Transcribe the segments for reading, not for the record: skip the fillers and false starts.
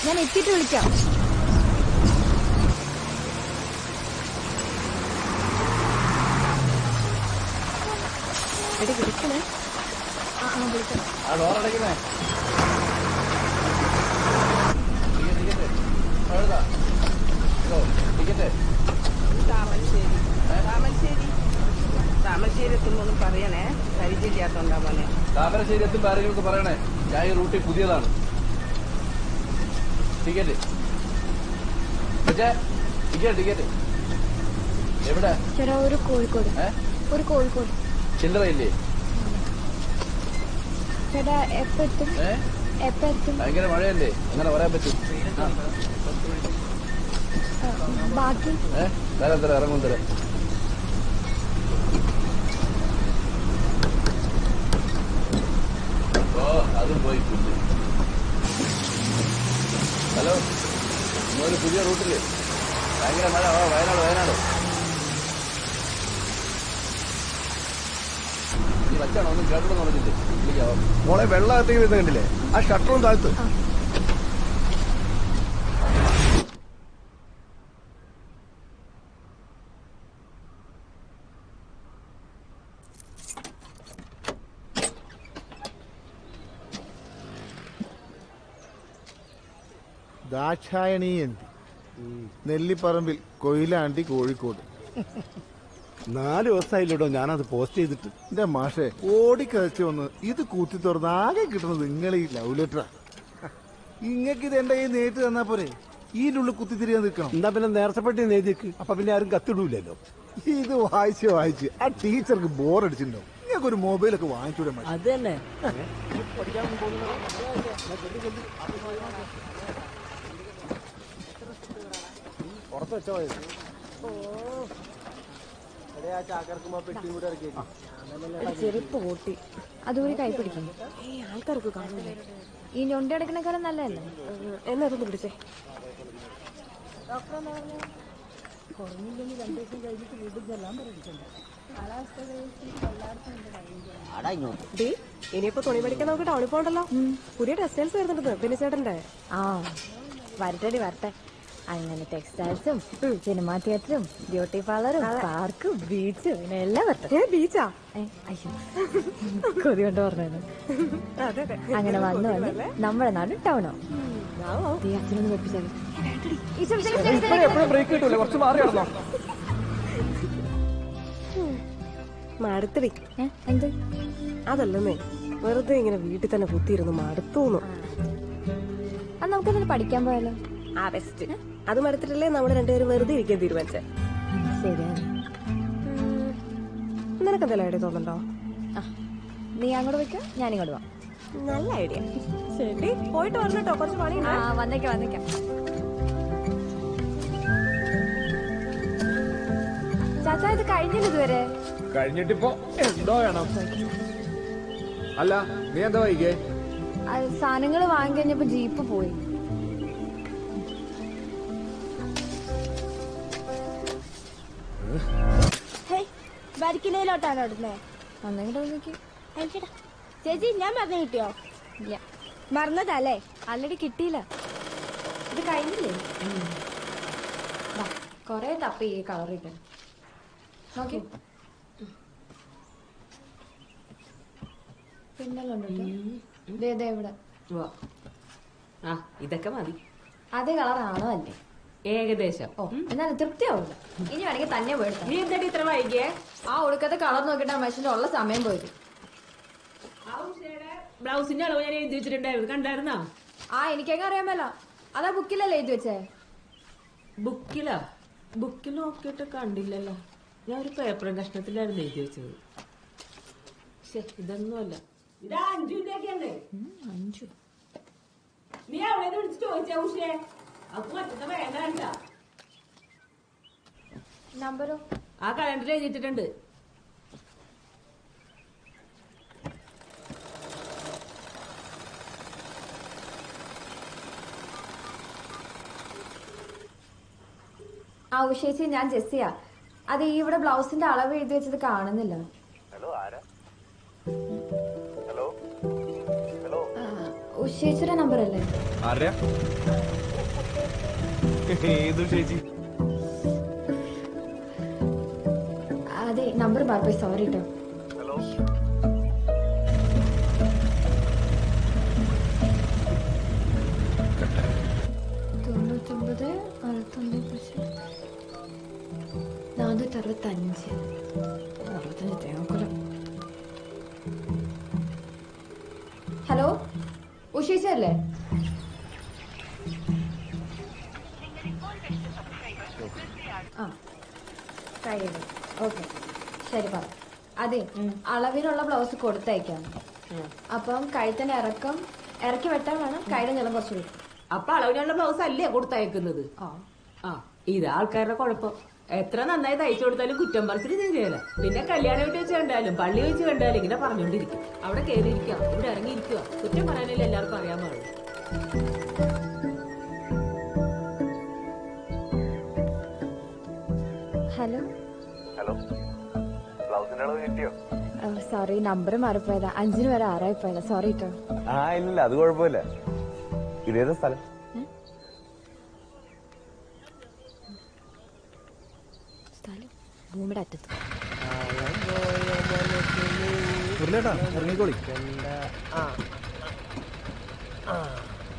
ഞാൻ എത്തിയിട്ട് വിളിക്കാം. വിളിക്കണേ. വിളിക്കാം. താമരശ്ശേരി എത്തുമ്പോന്നും പറയണേ, പരിചയമില്ലാത്തോണ്ടാ മോനെ. താമരശ്ശേരി എത്തുമ്പോ ആരെങ്കിലും പറയണേ, ഞാൻ ഈ റൂട്ടിൽ പുതിയതാണ്. ടിക്കറ്റ് ടിക്കറ്റ് എവിടെ? ചേട്ടാ ഒരു കോഴിക്കോട്. ഒരു കോഴിക്കോട്. ചില്ലറയില്ലേ? ചേട്ടാ എപ്പോ എത്തും? ഭയങ്കര മഴയല്ലേ, അങ്ങനെ പറയാൻ പറ്റും. ബാക്കി തരാം തരാം, ഇറങ്ങും തരാം. ഓ അതും പോയി. ഹലോ, ഒരു പുതിയ റൂട്ടില് ഭയങ്കര മഴ. വയനാട് നീ വച്ചാണോ? ഒന്നും കേട്ടോന്ന് പറഞ്ഞില്ലേ? വിളിക്കാവോ മോളെ? വെള്ളം എത്തി വരുന്ന കണ്ടില്ലേ? ആ ഷട്ടറും താഴ്ത്ത്. ദാക്ഷായണീയന്തി, നെല്ലിപ്പറമ്പിൽ, കൊയിലാണ്ടി, കോഴിക്കോട്. 4 ദിവസമായില്ലോ ഞാനത് പോസ്റ്റ് ചെയ്തിട്ട്. എന്റെ മാഷെ, ഓടിക്കതച്ച് വന്ന് ഇത് കൂത്തി തുറന്ന് ആകെ കിട്ടുന്നത് നിങ്ങൾ ഈ ലവ് ലെറ്ററാ. ഇങ്ങക്ക് ഇത് എന്റെ ഈ നേരിട്ട് തന്നാ പോരെ? ഇതിനുള്ളിൽ കുത്തിത്തിരിയാൻ നിൽക്കണം. എന്താ പിന്നെ നേരത്തെ പെട്ടി നേതിക്ക്, അപ്പൊ പിന്നെ ആരും കത്തിടൂലല്ലോ. ഇത് വായിച്ച് ആ ടീച്ചർക്ക് ബോറടിച്ചിട്ടുണ്ടാവും. നിങ്ങൾക്ക് ഒരു മൊബൈലൊക്കെ വാങ്ങിച്ചൂടെ? അത് തന്നെ. ചെറുപ്പ് കൂട്ടി അതുകൂടി കൈ പിടിക്കുന്നു. ആൾക്കാർക്ക് കാണൂലേ? ഈ ഞൊണ്ടി അടക്കണക്കാലം നല്ലതല്ലേ? എന്നാ അതൊന്ന് പിടിച്ചേ. കുറഞ്ഞില്ലെങ്കിൽ 2 ദിവസം കഴിഞ്ഞിട്ട് വീട്ടിൽ ചെല്ലാൻ പറഞ്ഞിട്ടുണ്ട്. കാലാവസ്ഥ ഇനിയിപ്പോ തുണി പഠിക്കാൻ നമുക്ക് ടൗണിൽ പോകണ്ടല്ലോ. പുതിയ ടെക്സ്റ്റൈൽസ് വരുന്നുണ്ട് പിന്നെ ചേട്ടന്റെ. വരട്ടെ. അങ്ങനെ ടെക്സ്റ്റൈൽസും സിനിമാ തിയേറ്ററും ബ്യൂട്ടി പാർലറും പാർക്കും ബീച്ചും പിന്നെ എല്ലാം വരട്ടെ. ബീച്ചാ? കൊതി കൊണ്ട് പറഞ്ഞത്. അങ്ങനെ വന്ന് നമ്മുടെ നാട് ടൗണോ. അച്ഛനൊന്ന് വെപ്പിച്ചത്. മടുത്തടി. എന്ത്? അതല്ലെന്നേ, വെറുതെ ഇങ്ങനെ വീട്ടിൽ തന്നെ കുത്തിയിരുന്നു മടുത്തൂന്നു. അത് നമുക്കെന്തിനും പഠിക്കാൻ പോയാലോ? ബെസ്റ്റ്. അത് മടുത്തിട്ടല്ലേ നമ്മൾ രണ്ടുപേരും വെറുതെ ഇരിക്കാൻ തീരുമാനിച്ചേ. ശരിയാണ്. നിനക്കെന്തെല്ലാം ഐഡിയ തോന്നുന്നുണ്ടോ? നീ അങ്ങോട്ട് വയ്ക്കാം, ഞാനിങ്ങോട്ട് പോവാം. നല്ല ഐഡിയ. ശരി, പോയിട്ട് വരണട്ടോ, കുറച്ച് പണി. വന്നേക്കാം. ചാച്ചാ, ഇത് കഴിഞ്ഞില്ല ഇതുവരെ? കഴിഞ്ഞിട്ടിപ്പോ എന്തോ വേണം? അല്ല, നീ എന്താ വൈകേ? സാധനങ്ങൾ വാങ്ങി കഴിഞ്ഞപ്പോ ജീപ്പ് പോയി. വരിക്കിലോട്ടാണോ ഇടുന്നേ? ചേച്ചി, ഞാൻ മറന്നു കിട്ടിയോ? ഇല്ല. മറന്നതല്ലേ? ആൾറെഡി കിട്ടിയില്ല. ഇത് കഴിഞ്ഞില്ലേ? കൊറേ തപ്പി ഈ കളർ കിട്ടാൻ. നോക്കി പിന്നല്ലോ ഇവിടെ. ഇതൊക്കെ മതി. അതേ കളറാണോ അല്ലേ? ഏകദേശം. എന്നാലും തൃപ്തിയാവില്ല. ഇനി വേണമെങ്കിൽ തന്നെ പോയിട്ട്. നീ എന്താ ഇത്ര വൈകിയേ? ആ ഒടുക്കത്തെ കളർ നോക്കിട്ട് ആ മനുഷ്യന്റെ ഉള്ള സമയം പോയത്. ബ്ലൗസിന്റെ അളവ് ഞാൻ എഴുതി വെച്ചിട്ടുണ്ടായിരുന്നു, കണ്ടായിരുന്നോ? എനിക്കെങ്ങനെ അറിയാമല്ലോ. അതാ ബുക്കിലല്ലേ എഴുതി വെച്ചേ? ബുക്കിൽ നോക്കിയിട്ട് കണ്ടില്ലല്ലോ. ഞാൻ ഒരു പേപ്പറും കഷ്ണത്തിലായിരുന്നു എഴുതി വെച്ചത്. ഇതൊന്നുമല്ല. 5. നീ അവിടെ വിളിച്ച് ചോദിച്ചാ ഉഷേ? വേണ്ട. നമ്പരോ? ആ കലണ്ടറിൽ എഴുതിയിട്ടുണ്ട്. ഉഷേച്ചി, ഞാൻ ജെസ്സിയാ. അത് ഇവിടെ ബ്ലൗസിന്റെ അളവ് എഴുതി വെച്ചത് കാണുന്നില്ല. ഉഷേച്ചിയുടെ നമ്പർ അല്ലേ? ഏതു ചേച്ചി? അതെ, നമ്പർ മാറിപ്പോയി, സോറി കേട്ടോ. തൊണ്ണൂറ്റൊമ്പത് 465 തേങ്ങക്കുളം. ഹലോ, ഉഷേച്ചല്ലേ? ആ, ട്രൈ ചെയ്തു. ഓക്കെ, ശരി, പറ. അതെ, അളവിനുള്ള ബ്ലൗസ് കൊടുത്തയക്കാം. അപ്പം കഴുത്തിന്റെ ഇറക്കി വെട്ടാൻ വേണം. കൈയുടെ നീളം കുറച്ച് വരും. അപ്പൊ അളവിനുള്ള ബ്ലൗസ് അല്ലേ കൊടുത്തയക്കുന്നത്? ആ, ഇത് ആൾക്കാരുടെ കുഴപ്പം. എത്ര നന്നായി തയ്ച്ചു കൊടുത്താലും കുറ്റം പറിച്ചിട്ട് തീരെയല്ല. പിന്നെ കല്യാണം വീട്ടിൽ വെച്ച് കണ്ടാലും പള്ളി വെച്ച് കണ്ടാലും ഇങ്ങനെ പറഞ്ഞോണ്ടിരിക്കും. അവിടെ കയറിയിരിക്കുക, ഇവിടെ ഇറങ്ങിയിരിക്കുക. കുറ്റം പറയാനല്ലേ എല്ലാവർക്കും അറിയാൻ പാടുള്ളൂ. ഹലോ ഹലോ, ബ്ലൗസിന്റെ അളവ് കിട്ടിയോ? Sorry, number മാറിപ്പോയതാ. 5 വരെ 6 പോയതാ. സോറി കേട്ടോ. ഇല്ല, അത് കുഴപ്പമില്ല. ഇതേതാ സ്ഥലം? ഭൂമിയുടെ അറ്റത്ത്. ഇറങ്ങിക്കോളി.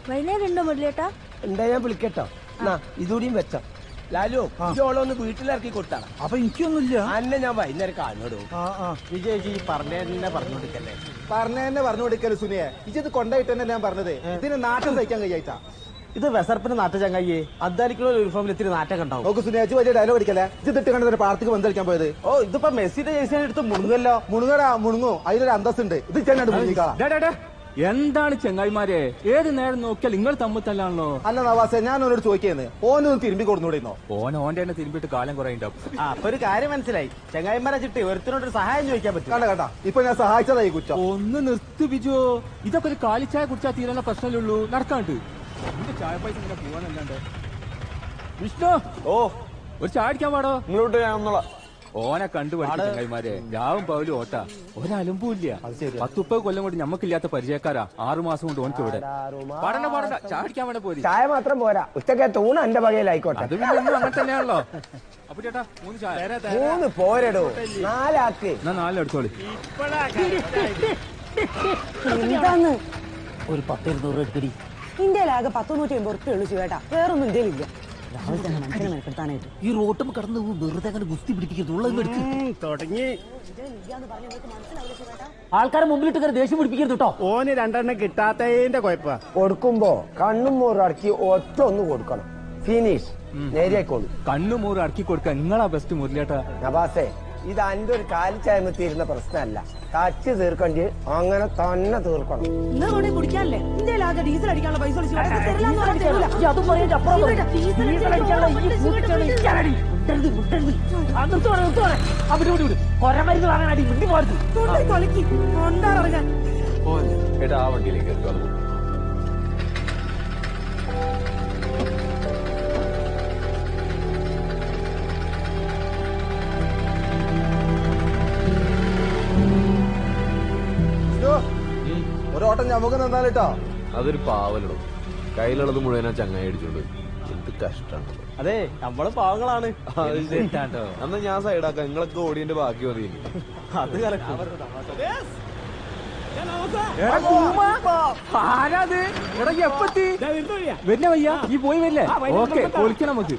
വൈകുന്നേരം ഉണ്ടോ മുരളിയേട്ടാ? എന്താ, ഞാൻ വിളിക്കട്ടോ? ഇതുകൂടിയും വെച്ചോ. ലാലു, ഓളൊന്ന് വീട്ടിലിറക്കി കൊടുത്താണ്. അപ്പൊ എനിക്കൊന്നുമില്ല. അന്നെ ഞാൻ വൈകുന്നേരം കാണോടൂ. വിജയ് പറഞ്ഞെ പറഞ്ഞു കൊടുക്കല്ലേ? പറഞ്ഞ പറഞ്ഞു കൊടുക്കല് സുനിയെ. ഇജത് കൊണ്ടായിട്ടെന്നെ ഞാൻ പറഞ്ഞത്. ഇതിന് നാട്ടം സഹിക്കാൻ കഴിയായിട്ടാ. ഇത് വെസർപ്പിന് നാട്ട ചങ്ങായിയെ. അദ്ദാലിക്കുള്ള യൂണിഫോമിൽ ഇത്തിരി നാട്ടം കണ്ടാവും. നോക്ക് സുനിയാച്ച് വലിയ ഡയലോഗ് അടിക്കല്ലേ. ഇത് ഇട്ട് കണ്ടത് പാർട്ടിക്ക് പന്ത് കളിക്കാൻ പോയത്. ഓ, ഇതിപ്പോ മെസ്സിന്റെ ജേഴ്സി എടുത്ത് മുണുങ്ങല്ലോ. മുണുങ്ങടാ, മുണുങ്ങോ. അതിലൊരു അന്തസ്സുണ്ട്. ഇത് ചെന്നാണ്ട് മുങ്ങിക്കാളാ. എന്താണ് ചെങ്ങായിമാരെ, ഏത് നേരം നോക്കിയാൽ നിങ്ങൾ തമ്മിൽ തല്ലാണല്ലോ. അല്ല നവാസെ, ഞാൻ ഓനോട് ചോദിക്കുന്നത് ഓനൊന്ന് തിരുമ്പി കൊടുന്നൂടെന്നോ? ഓന്റെ തന്നെ തിരുമ്പിട്ട് കാലം കുറെ ഉണ്ടാവും. അപ്പൊ ഒരു കാര്യം മനസ്സിലായി. ചെങ്ങായിമാരെ ചിട്ടി ഒരുത്തിനോടൊരു സഹായം ചോദിക്കാൻ പറ്റും. കണ്ട ഇപ്പൊ ഞാൻ സഹായിച്ചതായി കുറ്റം. ഒന്ന് നിർത്തി ബിജു. ഇതൊക്കെ ഒരു കാലിച്ചായ കുടിച്ചാൽ തീരുന്ന പ്രശ്നമല്ലേ നടക്കാണ്ട്. എന്റെ ചായ പൈസ ഇങ്ങനെ പോവാനല്ലാണ്ട്. വിഷ്ണു, ഒരു ചായ അടിക്കാൻ പാടോ? ഇങ്ങോട്ട് ഞാൻ വന്നോളാം. ഓനെ കണ്ടുപഠിച്ച ചങ്ങായിമാരെ രാവും പകലും ഓട്ടാ. ഒരലമ്പൂല്ല. 10-30 കൊല്ലം കൊണ്ട് ഞമ്മക്കില്ലാത്ത പരിചയക്കാരാ. 6 മാസം കൊണ്ട് ഓനക്ക് ഇവിടെ. പാടണ്ട, ചായ അടിക്കാൻ വേണ്ട പോരി. ചായ മാത്രം പോരാ, ഉച്ചക്കെ തൂണ് എന്റെ വകയിലായിക്കോട്ടെ. അത് പിന്നെ എന്നും അങ്ങനെ തന്നെയാണല്ലോ. അപ്പൊ ചേട്ടാ 3 ചായ. 3 പോരടോ, 4 ആക്ക്. എന്നാ 4 എടുത്തോളി. എന്താണ് ഒരു 10-200 എടുക്കടി? ഇന്ത്യയിലാകെ 10-150 ഉറുപ്പ ഉള്ളു ചേട്ടാ. വേറൊന്നും ഇന്ത്യയിലില്ല. രാവിലെ തന്നെ മനസ്സിനെ മെനക്കെടുത്താനായിട്ട് ഈ റോട്ടും കടന്ന് വെറുതെ അങ്ങനെ ഗുസ്തി പിടിപ്പിക്കരുത്. തുടങ്ങി ആൾക്കാരെ മുമ്പിലിട്ട് കയറി ദേഷ്യം പിടിപ്പിക്കരുത് കേട്ടോ. ഓന് 2 എണ്ണം കിട്ടാത്തതിന്റെ കുഴപ്പ. കൊടുക്കുമ്പോ കണ്ണും മോറും അടക്കി ഒറ്റ ഒന്ന് കൊടുക്കണം. ഫിനിഷ്, നേരിയായിക്കോളൂ. കണ്ണു മോറ് അടക്കി കൊടുക്ക. നിങ്ങളാ ബെസ്റ്റ് മുരളിയേട്ടാ. നവാസേ, ഇത് അന്റെ ഒരു കാലിച്ചായ്മ തീരുന്ന പ്രശ്നമല്ല. കച്ച് തീർക്കണ്ടി അങ്ങനെ തന്നെ തീർക്കണം. കുടിക്കാനല്ലേ ഇന്ത്യയിലാകെ ഡീസൽ അടിക്കാനുള്ള പൈസ കൊരമരുന്ന് വാങ്ങാനടി വിട്ടു പോരുത്. ഏട്ടാ, ആ വണ്ടിയിലേക്ക് എടുക്കാം. ഒരോട്ടം നമുക്ക് നിന്നാലിട്ടോ. അതൊരു പാവലിടും. കയ്യിലുള്ളത് മുഴുവനാ ചങ്ങായി അടിച്ചോണ്ട്. എന്ത് കഷ്ടാണ്. അതെ, നമ്മള് പാവങ്ങളാണ്. അന്ന് ഞാൻ സൈഡാക്കാം. നിങ്ങളൊക്കെ ഓടിയന്റെ ബാക്കി മതി. അത് ആരാത്? എടാ എപ്പത്തി വരുന്ന വയ്യ. ഈ പോയി വരില്ലേ? ഓക്കെ, പൊളിക്കണം നമുക്ക്.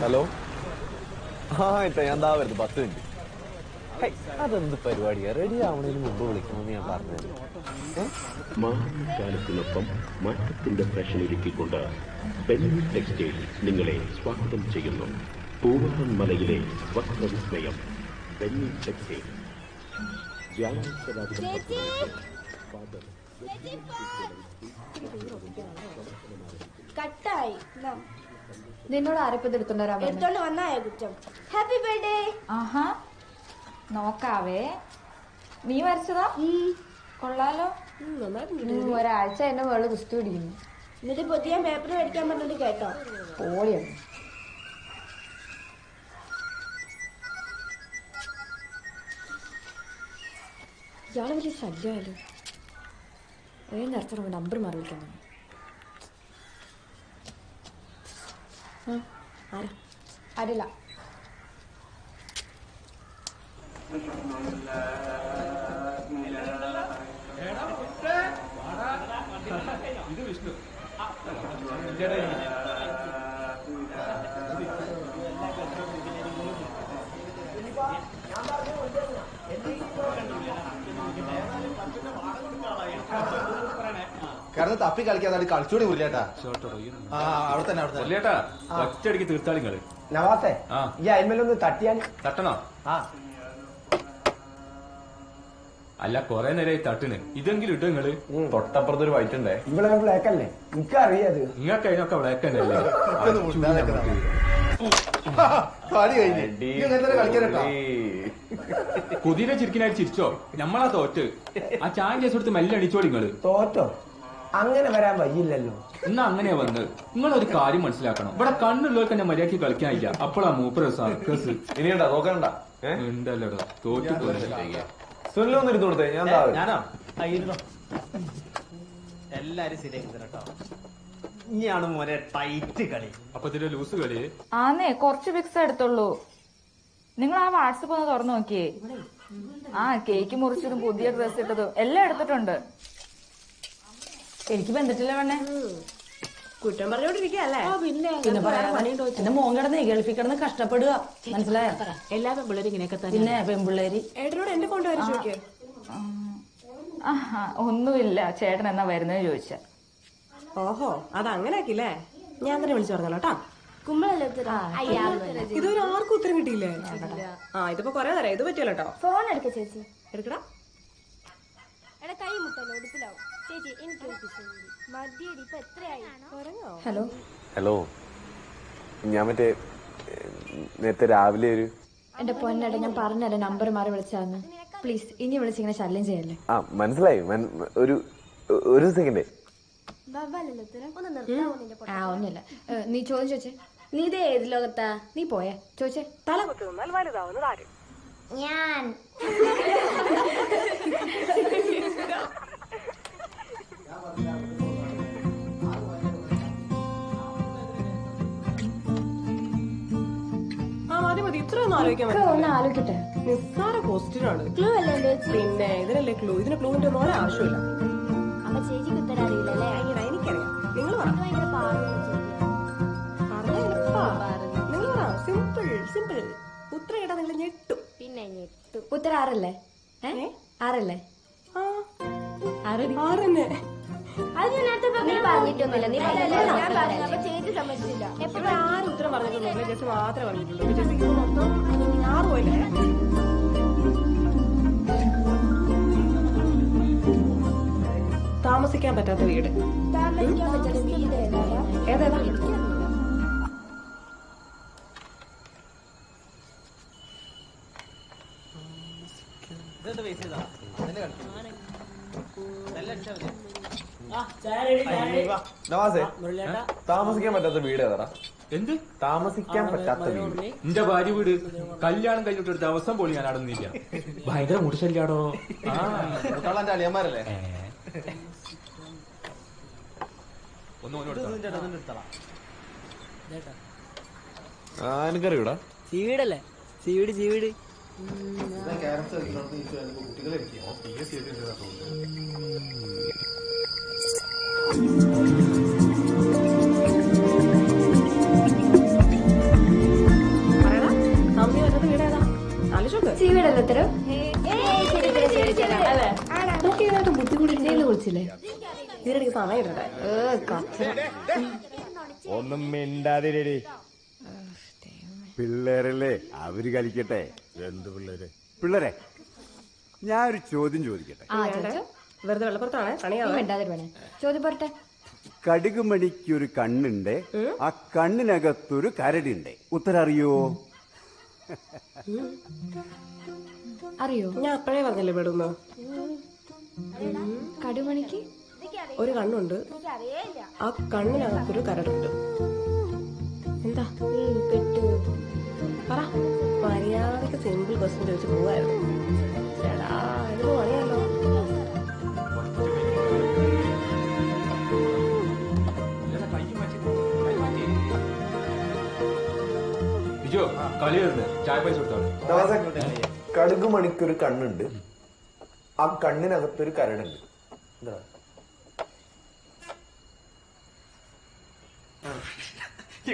ഹലോ, ഇട്ടാ ഞാൻ വരുന്നത് 10 മിനിറ്റ്. അതെന്ത് പരിപാടിയാ? റെഡി ആവണതിന് മുമ്പ് വിളിക്കണമെന്ന് ഞാൻ പറഞ്ഞത്. മാനക്കാലത്തിനൊപ്പം മാറ്റത്തിന്റെ ഫാഷൻ ഒരുക്കിക്കൊണ്ട് ബെന്നി ടെക്സ്റ്റൈൽ നിങ്ങളെ സ്വാഗതം ചെയ്യുന്നു. പൂവാറൻ മലയിലെ വസ്ത്രവിസ്മയം ബെന്നി ടെക്സ്റ്റൈൽ. കട്ടായി നിന്നോട് ആരപ്പത് എടുത്തോണ്ട് വന്നായ കുറ്റം. Happy birthday. ആഹാ, നോക്കാവേ. നീ വരച്ചതാ? കൊള്ളാലോ. ഒരാഴ്ച എന്നെ വേള് കുസ്തി പിടിക്കുന്നു. എന്നിട്ട് പുതിയ പേപ്പർ മേടിക്കാൻ പറഞ്ഞിട്ട് കേട്ടോ? പോളിയാണ്. ഇയാള് വലിയ ശല്യമായാലോ. നേരത്തെ നമ്പർ മാറി വിളിക്കാൻ അറിയില്ല. ഇത് വിഷ്ണു. കാരണം തപ്പി കളിക്കാതെ കളിച്ചോടി മുരളിയേട്ടാ. അവിടെ തന്നെ മുരളിയേട്ടാ ഒറ്റയടിക്ക് തീർത്താളിങ്ങള്. നവാസേ ഈ അയിമലൊന്ന് തട്ടിയാൽ തട്ടണോ? അല്ല കൊറേ നേരമായി തട്ടിന്. ഇതെങ്കിലും ഇട്ടോ നിങ്ങള്. തൊട്ടപ്പുറത്തൊരു വൈറ്റുണ്ടേ. ഇവിടെ ബ്ലാക്കല്ലേ എനിക്കറിയാത്. നിങ്ങൾക്ക് അതിനൊക്കെ വിളക്കന്നല്ലേ. കുതിര ചിരിക്കിനായിട്ട് ചിരിച്ചോ? നമ്മളാ തോറ്റ്. ആ ചായ കേസ് കൊടുത്ത് മെല്ലെ അടിച്ചോടി നിങ്ങള്. തോറ്റോ? അങ്ങനെ വരാൻ വയ്യില്ലല്ലോ. എന്നാ അങ്ങനെയാ വന്ന്. നിങ്ങളൊരു കാര്യം മനസ്സിലാക്കണം. ഇവിടെ കണ്ണുള്ളവർക്ക് തന്നെ മര്യാദക്ക് കളിക്കാനില്ല. അപ്പോഴാ മൂപ്പര സർക്കസ്. ഇനിയുണ്ടോ നോക്കണ്ട? ഉണ്ടല്ലോടോ തോറ്റു പോലെ. സുനിലൊന്നും ഇരുന്ന് കൊടുത്തേ. ഞാനോ എല്ലാരും ശരിയാക്കി തരട്ടോ. ഇനിയാണ് മോനെ ടൈറ്റ് കളി. അപ്പൊ ഇതിന്റെ ലൂസ് കളി. ആന്നേ കുറച്ച് പിക്സ് എടുത്തുള്ളൂ. നിങ്ങൾ ആ വാട്സപ്പ് ഒന്ന് തുറന്നു നോക്കിയേ. ആ കേക്ക് മുറിച്ചതും പുതിയ ഡ്രസ് ഇട്ടതും എല്ലാം എടുത്തിട്ടുണ്ട്. എനിക്ക് ബന്ധത്തില്ല വേണേ. കുറ്റം പറഞ്ഞോണ്ടിരിക്കല്ലേ? പിന്നെ പറയാ എന്റെ മോൻ കിടന്ന് ഗൾഫിൽ കിടന്ന് കഷ്ടപ്പെടുക. മനസ്സിലായ? എല്ലാ പെമ്പിള്ളേരും ഇങ്ങനെയൊക്കെ തന്നെ. പിന്നെ പെൺപിള്ളേര് ഏട്ടനോട് എന്റെ കൊണ്ടുവരാൻ ചോദിക്കേ. ഒന്നുമില്ല, ചേട്ടൻ എന്നാ വരുന്നത് ചോദിച്ച. ഓഹോ അത് അങ്ങനെ ആക്കില്ലേ? ഞാൻ തന്നെ വിളിച്ചു പറഞ്ഞല്ലോ കേട്ടാ. ഇതൊരു ആർക്കും ഉത്തരം കിട്ടിയില്ലേ? ആ ഇതിപ്പോ കൊറേ നേരം ഇത് പറ്റിയല്ലോ കേട്ടോ. ഫോൺ എടുക്ക ചേച്ചി. എടുക്കടാ. കൈ മുട്ടല്ലോ ഉടുപ്പിലാവും ചേച്ചി. എനിക്ക് മതിയടി ഇപ്പൊ എത്രയായി? ഹലോ ഹലോ, ഞാൻ മറ്റേ നേരത്തെ രാവിലെ ഒരു എന്റെ പൊന്നേട്ടാ ഞാൻ പറഞ്ഞല്ലേ നമ്പർ മാറി വിളിച്ചാന്ന്. പ്ലീസ് ഇനി വിളിച്ചിങ്ങനെ ശല്യം ചെയ്യല്ലേ. മനസ്സിലായി. ഒരു സെക്കൻഡ്. ഒന്നുമില്ല. നീ ചോദിച്ചേ. നീ ഇത് ഏത് ലോകത്താ? നീ പോയേ ചോദിച്ചേ. തല കുത്തുന്നാൽ വലുതാവുന്നത് ആര്? ഞാൻ. മതി ഇത്രയൊന്നും ആലോചിക്കാൻ ഒന്ന് ആലോചിക്കട്ടെ. നിസ്സാര ക്വസ്റ്റ്യൻ ആണ്. ക്ലൂ അല്ലേ ചേച്ചി? പിന്നെ ഇതിനല്ലേ ക്ലൂ. ഇതിന് ക്ലൂവിന്റെ ഒന്നും ആവശ്യമില്ല. അപ്പൊ ചേച്ചിക്ക് ഉത്തരം അറിയില്ലല്ലേ? എനിക്കറിയാം. നിങ്ങൾ പറ. ഭയങ്കര പാടുള്ള നിങ്ങൾ പറ. Simple simple. ഉത്തരം കേട്ടാ നിങ്ങൾ ഞെട്ടും. പിന്നെ ഞെട്ടു. ഉത്തരം ആറല്ലേ? ആറല്ലേ? ആറന്നെ. അത് ഞാൻ നേരത്തെ പറഞ്ഞിട്ടൊന്നുമില്ല. നീ ഞാൻ പറഞ്ഞു. അപ്പൊ ചേച്ചി സമ്മതിച്ചില്ല. എപ്പോഴും ആരും ഉത്തരം പറഞ്ഞിട്ടുണ്ടോ? ജസ്റ്റ് മാത്രമേ പറഞ്ഞിട്ടുള്ളൂ. ജസ്റ്റ് ഇത് മൊത്തം 6 പോയില്ലേ? താമസിക്കാൻ പറ്റാത്ത വീട്. താമസിക്കാൻ പറ്റാത്ത വീട് ഏതാ? താമസിക്കാൻ പറ്റാത്ത വീട് ഏതാ? എന്ത് താമസിക്കാൻ പറ്റാത്ത വീട്? എന്റെ ഭാര്യ വീട്. കല്യാണം കഴിഞ്ഞിട്ട് ഒരു ദിവസം പോലും ഞാൻ അടന്നില്ല. ഭയങ്കര മുടിശല്യാടോ. എന്റെ അളിയന്മാരല്ലേ? എനിക്കറിയൂടാ. ചീവിടല്ലേ? ചീവിട് ചീവിട്. ചീവിടല്ലേ ഉത്തരം? ബുദ്ധി കൂടി വിളിച്ചില്ലേ? ഇതിനിടയ്ക്ക് സമയം ഇടട്ടെ. ഒന്നും മിണ്ടാതിരേ. പിള്ളേരല്ലേ അവര് കളിക്കട്ടെ. എന്ത് പിള്ളേരെ? പിള്ളേരെ ഞാനൊരു ചോദ്യം ചോദിക്കട്ടെ. വെറുതെ വെള്ളപ്പുറത്താണ് പണിയാവേ. ചോദ്യം പറട്ടെ. കടുകുമണിക്കൊരു കണ്ണുണ്ട്, ആ കണ്ണിനകത്തൊരു കരടുണ്ട്. ഉത്തരം അറിയോ? അറിയോ? ഞാൻ അപ്പഴേ പറഞ്ഞല്ലേ പെടുന്നു. കടുമണിക്ക് ഒരു കണ്ണുണ്ട്, ആ കണ്ണിനകത്തൊരു കരടുണ്ട്. എന്താ പറ. മര്യാദക്ക് സിമ്പിൾ ക്വസ്റ്റ്യൻ ചോദിച്ചു പോവായിരുന്നു. ചേടാ ഇത് പണിയല്ലോ. കളി വരുന്നത് ചായ പൈസ കൊടുത്തോളൂ. കടുക് മണിക്കൊരു കണ്ണുണ്ട്, ആ കണ്ണിനകത്തൊരു കരടുണ്ട്. എന്താ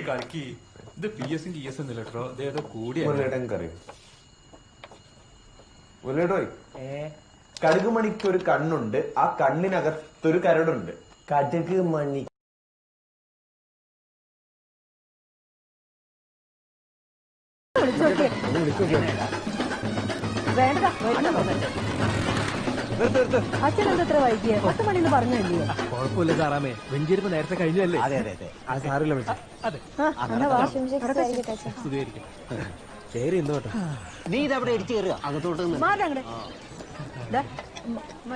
കളിക്ക് ഇത് PS ഒന്നുമില്ല കേട്ടോ, ഇതേതോ കൂടിയ മുരളിയേട്ടൻ മുരളിയേട്ടോ, കടുക് മണിക്കൊരു കണ്ണുണ്ട്, ആ കണ്ണിനകത്തൊരു കരടുണ്ട്. കടുക് മണി അച്ഛൻ എന്തത്ര വൈകിയ 10 മണിന്ന് പറഞ്ഞല്ലേ? കുഴപ്പമില്ല സാറാമേ, വെഞ്ചിരിപ്പ് നേരത്തെ കഴിഞ്ഞല്ലേ? അതെ അതെ അതെ, ആ സാറില്ല ശരി ഇന്നോട്ടോ. നീ ഇതവിടെ ഇടിച്ചു കയറുക അകത്തോട്ട്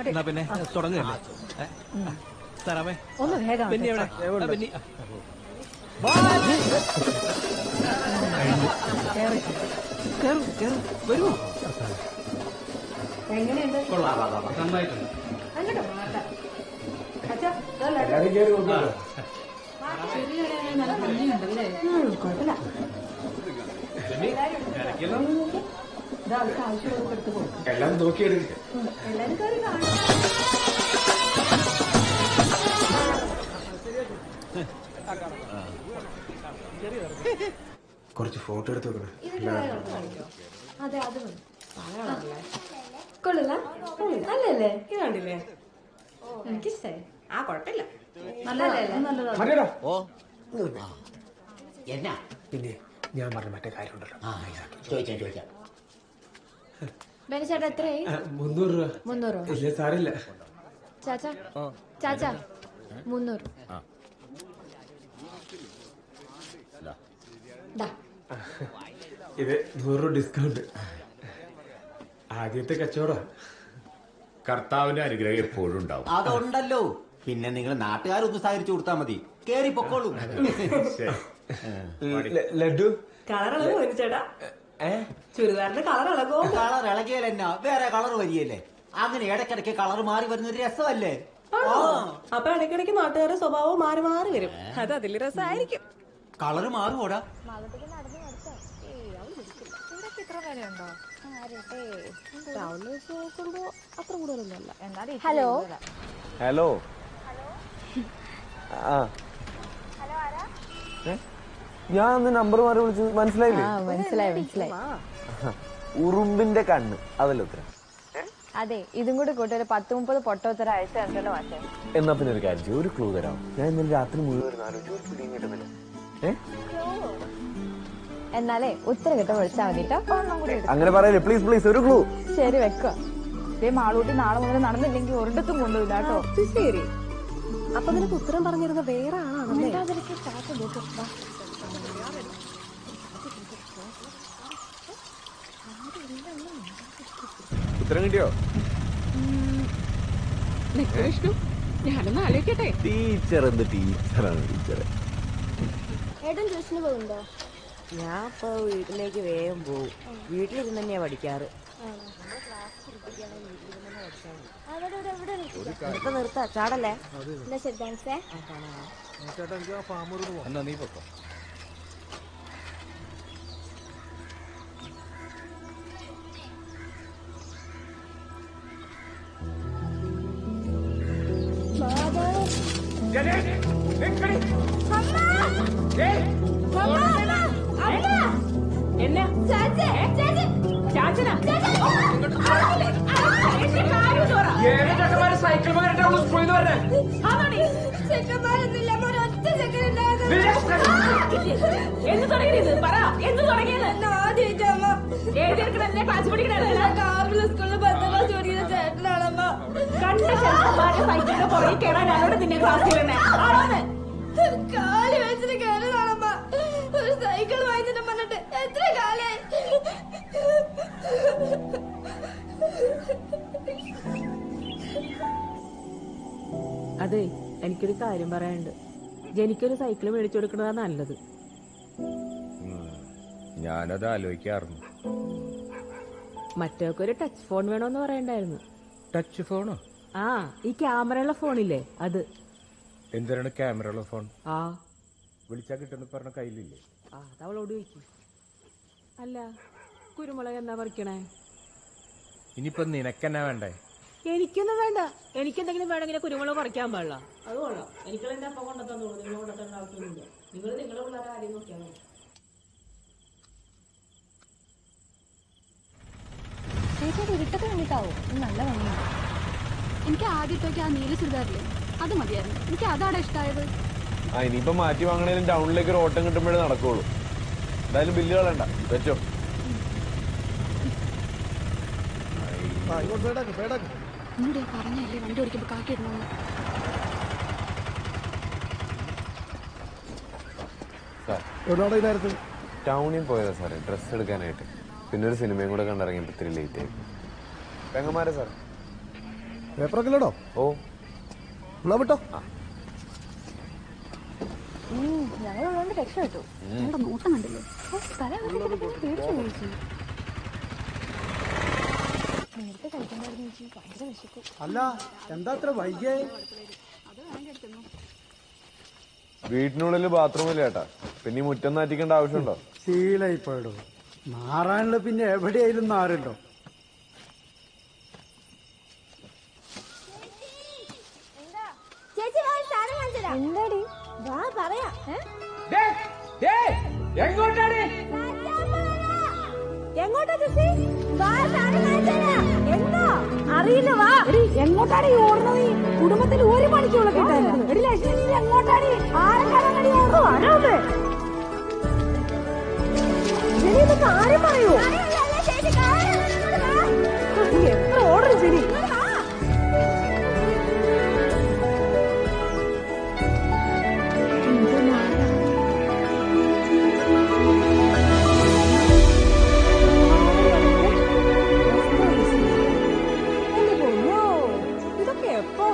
എന്നാ പിന്നെ തുടങ്ങല്ലേ സാറാമേ? ഒന്ന് വേഗം പിന്നെ എവിടെ പിന്നെ വരൂ. എങ്ങനെയുണ്ട്? നന്നായിട്ടുണ്ട്. അങ്ങോട്ട് മാറണ്ട. അച്ഛാ, നല്ല ഭംഗിയുണ്ടല്ലേ? കുഴപ്പമില്ല. ഇതാ അവർക്ക് ആവശ്യമുള്ളവർക്ക് എടുത്ത് കൊടുക്കും. എല്ലാം നോക്കിയെടുക്കും. എല്ലാവരും കയറി കാണും. കുറച്ച് ഫോട്ടോ എടുത്ത് വെക്കണം. അതെ അത് കൊള്ളില്ല നല്ലല്ലേ? ഇത് കണ്ടില്ലേ? എനിക്കിഷ്ടായി. ആ കുഴപ്പമില്ല. നല്ലതല്ലേ? ഓ എന്നാ പിന്നെ ഞാൻ പറഞ്ഞ മറ്റേ കാര്യം ഉണ്ടല്ലോ, ചോദിച്ചാ ബെനിച്ചേട്ടാ എത്രയായി? 300 രൂപ. 300? ഇല്ല സാറില്ല. ചാച്ചാ ചാച്ചാ 300. ഇത് 100 രൂപ ഡിസ്കൗണ്ട്. ആദ്യത്തെ കച്ചവടം. കർത്താവിന്റെ അനുഗ്രഹം എപ്പോഴും ഉണ്ടാവും. അതുണ്ടല്ലോ, പിന്നെ നിങ്ങൾ നാട്ടുകാരൊന്ന് സഹകരിച്ചു കൊടുത്താൽ മതി. കേറി പൊക്കോളൂ. ലഡു കളർ ഇളകോ ചേട്ടാ? ചുരിദാറിന്റെ കളർ ഇളകോ? കളർ ഇളകിയാലെന്നാ വേറെ കളർ വരികയല്ലേ? അങ്ങനെ ഇടയ്ക്കിടയ്ക്ക് കളർ മാറി വരുന്ന ഒരു രസമല്ലേ? അപ്പൊ ഇടയ്ക്കിടയ്ക്ക് നാട്ടുകാരുടെ സ്വഭാവം മാറി മാറി വരും. അത് അതിൽ രസമായിരിക്കും. കളറ് മാറുമോടാ? Hello hello. ആ ഞാൻ നമ്പർ മാറി വിളിച്ചു. മനസ്സിലായില്ലേ? മനസ്സിലായി. ഉറുമ്പിന്റെ കണ്ണ്, അതല്ലേ ഉത്തരം? അതെ, ഇതും കൂടി കൂട്ടി ഒരു 10-30 പൊട്ടോത്തര അയച്ചു തരണ്ടല്ലോ മാഷേ. എന്നാ പിന്നെ ഒരു കാര്യം ചെയ്യും, ഒരു ക്ലൂ തരാം. ഞാൻ ഇന്നലെ രാത്രി മുഴുവൻ കിട്ടുന്നില്ല. എന്നാലേ ഉത്തരം കിട്ടാൻ വിളിച്ചാൽ മതി കേട്ടോ. ഒന്നും കൂടി അങ്ങനെ പറയല്ലേ, പ്ലീസ് പ്ലീസ്, ഒരു ക്ലൂ. ശരി വെക്കുക. ഇതേ മാളൂട്ടി നാളെ മുതൽ നടന്നില്ലെങ്കിൽ ഒരിടത്തും കൊണ്ടുപോയില്ല കേട്ടോ. ശരി. അപ്പൊ നിനക്ക് ഉത്തരം പറഞ്ഞിരുന്ന വേറെ ആളാണല്ലേ? ഉത്തരം കിട്ടിയോ? വിഷ്ണു, ഞാനൊന്ന് ആലോചിക്കട്ടെ. ടീച്ചർ എന്ത് ടീച്ചറാണ് ടീച്ചറെ. ഏട്ടൻ ട്യൂഷന് പോകുന്നുണ്ടോ? ഞാൻ ഇപ്പൊ വീട്ടിലേക്ക് വേഗം പോവും. വീട്ടിലിരുന്ന് തന്നെയാ പഠിക്കാറ്. ഇപ്പൊ നിർത്താ, ചാടല്ലേ? എന്നാ ശരി, താങ്ക്സേ. എന്നാ നീ പൊക്കോ. എന്നാ ചാച്ചനാ സൈക്കിൾ എന്ത് തുടങ്ങിയത്? പറ, എന്ത് തുടങ്ങിയത്? ഏതെടുക്കണ ക്ലാസ് പഠിക്കണ സൈക്കിളിന്റെ പുറകെ കയറാൻ ഞാനോട് നിന്നെ ക്ലാസ് ചെയ്യണേ ആണോന്ന്? കാല് വെച്ചിട്ട് കയറിയതാണമ്മ. ഒരു സൈക്കിൾ വാങ്ങിച്ചിട്ട് പറഞ്ഞിട്ട് എത്ര കാലായി. അതെ, എനിക്കൊരു കാര്യം പറയാനുണ്ട്. ജനിക്കൊരു സൈക്കിൾ മേടിച്ചു കൊടുക്കണതാ നല്ലത്. ഞാനത് ആലോചിക്കാറുണ്ട്. മറ്റൊക്കെ ടച്ച് ഫോൺ വേണോന്ന് പറയണ്ടായിരുന്നു. ടച്ച് ഫോണോ? ആ, ഈ ക്യാമറയുള്ള ഫോണില്ലേ അത്. എന്തിനാണ് ക്യാമറ ഉള്ള ഫോൺ? ആ, വിളിച്ചാ കിട്ടുന്ന പറഞ്ഞ കയ്യിലില്ലേ? അതവളോട് ചോദിക്കും. അല്ല കുരുമുളക് എന്നാ പറിക്കണേ? ഇനിയിപ്പൊ നിനക്കെന്നാ വേണ്ടേ? എനിക്കൊന്നും വേണ്ട. എനിക്കെന്തെങ്കിലും വേണമെങ്കിൽ കുരുമുളക് പറിക്കാൻ പാടില്ല. അത് കൊള്ളാം. എനിക്ക് എന്റെ അപ്പം കൊണ്ടെത്തന്നു. നിങ്ങൾ കൊണ്ടെത്തേണ്ട ആവശ്യമൊന്നുമില്ല. നിങ്ങളുടെ പിള്ളേരെ കാര്യം നോക്കിയാൽ മതി. ഇരുട്ടൊക്കെ വേണ്ടിട്ടാവോ? നല്ല ഭംഗിയാണ്. എനിക്ക് ആദ്യത്തേക്ക് ആ നീല ചുരിദാറില്ലേ അത് മതിയായിരുന്നു. എനിക്ക് അതാണ് ഇഷ്ടമായത്. ഇനിയിപ്പോ മാറ്റി വാങ്ങണേലും ടൗണിലേക്ക് ഒരു ഓട്ടം കിട്ടുമ്പോഴേ നടക്കുള്ളൂ. എന്തായാലും ബില്ല് കളയണ്ട, വെച്ചോ. പറഞ്ഞല്ലേ വണ്ടി ഓടിക്കുമ്പോ കാക്കിടണമെന്ന്. ടൗണിൽ പോയതാ സാറേ, ഡ്രസ് എടുക്കാനായിട്ട്. പിന്നെ ഒരു സിനിമയും കൂടെ കണ്ടിറങ്ങിയപ്പോ ഇത്തിരി ലേറ്റ് ആയി. പെങ്ങന്മാരെ സാർ. പേപ്പറൊക്കെ ഇല്ലടോ? ഓ വിട്ടോ. ഞങ്ങളുള്ളതുകൊണ്ട് രക്ഷപ്പെട്ടു. ഞങ്ങളുടെ നോട്ടം കണ്ടില്ലേ? പേടിച്ചു കഴിച്ചു. നേരത്തെ കഴിക്കണ്ടായിരുന്നു ചേച്ചി. ഭയങ്കര വിശക്കും. അല്ല എന്താ അത്ര വൈകിയേ? വീട്ടിനുള്ളിൽ ബാത്റൂമില്ല ചേട്ടാ. പിന്നെ ഈ മുറ്റം നാറ്റിക്കേണ്ട ആവശ്യമുണ്ടോ? ശീലായിപ്പോയിടോ. മാറാനുള്ള പിന്നെ എവിടെയായാലും നാറുണ്ടോ? എന്താടി വാ പറയാ. എങ്ങോട്ടാ ചേച്ചി? എന്താ അറിയില്ല. വാ. എങ്ങോട്ടാണ് ഈ ഓടുന്നത്? കുടുംബത്തിൽ ഒരു പണിക്കുള്ള കിട്ടാൻ എങ്ങോട്ടാണ്? ആരെക്കാരാണ് ഓടുന്നത്? കാര്യം പറയൂ. എത്ര ഓർഡർ ശരി. ഇതൊക്കെ എപ്പോ?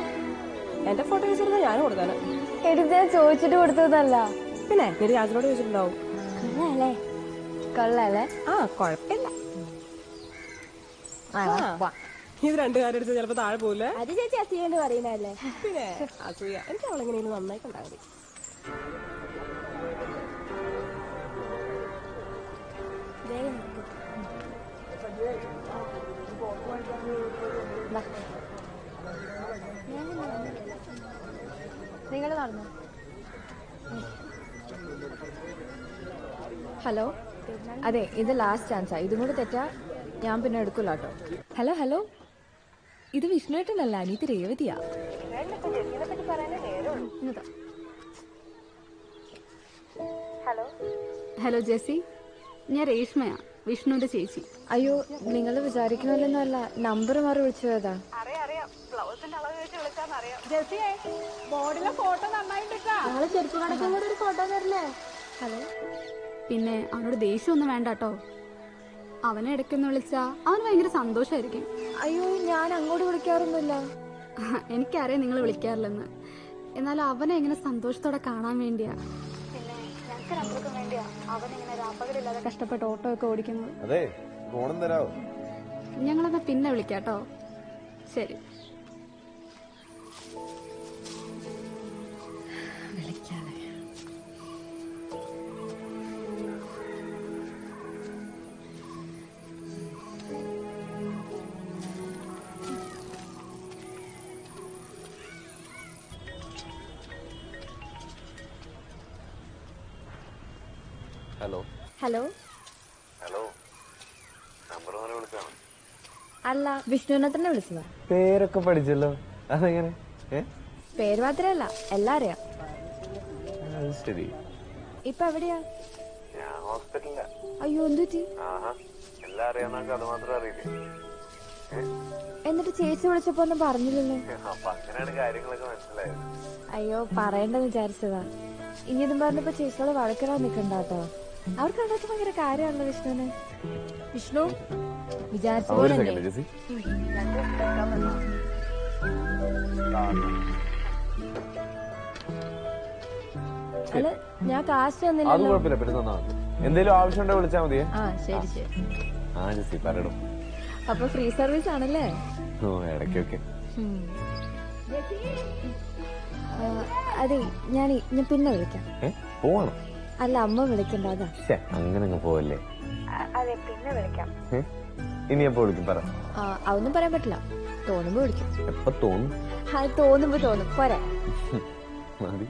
എന്റെ ഫോട്ടോ ചോദിച്ചിരുന്ന ഞാൻ കൊടുക്കാന്. എടുത്ത് ചോദിച്ചിട്ട് കൊടുത്തതല്ല. പിന്നെ നീ രാജനോട് ചോദിച്ചിട്ടുണ്ടാവും. കൊള്ളാല്ലേ? ആ കൊഴപ്പില്ല. ഇത് രണ്ടു കാര്യം എടുത്ത് ചിലപ്പോ താഴെ പോവില്ലേ? അത് ചേച്ചി അസൂയണ്ട് പറയുന്നല്ലേ. പിന്നെ അസൂയ. എനിക്ക് അവളെങ്ങനെയാണ് നന്നായി കണ്ടാൽ മതി. നിങ്ങൾ നടന്നു. ഹലോ, അതെ ഇത് ലാസ്റ്റ് ചാൻസാ. ഇതും കൂടെ തെറ്റാ ഞാൻ പിന്നെ എടുക്കൂല കേട്ടോ. ഹലോ ഹലോ, ഇത് വിഷ്ണുവേട്ടനല്ല, അനീതി രേവതിയാ. ഹലോ ജെസി, ഞാൻ രേഷ്മയാ, വിഷ്ണുവിന്റെ ചേച്ചി. അയ്യോ, നിങ്ങൾ വിചാരിക്കണമല്ലോ. അല്ല, നമ്പർ മാറി വിളിച്ചു പോയതാ. ബോർഡിലെ ഫോട്ടോ നന്നായിട്ട് ചെരുപ്പ് കണക്കും കൂടെ ഒരു ഫോട്ടോ തരില്ലേ? ഹലോ. പിന്നെ അവനോട് ദേഷ്യമൊന്നും വേണ്ട കേട്ടോ. അവനെ ഇടയ്ക്കൊന്ന് വിളിച്ചാ അവന് ഭയങ്കര സന്തോഷമായിരിക്കും. അയ്യോ, ഞാൻ അങ്ങോട്ട് വിളിക്കാറൊന്നുമില്ല. എനിക്കറിയാം നിങ്ങൾ വിളിക്കാറില്ലെന്ന്. എന്നാൽ അവനെ എങ്ങനെ സന്തോഷത്തോടെ കാണാൻ വേണ്ടിയാ. കഷ്ടപ്പെട്ട് ഓട്ടോ ഒക്കെ ഓടിക്കുന്നത്. അതെ, ഫോണും തരാവോ? ഞങ്ങളെന്നാ പിന്നെ വിളിക്കാട്ടോ. ശരി. ഹലോ ഹലോ ഹലോ, നമ്പർ മാറി വിളിച്ചാണോ? അല്ല, വിഷ്ണുവിനെ തന്നെ വിളിച്ചതാ. പേരൊക്കെ പഠിച്ചല്ലോ, അതെങ്ങനെ? പേര് മാത്രല്ല, എല്ലാം അറിയാം. ശരി. ഇപ്പൊ എവിടെയാ? ഞാൻ ഹോസ്പിറ്റലിലാ. അയ്യോ, എന്തുറ്റി? എല്ലാം അറിയാന്നൊക്കെ അത് മാത്രം അറിയില്ലേ? എന്നിട്ട് ചേച്ചി വിളിച്ചപ്പോ ഒന്നും പറഞ്ഞില്ലല്ലോ. അപ്പൊ അങ്ങനെയാണ് കാര്യങ്ങളൊക്കെ മനസ്സിലായത്. അയ്യോ, പറയണ്ടെന്ന് വിചാരിച്ചതാ. ഇനി ഇതും പറഞ്ഞപ്പോ ചേച്ചിയോട് വഴക്കിടാൻ നിക്കണ്ടാട്ടോ. അവർക്ക് അതൊക്കെ ഭയങ്കര കാര്യമാണല്ലോ വിഷ്ണുവിന്. വിഷ്ണു വിചാരിച്ച പോലെ അല്ല, ഞാൻ കാശ് തന്നില്ലല്ലോ. എന്തേലും ആവശ്യമുണ്ടോ വിളിച്ചാ മതിയെ. ശരി ശരി. ജെസ്സി പറയണം. അപ്പൊ ഫ്രീ സർവീസ് ആണല്ലേ? ഇടയ്ക്കൊക്കെ. അതെ, ഞാൻ പിന്നെ വിളിക്കാം. പോവാണോ? അല്ല അമ്മ വിളിക്കണ്ട. അങ്ങനെ അങ്ങ് പോവല്ലേ. അതെ, പിന്നെ വിളിക്കാം. ഇനി എപ്പോ വിളിക്കും പറ. അതൊന്നും പറയാൻ പറ്റില്ല. തോന്നുമ്പോ വിളിക്കും. എപ്പോ തോന്നും? തോന്നുമ്പോ തോന്നും. പോരെ. മതി.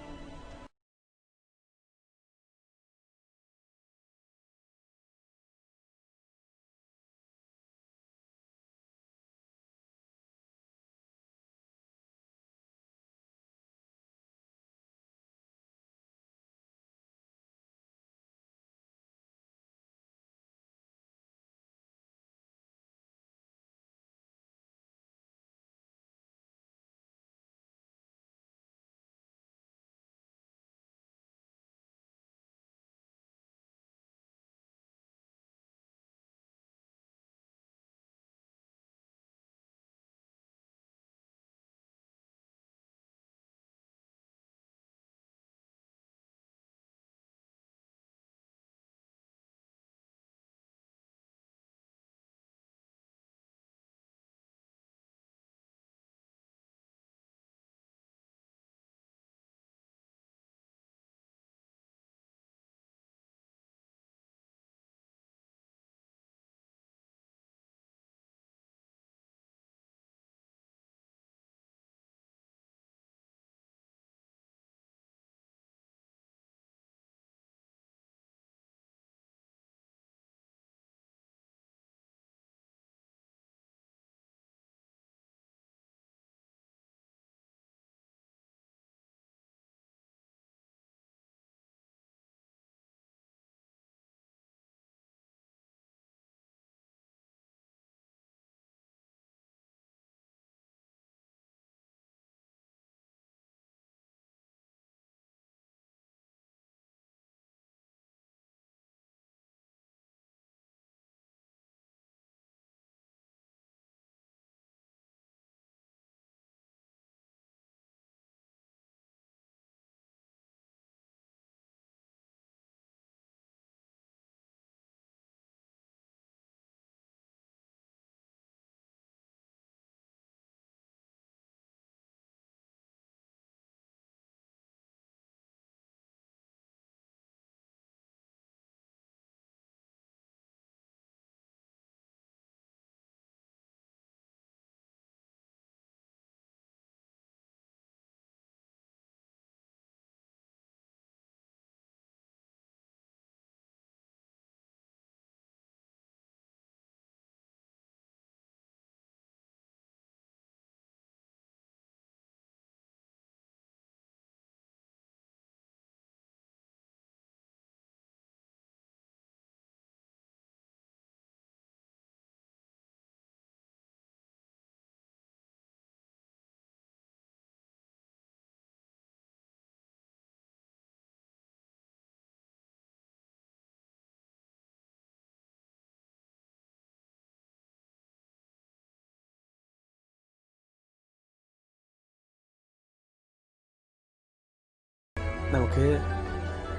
നമുക്ക്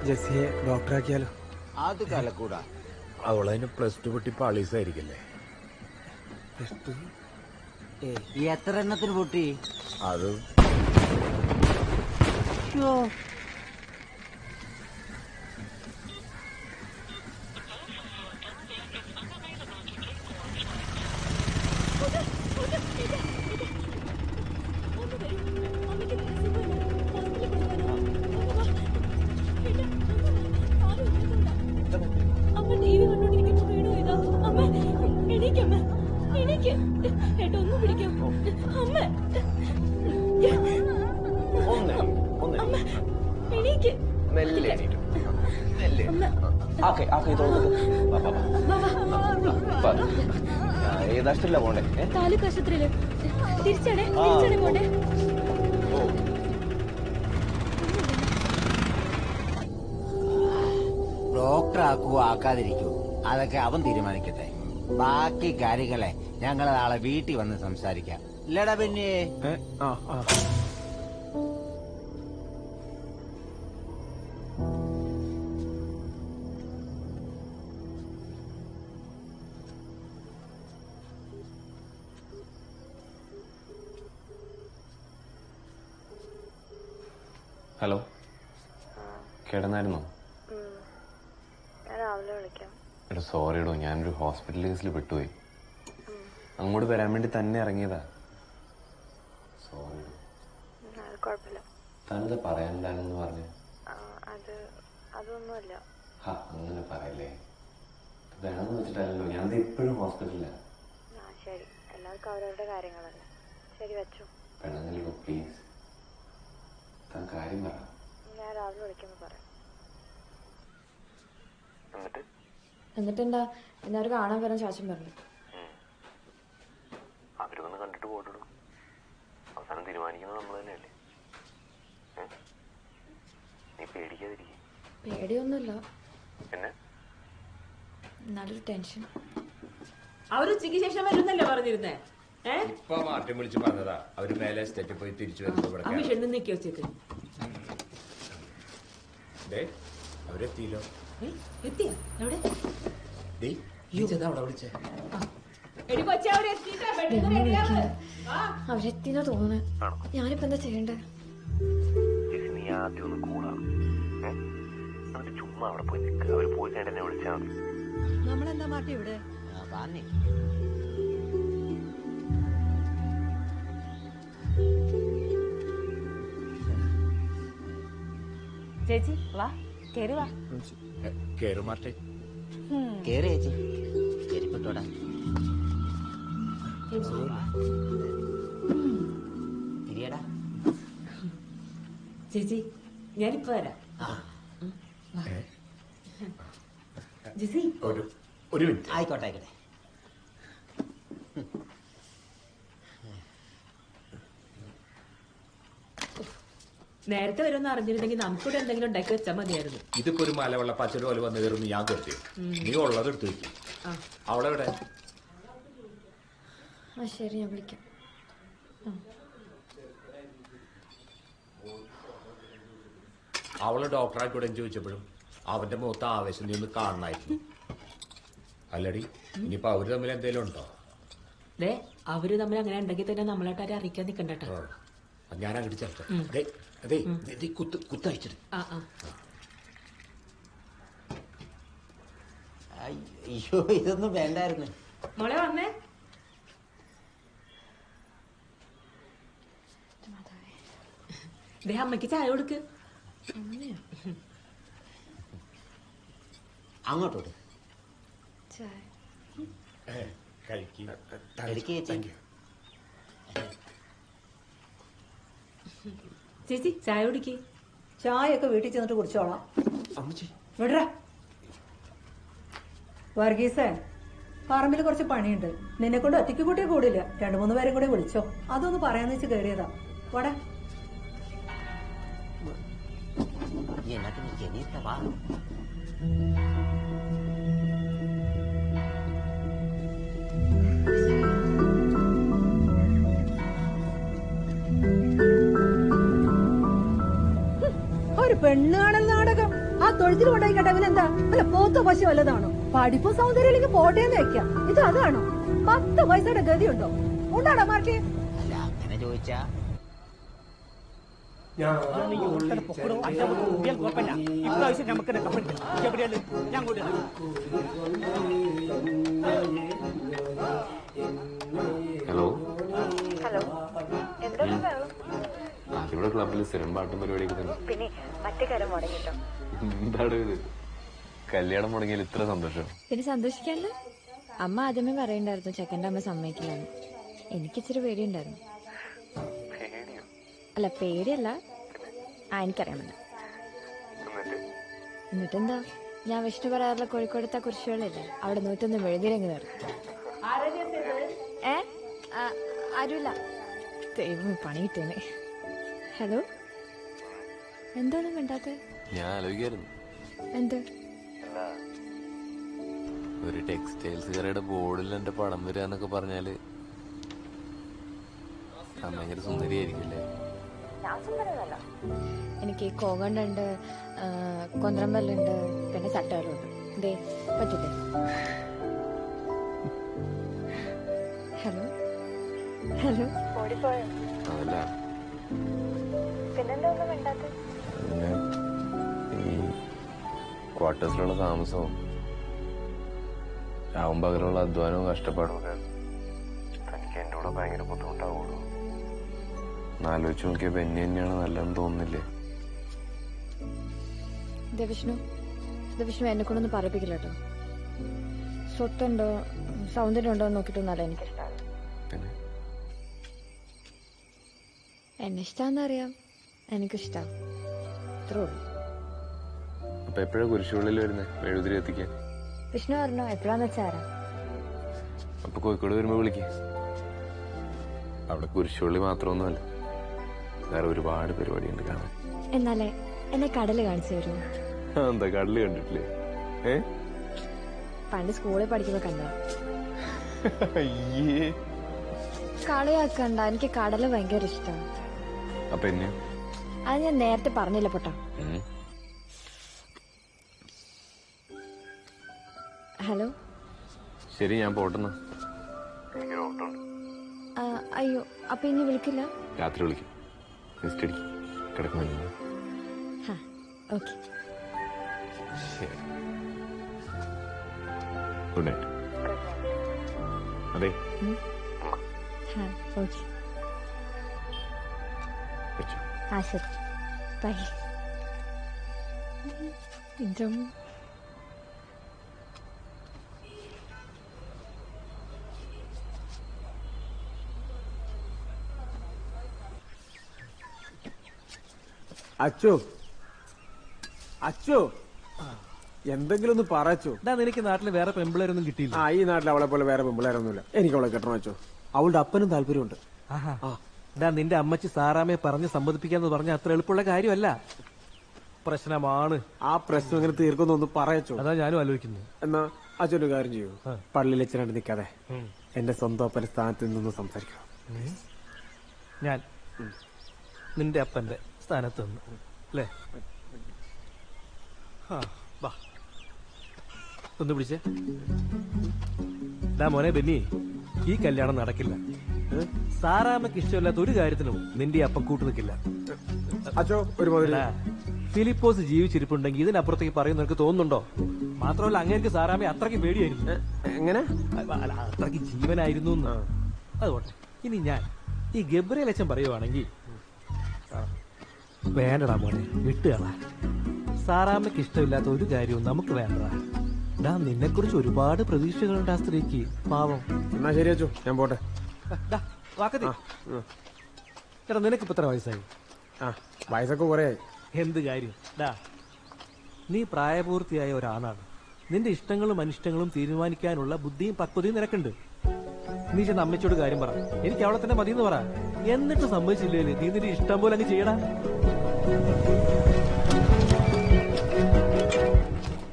ജെസ്സിയെ ഡോക്ടറാക്കിയാലോ? അത് കലക്കൂടാ. അവളതിന് +2 പൊട്ടി പാളീസായിരിക്കല്ലേ. എത്ര എണ്ണത്തിന് പൊട്ടി? അത് ഏതാഷ്ടല്ല പോണ്ടേ? താലൂക്ക് ആശുപത്രിയില് തിരിച്ചടേ പോണ്ടേ? ഡോക്ടർ ആക്കുവോ ആക്കാതിരിക്കുവോ അതൊക്കെ അവൻ തീരുമാനിക്കട്ടെ. ബാക്കി കാര്യങ്ങളെ ഞങ്ങൾ നാളെ വീട്ടിൽ വന്ന് സംസാരിക്കാം. ഇല്ലടാ പിന്നെ ഹലോ, കിടന്നായിരുന്നോ? ഭയങ്കര സോറിയിടോ, ഞാനൊരു ഹോസ്പിറ്റൽ കേസിൽ പെട്ടുപോയി. അങ്ങോട്ട് വരാൻ വേണ്ടി തന്നെ ഇറങ്ങിയതാ. സോറി. താനെന്താ പറയാനെന്താണെന്ന് പറഞ്ഞു? അതൊന്നുമല്ല. അങ്ങനെ പറയല്ലേ, വേണമെന്ന് വെച്ചിട്ടല്ലോ. ഞാനത് എപ്പോഴും ഹോസ്പിറ്റലിലാ. ശരി, എല്ലാവർക്കും അവരവരുടെ കാര്യങ്ങളല്ലേ. ശരി, വെച്ചോ. പെണ്ണല്ലോ പ്ലീസ്, താൻ കാര്യം പറ. ഞാൻ രാവിലെ വിളിക്കുമ്പോ പറയാം. എന്നിട്ടെന്താ എന്നവർ കാണാൻ വരാൻ ശാസം പറഞ്ഞു. അവര് വന്ന് കണ്ടിട്ട് പോയിടും. അവസാനം തീരുമാനിക്കുന്നത് നമ്മൾ തന്നെയല്ലേ. നീ പേടിക്കാതിരിക്കും. പേടിയൊന്നുമില്ല, പിന്നെ നല്ലൊരു ടെൻഷൻ. അവരുച്ചയ്ക്ക് ശേഷം വരുന്നല്ലേ പറഞ്ഞിരുന്നേ? ഇപ്പൊ മാറ്റം വിളിച്ച് പറഞ്ഞതാ. അവര് മേലെ സ്റ്റേറ്റിൽ പോയി തിരിച്ചു വരുമ്പോ മിഷൻ നിക്കി വെച്ചേക്ക്. അവരെത്തിയില്ലോ. എത്തിയാ എവിടെ? അവിടെ വിളിച്ചേ. അവരെത്തിന്നാ തോന്നുന്നത്. ഞാനിപ്പോ എന്താ ചെയ്യണ്ടേ? നീ ആദ്യം ഒന്ന് കൂടാം. എന്നിട്ട് ചുമ്മാ അവിടെ പോയി നിൽക്കുക. അവര് പോയി കഴിഞ്ഞ എന്നെ വിളിച്ചാൽ മതി. നമ്മളെന്താ മാറ്റി ഇവിടെ? ചേച്ചി വാ, കേറി വാ. കേറു മാറ്റേ. കേറി ചേച്ചി, ചെരിപ്പിട്ടോടാ. ഇരിയടാ ചേച്ചി, ഞാനിപ്പോ വരാം. ജിസി, ഒരു മിനിറ്റ്. ആയിക്കോട്ടെ ആയിക്കോട്ടെ. നേരത്തെ വരുമെന്ന് അറിഞ്ഞിരുന്നെങ്കിൽ നമുക്കിവിടെ എന്തെങ്കിലും ഉണ്ടാക്കി വെച്ചാൽ മതിയായിരുന്നു. ഇതിപ്പോ ഒരു മലവെള്ള പച്ചടി പോലെ വന്ന് കയറുന്നു. ഞാൻ കരുതി നീ ഉള്ളത് എടുത്തു വെക്കും. അവളെവിടെ? ശരി, ഞാൻ വിളിക്കാം. അവള് ഡോക്ടറായിക്കൂടെ ചോദിച്ചപ്പോഴും അവന്റെ മുഖത്ത് ആവേശം നീ ഒന്ന് കാണണമായിരുന്നു. അല്ലടി, ഇനിയിപ്പോ അവര് തമ്മിൽ എന്തെങ്കിലും ഉണ്ടോ? അവര് തമ്മിൽ അങ്ങനെ ഉണ്ടെങ്കിൽ തന്നെ നമ്മളായിട്ട് അറിയിക്കാൻ നിക്കണ്ടോ. ഞാൻ അങ്ങോട്ട് ചേർത്ത കുത്തയച്ചിട്ട്. അയ്യോ, ഇതൊന്നും വേണ്ടായിരുന്നു. മോളെ വന്നേ. അമ്മയ്ക്ക് ചായ കൊടുക്ക്. അങ്ങോട്ടോട്ട് ചേച്ചി ചായ കുടിക്ക്. ചായയൊക്കെ വീട്ടിൽ ചെന്നിട്ട് കുടിച്ചോളാം. വിടറ വർഗീസേ, പറമ്പിൽ കുറച്ച് പണിയുണ്ട്. നിന്നെ കൊണ്ട് ഒറ്റയ്ക്ക് കൂട്ടിയെ കൂടില്ല. 2-3 പേരെ കൂടെ വിളിച്ചോ. അതൊന്ന് പറയാന്ന് വെച്ച് കയറിയതാ. വടേ ഒരു പെണ്ണ് കാണൽ നാടകം. ആ തൊഴുത്തിൽ കൊണ്ടായി കേട്ടവനെന്താ അല്ല പോത്ത പശു വല്ലതാണോ? പഠിപ്പും സൗന്ദര്യം ഇല്ലെങ്കിൽ പോട്ടേന്ന് വെക്കാം. ഇത് അതാണോ? 10 പൈസയുടെ ഗതിയുണ്ടോ? ഉണ്ടാടാ മാർക്കേ. അല്ല, അങ്ങനെ ചോദിച്ചാ ഹലോ. ഹലോ, എന്താ അതിവിടെ ക്ലബിൽ സ്ഥിരം പാട്ടും പരിപാടിയൊക്കെ തന്നെ. പിന്നെ മറ്റേ കാര്യം മുടങ്ങിട്ടോ. എന്താണ് ഇത്? കല്യാണം മുടങ്ങിയാൽ ഇത്ര സന്തോഷം? പിന്നെ സന്തോഷിക്കാണ്ട്. അമ്മ ആദ്യമേ പറയണ്ടായിരുന്നു ചെക്കൻ്റെ അമ്മ സമ്മതിക്കില്ലാന്ന്. എനിക്കിച്ചിരി പേടിയുണ്ടായിരുന്നു. അല്ല, പേടിയല്ല, എനിക്കറിയാൻ പറ്റില്ല. എന്നിട്ടെന്താ, ഞാൻ വിഷ്ണു പറയാറുള്ള കോഴിക്കോടത്തെ കുരിശുകളില്ലേ, അവിടെ 101 മെഴുതിരങ്ങ് നേർന്നു. ആരുമില്ല. ദൈവം പണി കിട്ടേനെ. ഹലോ, എന്താണെന്നും വേണ്ടാത്ത? ഞാൻ ആലോചിക്കായിരുന്നു. എന്ത്? ഒരു ടെക്സ്റ്റൈൽസ് കടയുടെ ബോർഡിൽ എന്റെ പടം വരിക എന്നൊക്കെ പറഞ്ഞാല് ഭയങ്കര സുന്ദരിയായിരിക്കില്ലേ? എനിക്ക് കോങ്കണ്ടുണ്ട്, കൊന്ത്രമ്പല്ലുണ്ട്, പിന്നെ ചട്ടകളുണ്ട്. ഇതേ പറ്റില്ലേ? Hello hello. അതല്ല, പിന്നെന്താ ഒന്നും വേണ്ടാത്ത? ഈ ക്വാർട്ടേഴ്സിലുള്ള താമസവും രാവും പകലുള്ള അധ്വാനവും കഷ്ടപ്പാടും ഒക്കെ തനിക്ക് എന്റെ കൂടെ ഭയങ്കര ബുദ്ധിമുട്ടാവുള്ളൂ. എന്നാലോചിച്ച് നോക്കിയ ബെന്നി തന്നെയാണ് നല്ലതെന്ന് തോന്നുന്നില്ലേ? വിഷ്ണു എന്നെ കൊണ്ടൊന്നും പറയിപ്പിക്കില്ല കേട്ടോ. സ്വത്തുണ്ടോ സൗന്ദര്യം ഉണ്ടോ എന്ന് നോക്കിയിട്ടൊന്നല്ല എനിക്കിഷ്ടമാണ്. എന്നെ ഇഷ്ടാന്നറിയാം, എനിക്കിഷ്ടാ, അത്രേ ഉള്ളൂ. അപ്പൊ എപ്പോഴാ കുരിശുള്ളിൽ വരുന്നേ മെഴുകുതിരി എത്തിക്കാൻ? വിഷ്ണു പറഞ്ഞോ എപ്പോഴാന്ന് വെച്ചാരാ? അപ്പൊ കോഴിക്കോട് വരുമ്പോ വിളിക്കേ. അവിടെ കുരിശുള്ളി മാത്രമൊന്നുമല്ല, വേറെ ഒരുപാട് പരിപാടിയുണ്ട് കാണാൻ. എന്നാലേ എന്നെ കടല് കാണിച്ചു തരുമോ? എന്താ കടല് കണ്ടിട്ടില്ലേ? പണ്ട് സ്കൂളിൽ പഠിക്കുമ്പോ കണ്ട. കളിയാക്കണ്ട, എനിക്ക് കടല് ഭയങ്കര ഇഷ്ടമാണ്. അപ്പൊ എന്നെ അത് ഞാൻ നേരത്തെ പറഞ്ഞില്ല പൊട്ടാ. ഹലോ. ശരി, ഞാൻ പോട്ടെന്നാ. അയ്യോ, അപ്പൊ ഇനി വിളിക്കില്ല? രാത്രി വിളിക്കും. ലിസ്റ്റ് അടിക്കും, കിടക്കുന്നില്ല. ഓക്കെ, ശരി. Good night. അതെ, ഓക്കെ. ശരി, ബൈ. അച്ചു അച്ചു എന്തെങ്കിലും ഒന്ന് പറച്ചു. നിനക്ക് നാട്ടിൽ വേറെ പെമ്പിളേരൊന്നും കിട്ടിയില്ല? ഈ നാട്ടിൽ അവളെ പോലെ വേറെ പെമ്പിളേരൊന്നുമില്ല. എനിക്ക് അവളെ കെട്ടണം അച്ചു. അവളുടെ അപ്പനും താല്പര്യമുണ്ട്. നിന്റെ അമ്മച്ചി സാറാമയെ പറഞ്ഞ് സമ്മതിപ്പിക്കാന്ന് പറഞ്ഞ അത്ര എളുപ്പമുള്ള കാര്യമല്ല, പ്രശ്നമാണ്. ആ പ്രശ്നം എങ്ങനെ തീർക്കുന്നൊന്ന് പറയച്ചോ. അതാ ഞാനും ആലോചിക്കുന്നു. എന്നാ അച്ഛനൊരു കാര്യം ചെയ്യൂ, പള്ളിയിൽ അച്ഛനായിട്ട് നിൽക്കാതെ എന്റെ സ്വന്തം അപ്പന്റെ സ്ഥാനത്ത് നിന്ന് സംസാരിക്കണം. ഞാൻ നിന്റെ അപ്പന്റെ സ്ഥാനത്ത് നിന്ന് അല്ലേ? ഒന്ന് പിടിച്ചേ. മോനെ ബെന്നി, ഈ കല്യാണം നടക്കില്ല. സാറാമ്മക്ക് ഇഷ്ടമില്ലാത്ത ഒരു കാര്യത്തിനും നിന്റെ അപ്പം കൂട്ടു നിൽക്കില്ല. ഫിലിപ്പോസ് ജീവിച്ചിരിപ്പുണ്ടെങ്കിൽ ഇതിനപ്പുറത്തേക്ക് പറയുന്ന നിനക്ക് തോന്നുന്നുണ്ടോ? മാത്രമല്ല അങ്ങേർക്ക് സാറാമ്മ അത്രയ്ക്ക് പേടിയായിരുന്നു. എങ്ങനെ? അത്രയ്ക്ക് ജീവനായിരുന്നു. അതുകൊണ്ട് ഇനി ഞാൻ ഈ ഗബ്രിയേൽ അച്ഛൻ പറയുവാണെങ്കിൽ വേണ്ടടാ മോനെ, വിട്ടുകളാ. സാറാമ്മയ്ക്ക് ഇഷ്ടമില്ലാത്ത ഒരു കാര്യവും നമുക്ക് വേണ്ടടാ. നിന്നെ കുറിച്ച് ഒരുപാട് പ്രതീക്ഷകളുണ്ട് ആ സ്ത്രീക്ക്, പാവം. എന്നാ ശരി അച്ചു, ഞാൻ പോട്ടെ. ചേട്ടാ, നിനക്കിപ്പോ എത്ര വയസ്സായി? വയസ്സൊക്കെ കുറെ. എന്ത് കാര്യം? നീ പ്രായപൂർത്തിയായ ഒരാളാണ്. നിന്റെ ഇഷ്ടങ്ങളും അനിഷ്ടങ്ങളും തീരുമാനിക്കാനുള്ള ബുദ്ധിയും പക്വതയും നിനക്കുണ്ട്. നീ ചെന്ന് അമ്മച്ചോട് കാര്യം പറ, എനിക്ക് അവളെ തന്നെ മതിയെന്ന് പറ. എന്നിട്ട് സമ്മതിച്ചില്ലേ നീ നിന്റെ ഇഷ്ടം പോലെ അങ്ങ് ചെയ്യടാ.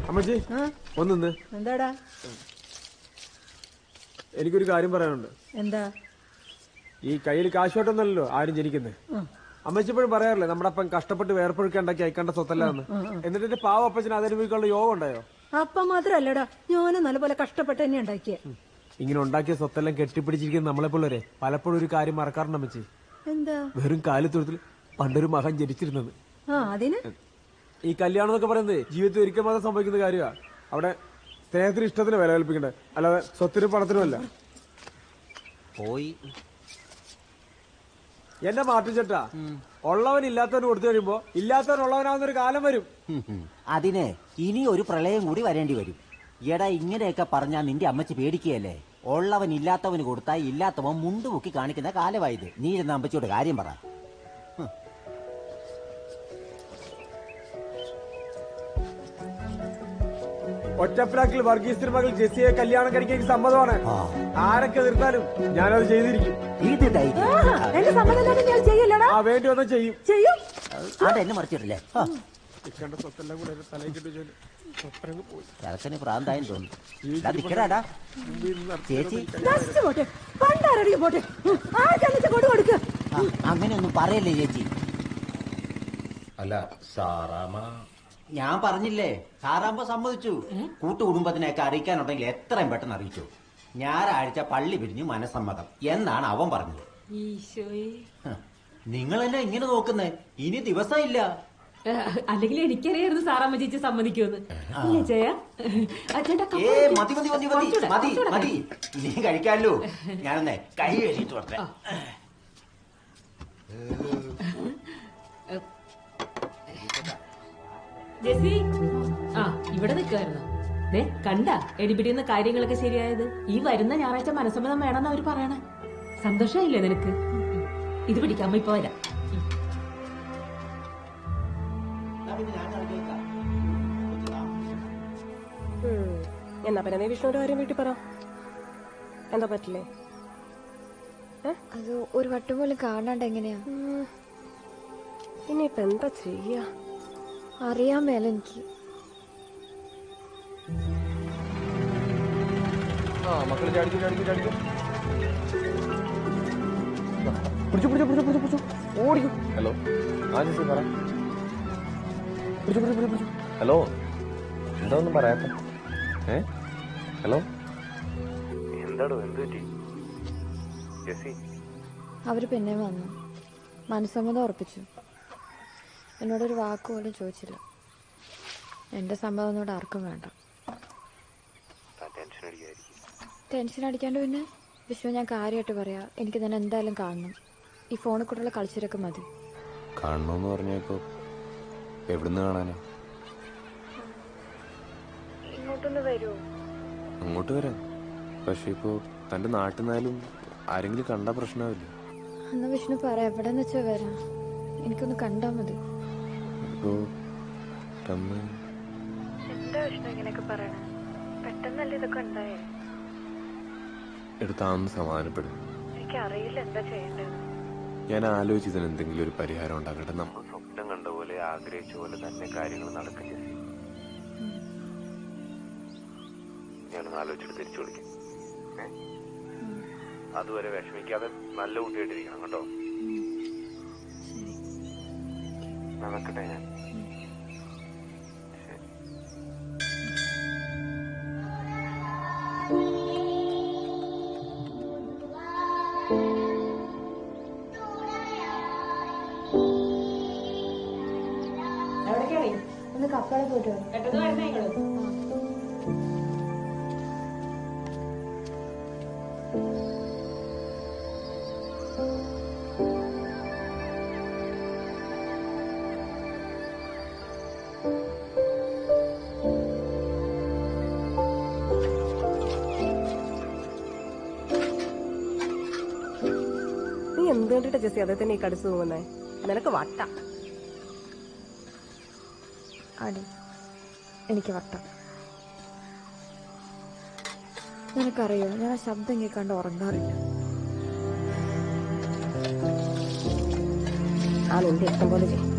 അമ്മച്ചി ഒന്ന് എന്താടാ? എനിക്കൊരു കാര്യം പറയാനുണ്ട്. എന്താ? ഈ കയ്യിൽ കാശോട്ടൊന്നല്ലോ ആരും ജനിക്കുന്നത്. അമ്മച്ചിപ്പോഴും പറയാറില്ലേ നമ്മുടെ അപ്പം കഷ്ടപ്പെട്ട് വേർപ്പൊഴുക്കി ഉണ്ടാക്കി അയക്കേണ്ട സ്വത്തല്ല എന്ന്. എന്നിട്ട് എന്റെ പാവ അപ്പച്ചന് അതിനുപയോഗിക്കാനുള്ള യോഗം ഉണ്ടായോ? അപ്പം മാത്രല്ലടാ, ഞാനും നല്ലപോലെ കഷ്ടപ്പെട്ട് തന്നെ ഉണ്ടാക്കിയ. ഇങ്ങനെ ഉണ്ടാക്കിയ സ്വത്തെല്ലാം കെട്ടിപ്പിടിച്ചിരിക്കുന്ന നമ്മളെപ്പോലരെ പലപ്പോഴും ഒരു കാര്യം മറക്കാറുണ്ട് അമ്മച്ചി. എന്താ? വെറും കാലിത്തൊഴുത്തിൽ പണ്ടൊരു മകൻ ജനിച്ചിരുന്നത്. അതിന് ഈ കല്യാണം എന്നൊക്കെ പറയുന്നത് ജീവിതത്തിൽ ഒരിക്കൽ മാത്രം സംഭവിക്കുന്ന കാര്യമാണ്. അവിടെ സ്നേഹത്തിന് ഇഷ്ടത്തിന് വില കൽപ്പിക്കണ്ടേ, അല്ലാതെ സ്വത്തിനും പണത്തിനുമല്ല. പോയി എന്നെ മാറ്റിച്ചേട്ടാ, ഉള്ളവൻ ഇല്ലാത്തവന് കൊടുത്തു കഴിയുമ്പോ ഇല്ലാത്തവൻ ഉള്ളവനാവുന്നൊരു കാലം വരും. അതിന് ഇനി ഒരു പ്രളയം കൂടി വരേണ്ടി വരും. എടാ, ഇങ്ങനെയൊക്കെ പറഞ്ഞാൽ നിന്റെ അമ്മച്ചി പേടിക്കുകയല്ലേ? ഉള്ളവൻ ഇല്ലാത്തവന് കൊടുത്താൽ ഇല്ലാത്തവൻ മുണ്ടുപൊക്കി കാണിക്കുന്ന കാലമായത്. നീ ഇരുന്ന അമ്മച്ചിയോട് കാര്യം പറ. ഒറ്റപ്രാക്കിൽ വർഗീസ് മകൾ ജെസ്സിയെ കല്യാണം കഴിക്കാൻ സമ്മതമാണ്. ആരൊക്കെ എതിർത്താലും ഞാനത് ചെയ്തിരിക്കും. എന്റെ സമ്മതം ഞാൻ ചെയ്യില്ലടാ. വേണ്ടി വന്നാൽ ചെയ്യും. എന്നെ മറിച്ചിട്ടില്ലേ? ചരക്കന് പ്രാന്തായെന്ന് തോന്നുന്നു. ചേച്ചി അങ്ങനെയൊന്നും പറയല്ലേ ചേച്ചി. അല്ല സാറാമ്മ, ഞാൻ പറഞ്ഞില്ലേ, സാറാമ്മ സമ്മതിച്ചു. കൂട്ടുകുടുംബത്തിനെയൊക്കെ അറിയിക്കാനുണ്ടെങ്കിൽ എത്രയും പെട്ടെന്ന് അറിയിച്ചു. ഞായറാഴ്ച പള്ളി പിരിഞ്ഞു മനസ്സമ്മതം എന്നാണ് അവൻ പറഞ്ഞത്. നിങ്ങൾ എന്നെ ഇങ്ങനെ നോക്കുന്നേ? ഇനി ദിവസമില്ല. അല്ലെങ്കിൽ എനിക്കറിയായിരുന്നു സാറാമ്മ ചേച്ചി സമ്മതിക്കുമെന്ന്. ഇല്ലേ ചായ? മതി മതി മതി മതി മതി മതി ഇനി കഴിക്കാമല്ലോ. ഞാനൊന്നേ കൈ കഴുകിയിട്ട് വരട്ടെ. ജെസി, ആ ഇവിടെ നിൽക്കുമായിരുന്നു. കണ്ട എടിപിടിയുന്ന കാര്യങ്ങളൊക്കെ ശരിയായത്. ഈ വരുന്ന ഞായറാഴ്ച മനസ്സമ്മതം വേണമെന്ന് അവര് പറയണേ. സന്തോഷമായില്ലേ നിനക്ക്? ഇത് പിടിക്കാമോ? ഇപ്പൊ വരാം. എന്നാ പിന്നെ നീ വിഷ്ണുവിന്റെ കാര്യം വീട്ടിൽ പറ. എന്താ പറ്റില്ലേ? അത് ഒരു വട്ടം പോലും കാണാണ്ട് എങ്ങനെയാ? ഇനിയിപ്പൊ എന്താ ചെയ്യാ? അറിയാൻ മേല എനിക്ക്. മക്കള് ചാടിക്കോ ചാടിക്കോ ചാടിക്കോ. പിടിച്ചു പിടിച്ചു പിടിച്ചു പിടിച്ചു പിടിച്ചു ഓടിക്കോ. ഹലോ ആ ചേച്ചി പറ. ഹലോ എന്താ ഒന്നും പറയാത്ത? ഹലോ എന്താടോ എന്ത് പറ്റി? ജെസി അവര് പിന്നെ വന്നു, മനസ്സമ്മതം ഉറപ്പിച്ചു. എന്നോടൊരു വാക്ക് പോലും ചോദിച്ചില്ല. എന്റെ സമ്മതം ആർക്കും വേണ്ട. ടെൻഷൻ അടിക്കാണ്ട് പിന്നെ വിഷ്ണു, ഞാൻ കാര്യമായിട്ട് പറയാ, എനിക്ക് തന്നെ എന്തായാലും കാണണം. ഈ ഫോണിൽ കൂടെയുള്ള കളിച്ചിരൊക്കെ മതി. കാണണമെന്ന് പറഞ്ഞപ്പോ എവിടുന്ന് കാണാനാ? ഇങ്ങോട്ടൊന്ന് വരൂ. അങ്ങോട്ട് വരാം. പക്ഷെ ഇപ്പോ തന്റെ നാട്ടിൽ നിന്നാലും ആരെങ്കിലും കണ്ടാ പ്രശ്നമാവില്ല. എന്നാ വിഷ്ണു പറയാ, എവിടെന്ന് വെച്ചാ വരാം. എനിക്കൊന്ന് കണ്ടാ മതി. ഇപ്പോ എന്താ വിഷ്ണു ഇങ്ങനെയൊക്കെ പറയണേ? പെട്ടെന്നല്ലേ ഇതൊക്കെ ഉണ്ടായേ? എടുത്താന്ന് സമാധാനപ്പെടും. എനിക്കറിയില്ല എന്താ ചെയ്യേണ്ടത്. ഞാൻ ആലോചിച്ചതിന് എന്തെങ്കിലും ഒരു പരിഹാരം ഉണ്ടാക്കട്ടെ. നമ്മൾ സ്വപ്നം കണ്ട പോലെ ആഗ്രഹിച്ച പോലെ തന്നെ കാര്യങ്ങൾ നടക്കും. ഞാനൊന്ന് ആലോചിച്ചിട്ട് തിരിച്ചു വിളിക്കാം. അതുവരെ വിഷമിക്കാതെ നല്ല കുട്ടിയായിട്ടിരിക്കണം കേട്ടോ. നടക്കട്ടെ ഞാൻ. ഒന്ന് കപ്പള പോയിട്ട് പെട്ടെന്ന് വരണേ നിങ്ങള്. നീ എന്ത് കണ്ടിട്ട് ജെസ്സി അതേ തന്നെ ഈ കടിച്ചു തൂങ്ങുന്നേ? നിനക്ക് വട്ട. അടി എനിക്ക് വട്ടം. നിനക്കറിയോ, ഞാൻ ആ ശബ്ദം കേൾക്കാണ്ട് ഉറങ്ങാറില്ല. ആ നിന്റെ ഇഷ്ടം പോലെ ചെയ്യും.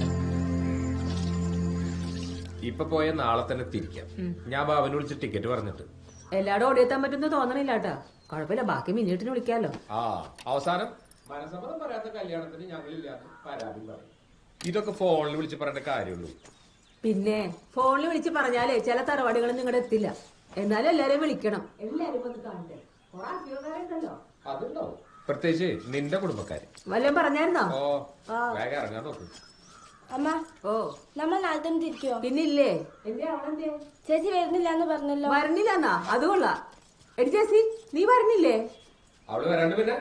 ഇപ്പൊ പോയ നാളെ തന്നെ തിരിക്കാം. ഞാൻ ബാബുവിനെ വിളിച്ച് ടിക്കറ്റ് പറഞ്ഞിട്ട്. എല്ലാടും ഓടിയെത്താൻ പറ്റുന്ന തോന്നണില്ല കേട്ടാ. കുഴപ്പമില്ല, ബാക്കി മിനിറ്റിന് വിളിക്കാലോ. ആ അവസാനം മനസ്സമ്മതം പറയാത്ത കല്യാണത്തിന് ഞങ്ങളില്ലാത്ത പരാതി പറയും. ഇതൊക്കെ ഫോണിൽ വിളിച്ച് പറയേണ്ട കാര്യമുള്ളൂ. പിന്നെ ഫോണിൽ വിളിച്ച് പറഞ്ഞാലേ ചില തറവാടികളും നിങ്ങളുടെ എത്തില്ല. എന്നാലും എല്ലാരെയും വിളിക്കണം. എല്ലാരും വന്ന് കാണണ്ടേ? കുറെ അസുഖക്കാരുണ്ടല്ലോ. അതുണ്ടാവും, പ്രത്യേകിച്ച് നിന്റെ കുടുംബക്കാര്. വല്ലതും പറഞ്ഞായിരുന്നോ? ഓ വേഗം ഇറങ്ങാൻ നോക്കും. അമ്മ, ഓ നമ്മൾ നാളെ തന്നെ തിരിക്കോ? പിന്നില്ലേ? ചേച്ചി വരുന്നില്ലാന്ന് പറഞ്ഞല്ലോ. വരണില്ലെന്നാ? അതുകൊള്ളാ. എടി ചേച്ചി, നീ വരണില്ലേ? അവള് വരാണ്ട് പിന്നെ?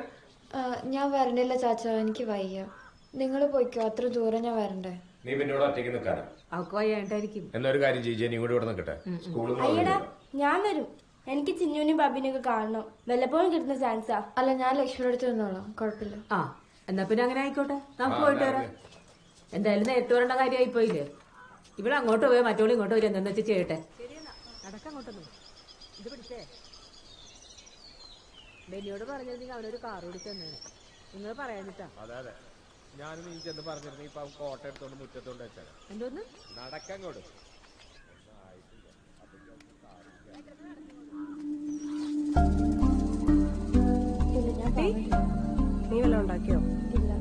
ഞാൻ വരണില്ല ചാച്ച, എനിക്ക് വയ്യ. നിങ്ങൾ പോയിക്കോ, അത്ര ദൂരം ഞാൻ വരണ്ടേ. നീ പിന്നോട് ഒറ്റയ്ക്ക് നിൽക്കാനാ? അവക്ക് വയ്യാണ്ടായിരിക്കും. എന്നൊരു കാര്യം ചെയ്യ, നീ കൂടെ ഇവിടെ നിൽക്കട്ടെ. സ്കൂളിൽ അയ്യടാ, ഞാൻ വരും. എനിക്ക് ചിന്നുവിനും ബാബിനെയൊക്കെ കാണണം. വല്ലപ്പോഴും കിട്ടുന്ന ചാൻസാ. അല്ല, ഞാൻ ലക്ഷ്മിയുടെ അടുത്ത് നിന്നോളാം, കുഴപ്പമില്ല. ആ എന്നാ പിന്നെ അങ്ങനെ ആയിക്കോട്ടെ, നമുക്ക് പോയിട്ട് വരാം. എന്തായാലും നേരിട്ട് വരേണ്ട കാര്യമായി പോയില്ലേ? ഇവിടെ അങ്ങോട്ട് പോയി മറ്റോളും ഇങ്ങോട്ട് വരും. എന്താന്ന് വെച്ചാൽ ചെയ്യട്ടെ. നടക്കങ്ങോട്ടൊന്നും ഇത് പിടിച്ചേ. ബെനിയോട് പറഞ്ഞിരുന്നെങ്കിൽ അവനൊരു കാർ ഓടിച്ചു തന്നെ. നിങ്ങൾ പറയാനിട്ടാ. അതെ അതെ, ഞാനും നീ ചെന്ന് പറഞ്ഞിരുന്നെങ്കിൽ ഇപ്പൊ കോട്ട എടുത്തോണ്ട് മുറ്റത്തോണ്ട് വെച്ചാൽ. എന്തോന്ന് നടക്കങ്ങോട്ട്. നീ വല്ലതും ഉണ്ടാക്കിയോ? ഇല്ല,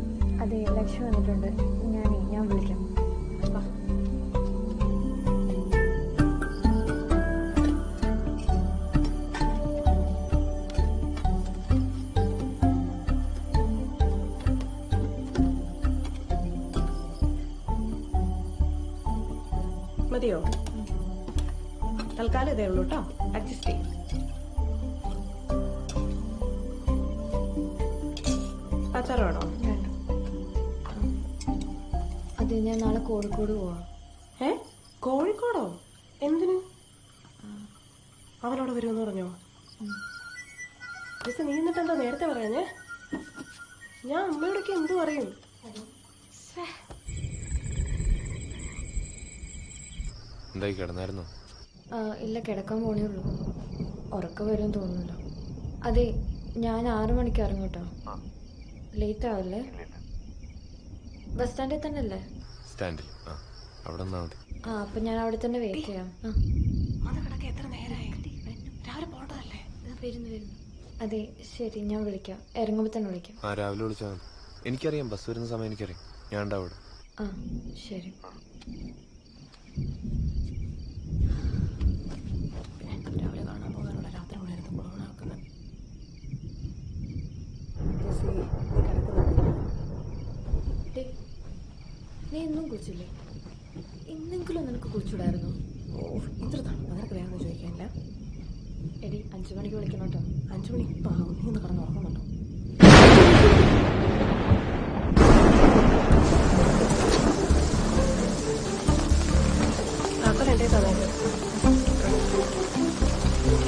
അതെ ലക്ഷ്മി വന്നിട്ടുണ്ട്. ഞാൻ വിളിക്കാം. മതിയോ? തൽക്കാലം ഇതേ ഉള്ളൂ കേട്ടോ, അഡ്ജസ്റ്റ് ചെയ്യും. അച്ചാർ വേണോ? അതെ, ഞാൻ നാളെ കോഴിക്കോട് പോവാ. കോഴിക്കോടോ? എന്തിന്? അവനോട് വരുമെന്ന് പറഞ്ഞോ? നീ എന്നിട്ട് എന്താ നേരത്തെ പറയാഞ്ഞേ? ഞാൻ അമ്മയോടൊക്കെ എന്ത് പറയും? എന്തായി, കിടന്നായിരുന്നോ? ഇല്ല, കിടക്കാൻ പോണേ ഉള്ളൂ. ഉറക്കം വരും തോന്നുന്നില്ല. അതെ, ഞാൻ 6 മണിക്ക് ഇറങ്ങും കേട്ടോ. ലേറ്റ് ആവല്ലേ? ബസ് സ്റ്റാൻഡിൽ തന്നെ അല്ലേ? സ്റ്റാൻഡിൽ. അവിടെ നിന്നാ മതി. അപ്പൊ ഞാൻ അവിടെ തന്നെ വെയിറ്റ് ചെയ്യാം. വരുന്നു. അതെ, ശരി, ഞാൻ വിളിക്കാം. ഇറങ്ങുമ്പോ തന്നെ വിളിക്കാം. രാവിലെ വിളിച്ചാൽ മതി. എനിക്കറിയാം, ബസ് വരുന്ന സമയം എനിക്കറിയാം. ഞാൻ ഉണ്ടാവും അവിടെ. ശരി. രാവിലെ കാണാൻ പോകാനുള്ള രാത്രി മണിയായിരുന്നു നടക്കുന്നത്. നീ ഇന്നും കുടിച്ചില്ലേ? ഇന്നെങ്കിലും നിനക്ക് കുടിച്ചൂടായിരുന്നു? ഇത്ര തണുപ്പ് നിനക്ക് വേഗം ചോദിക്കാനില്ല. എടി, 5 മണിക്ക് വിളിക്കണം കേട്ടോ. 5 മണി ഇപ്പം ആകും. നീ ഒന്ന് കടന്ന് ഉറങ്ങുന്നുണ്ടോ? എന്റെ സമയം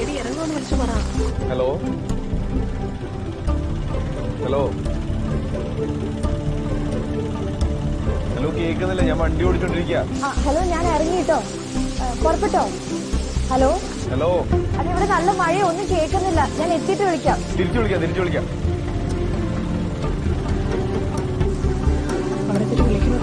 എടി ഇറങ്ങുമെന്ന് വിളിച്ചു പറ. ഹലോ ഹലോ ഹലോ, കേൾക്കുന്നില്ല, ഞാൻ വണ്ടി ഓടിച്ചോണ്ടിരിക്കുക. ഹലോ, ഞാൻ ഇറങ്ങിട്ടോ. പുറപ്പെട്ടോ? ഹലോ ഹലോ, അത് ഇവിടെ നല്ല മഴയോ, ഒന്നും കേൾക്കുന്നില്ല. ഞാൻ എത്തിയിട്ട് വിളിക്കാം. തിരിച്ചു വിളിക്കാം. അവിടെ വിളിക്കുന്നു.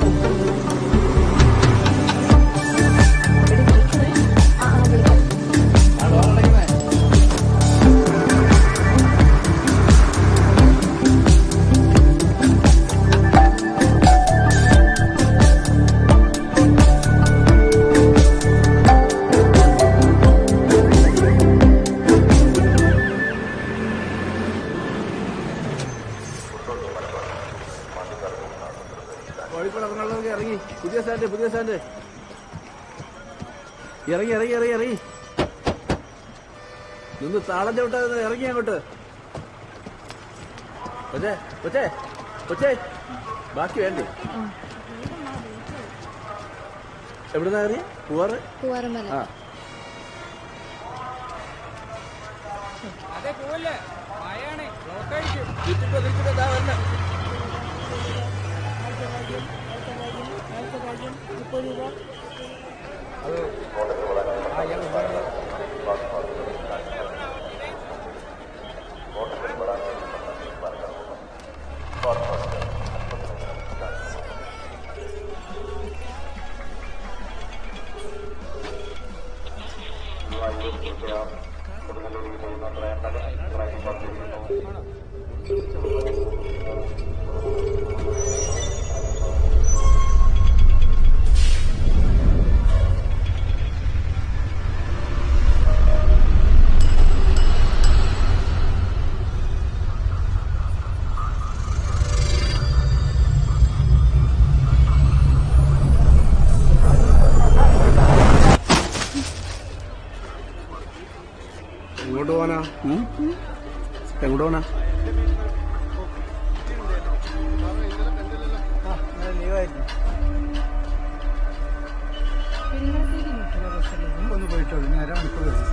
കോഴിക്കോട് എറണാകുളം ഇറങ്ങി. പുതിയ സ്റ്റാൻഡ്. ഇറങ്ങി. നിന്ന് താളം ചവിട്ടാതെ ഇറങ്ങി അങ്ങോട്ട്. കൊച്ചേ, ബാക്കി വേണ്ടേ? എവിടുന്നാ ഇറങ്ങി? പൂവാറമല. എങ്ങോട്ട് പോനാ? ഒന്ന് പോയിട്ടോ, ഇനി 1/2 മണിക്കൂർ വരും.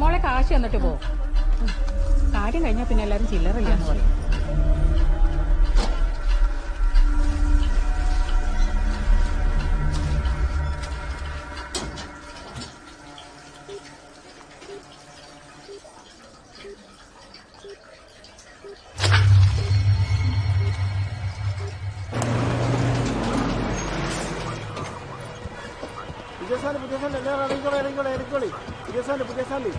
മോളെ കാശ് എന്നിട്ട് പോ. കാര്യം കഴിഞ്ഞാൽ പിന്നെ എല്ലാരും ചില്ലറില്ലാന്ന് പറയും. പുതിയ സാധനം എല്ലാവരും ഇറങ്ങിക്കോളി. പുതിയ സാധനം.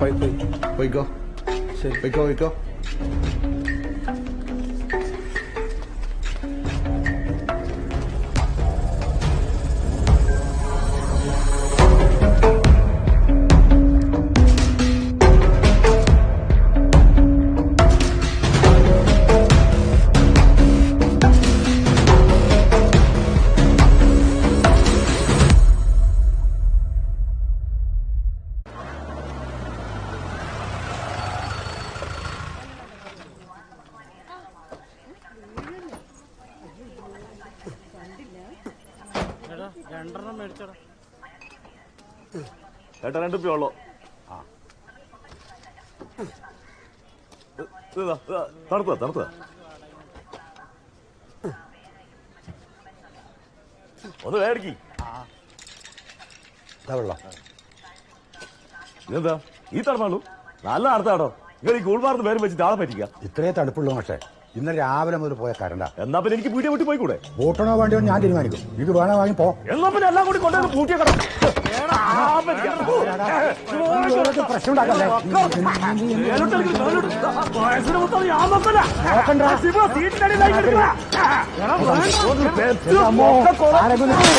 പോയിക്കോ ശരി പോയിക്കോ ചേട്ടാ 2 രൂപ ഉള്ളു. തണുത്ത ഒന്ന് വേടിക്കി. ഇതെന്താ ഈ തണുപ്പാണു? നല്ല അടുത്താടോ. നിങ്ങൾ ഈ കൂൾമാർന്ന് പേരും വെച്ചിട്ട് ആളെ പറ്റിക്കുക. ഇത്രേ തണുപ്പുള്ളൂ പക്ഷേ ഇന്നലെ രാവിലെ മുതൽ പോയ കരണ്ട. എന്നാ പിന്നെ എനിക്ക് വീട്ടിൽ വിട്ട് പോയിക്കൂടെ? ബോട്ടണോ വേണ്ടിയോ ഞാൻ തീരുമാനിക്കും. ഇത് വേണോ വാങ്ങി പോ. എന്നാ പിന്നെ എല്ലാം കൂടി കൊണ്ടുവന്ന് പൂട്ടിയ കട പ്രശ്നം ഉണ്ടാക്കല്ലേ.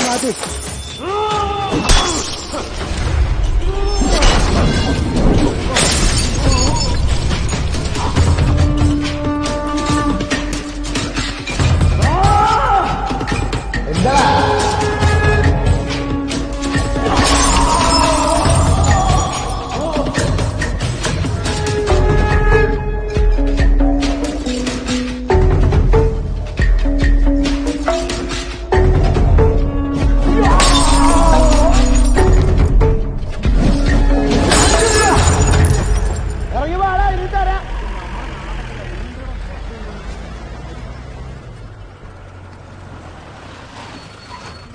മാറ്റി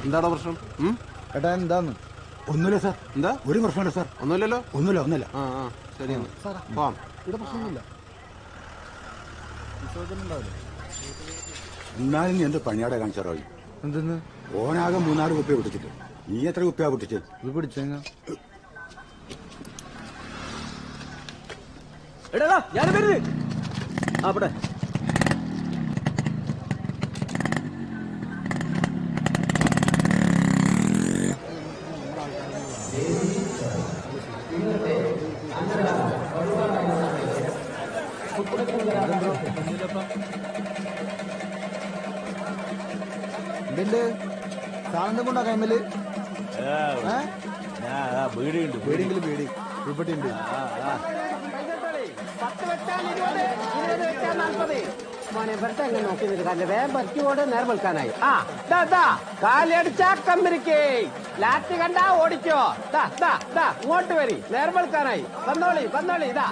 എന്താണോ പ്രശ്നം? ഏട്ടാ എന്താന്ന്? ഒന്നുമില്ല സാർ. എന്താ? ഒരു പ്രശ്നമില്ല സാർ. ഒന്നുമില്ലല്ലോ? ഒന്നുമില്ല. ശരി പോവാം. ഇവിടെ പ്രശ്നമൊന്നുമില്ല. എന്നാലും നീ എന്ത് പണിയാടെ കാണിച്ചാറോ? എന്തെന്ന്? ഓനാകെ 3-4 കുപ്പിയ പൊട്ടിച്ചിട്ട് നീ എത്ര കുപ്പിയാ പൊട്ടിച്ച്? ഇത് പിടിച്ചേങ്ങ. എടാ ഞാൻ വരുന്നത് അവിടെ ഇതിന്റെ സാധനം കൊണ്ടാ കൈമല് ബീഡിയുണ്ട്. ബീഡി ഇവിടെ ഉണ്ട്. മോനെ വെറുതെ എങ്ങനെ നോക്കി നിൽക്കാല്ലേ? വേഗം പറ്റിയോടെ നേരം വെൽക്കാനായി. കാലടിച്ചാ കമ്പനിക്ക് ലാറ്റ് കണ്ടാ ഓടിക്കോ. ഇങ്ങോട്ട് വരി, നേരം വെൽക്കാനായി. വന്നോളി ഇതാ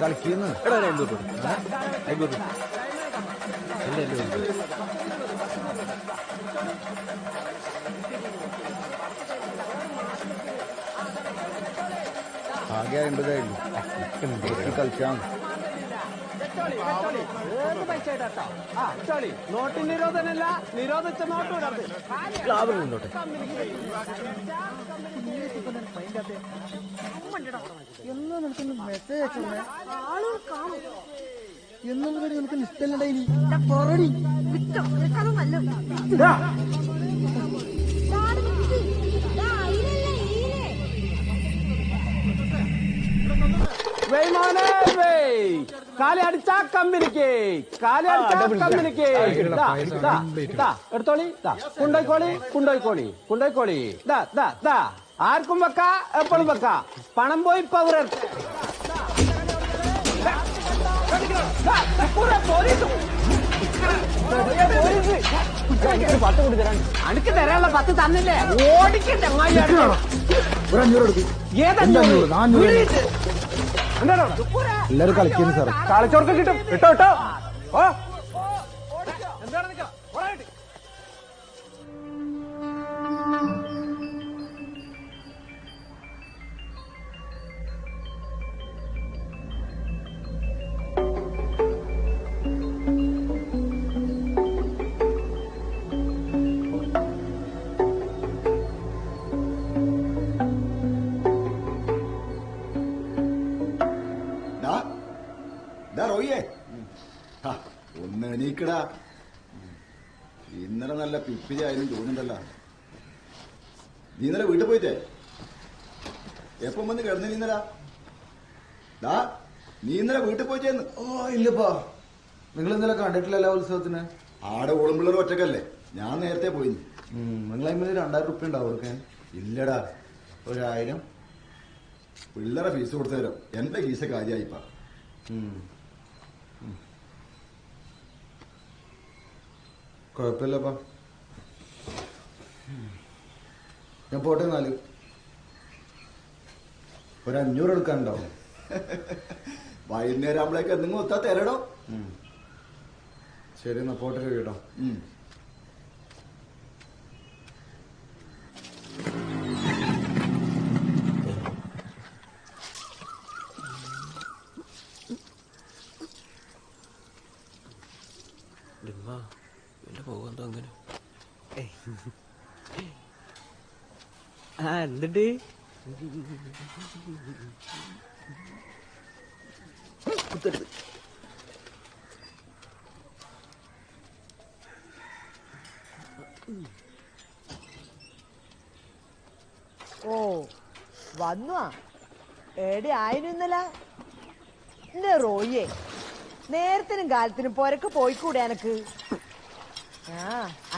കളിക്കുന്ന ആകെ 50 കളിച്ചാ നോട്ട് നിരോധനല്ല, നിരോധിച്ച നോട്ട് വിടരുത്. എന്നാ നിനക്ക് മെസ്സേജ് അയച്ചേ? എന്നുള്ള നിനക്ക് ഇഷ്ടമല്ലടേ. കാലി അടിച്ചാ കമ്പനിക്ക് എടുത്തോളി. കൊണ്ടോയിക്കോളി. ആർക്കും വെക്ക, എപ്പോഴും വെക്ക. പണം പോയി പൗര അനക്ക് തരാനുള്ള 10 തന്നില്ലേ? ഓടിക്കട്ടെ. എല്ലാരും കളിക്കുന്നു സാർ. കളിച്ചോർക്ക് കിട്ടും. ഇട്ടോ ഇരിക്കടാ. ഇന്നലെ നല്ല പിപ്പിരി ആയാലും തോന്നുന്നുണ്ടല്ലോ. നീ ഇന്നലെ വീട്ടിൽ പോയിട്ടേ എപ്പം വന്ന് കിടന്നു? ഇന്നലാ നീ ഇന്നലെ വീട്ടിൽ പോയിട്ടേന്ന്? ഓ ഇല്ലപ്പാ, നിങ്ങൾ ഇന്നലെ കണ്ടിട്ടില്ലല്ലോ ഉത്സവത്തിന്. ആടെ ഓളുമ്പിള്ളർ ഒറ്റക്കല്ലേ, ഞാൻ നേരത്തെ പോയി. നിങ്ങൾ അതിന് 2000 റുപ്യ ഉണ്ടാവും കൊടുക്കാൻ? ഇല്ലടാ, 1000. പിള്ളേരെ ഫീസ് കൊടുത്തു തരാം. എന്റെ ഫീസ് കാര്യമായിപ്പാ. കുഴപ്പമില്ലപ്പാ, ഞാൻ പോട്ടെ. 500 എടുക്കാനുണ്ടാവും. വൈകുന്നേരം ആകുമ്പോഴേക്ക് എന്തെങ്കിലും ഒത്താ തരടോ. ശരി, എന്നാ പോട്ടെ കേട്ടോ. പോകന്തോ അങ്ങനെ എന്നിട്ട് ഓ വന്നു എവിടെ ആയിരുന്നു ഇന്നലെ? എന്റെ റോയിയെ, നേരത്തിനും കാലത്തിനും പൊരക്ക് പോയിക്കൂടെ എനക്ക്?